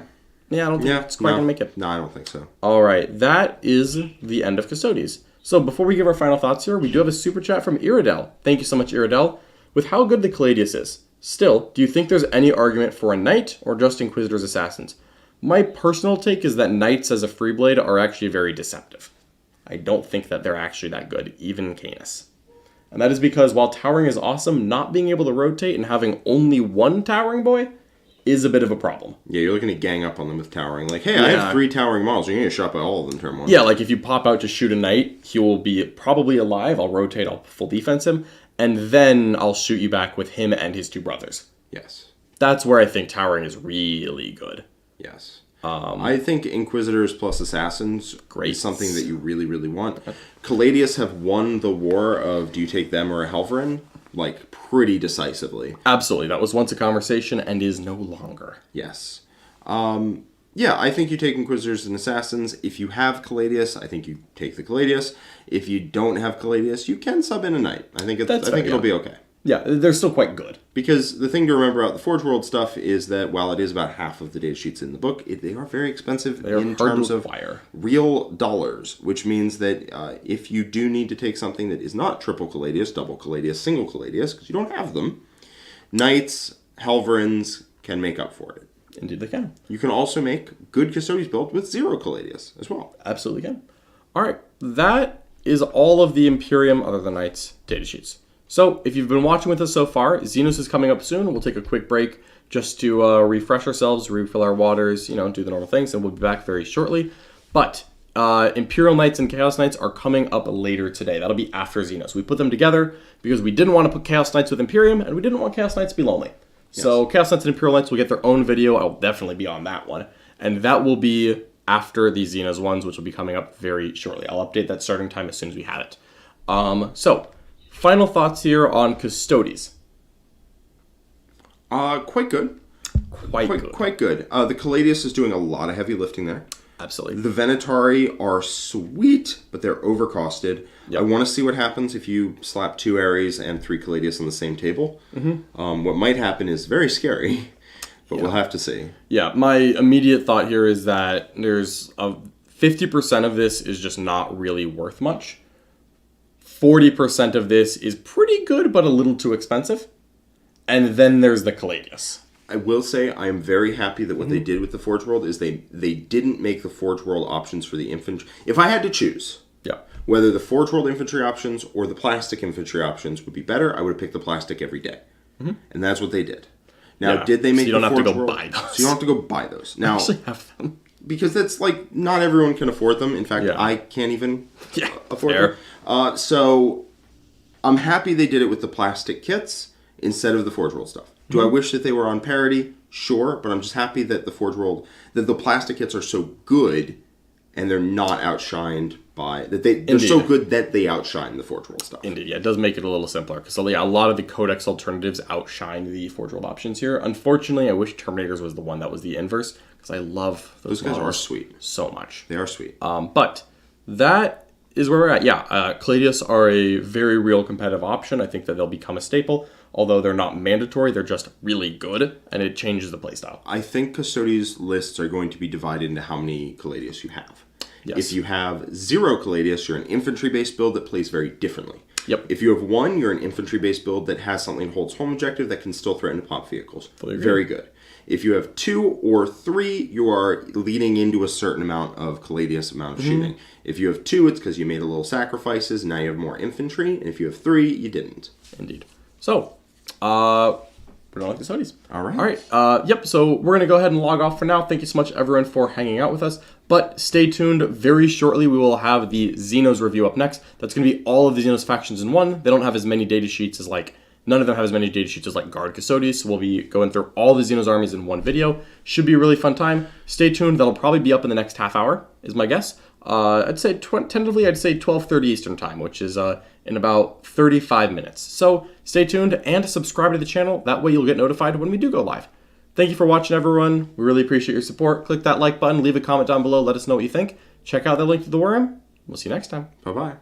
S1: Yeah, I don't think it's quite going to make it.
S2: No, I don't think so.
S1: All right, that is the end of Custodes. So before we give our final thoughts here, we do have a super chat from Iridel. Thank you so much, Iridel. With how good the Caladius is, still, do you think there's any argument for a knight or just Inquisitors Assassins? My personal take is that knights as a free blade are actually very deceptive. I don't think that they're actually that good, even Canis. And that is because while towering is awesome, not being able to rotate and having only 1 towering boy is a bit of a problem.
S2: Yeah, you're looking to gang up on them with towering. Like, hey, I have 3 towering models. You're going to get shot by all of them turn 1.
S1: Yeah, like if you pop out to shoot a knight, he will be probably alive. I'll rotate, I'll full defense him, and then I'll shoot you back with him and his 2 brothers.
S2: Yes.
S1: That's where I think towering is really good.
S2: Yes. I think Inquisitors plus Assassins
S1: Great.
S2: is something that you really, really want. Caladius have won the war of do you take them or a Helverin, like, pretty decisively.
S1: Absolutely. That was once a conversation and is no longer.
S2: Yes. Yeah, I think you take Inquisitors and Assassins. If you have Caladius, I think you take the Caladius. If you don't have Caladius, you can sub in a Knight. I think it'll be okay.
S1: Yeah, they're still quite good.
S2: Because the thing to remember about the Forge World stuff is that while it is about half of the data sheets in the book, they are very expensive in terms of real dollars, which means that if you do need to take something that is not triple Caladius, double Caladius, single Caladius, because you don't have them, Knights, Helverins can make up for it.
S1: Indeed they can.
S2: You can also make good Custodes build with 0 Caladius as well.
S1: Absolutely can. All right, that is all of the Imperium, other than Knights, data sheets. So if you've been watching with us so far, Xenos is coming up soon. We'll take a quick break just to refresh ourselves, refill our waters, do the normal things, and we'll be back very shortly. But Imperial Knights and Chaos Knights are coming up later today. That'll be after Xenos. We put them together because we didn't want to put Chaos Knights with Imperium, and we didn't want Chaos Knights to be lonely. Yes. So Chaos Knights and Imperial Knights will get their own video. I'll definitely be on that one. And that will be after the Xenos ones, which will be coming up very shortly. I'll update that starting time as soon as we have it. So, final thoughts here on Custodes.
S2: Quite good. Quite good. The Caladius is doing a lot of heavy lifting there.
S1: Absolutely.
S2: The Venatari are sweet, but they're overcosted. Yep. I want to see what happens if you slap 2 Ares and 3 Caladius on the same table. Mm-hmm. What might happen is very scary, but we'll have to see. Yeah, my immediate thought here is that there's 50% of this is just not really worth much. 40% of this is pretty good, but a little too expensive. And then there's the Caladius. I will say I am very happy that what they did with the Forge World is they didn't make the Forge World options for the infantry. If I had to choose whether the Forge World infantry options or the plastic infantry options would be better, I would have picked the plastic every day. Mm-hmm. And that's what they did. Now, did they make the Forge World? So you don't have to go buy those. So you don't have to go buy those. Now, I actually have them. Because that's not everyone can afford them. In fact, I can't even afford them. So I'm happy they did it with the plastic kits instead of the Forge World stuff. Do I wish that they were on parity? Sure, but I'm just happy that the plastic kits are so good and they're not outshined by they're so good that they outshine the Forge World stuff. Indeed, it does make it a little simpler because a lot of the Codex alternatives outshine the Forge World options here. Unfortunately, I wish Terminators was the one that was the inverse because I love those guys are sweet so much. They are sweet. But that is where we're at. Caladius are a very real competitive option. I think that they'll become a staple. Although they're not mandatory, they're just really good, and it changes the playstyle. I think Custodes lists are going to be divided into how many Caladius you have. Yes. If you have 0 Caladius, you're an infantry-based build that plays very differently. Yep. If you have 1, you're an infantry-based build that has something that holds home objective that can still threaten to pop vehicles. Very good. If you have 2 or 3, you are leading into a certain amount of Caladius amount of shooting. If you have 2, it's because you made a little sacrifices, now you have more infantry, and if you have 3, you didn't. Indeed. So, we're done with Custodes. All right. So we're going to go ahead and log off for now. Thank you so much, everyone, for hanging out with us. But stay tuned. Very shortly, we will have the Xenos review up next. That's going to be all of the Xenos factions in one. They don't have as many data sheets as, none of them have as many data sheets as, Guard Custodes. So we'll be going through all the Xenos armies in one video. Should be a really fun time. Stay tuned. That'll probably be up in the next half hour, is my guess. I'd say tentatively, 12:30 Eastern time, which is in about 35 minutes. So stay tuned and subscribe to the channel. That way you'll get notified when we do go live. Thank you for watching, everyone. We really appreciate your support. Click that like button. Leave a comment down below. Let us know what you think. Check out the link to the worm. We'll see you next time. Bye-bye.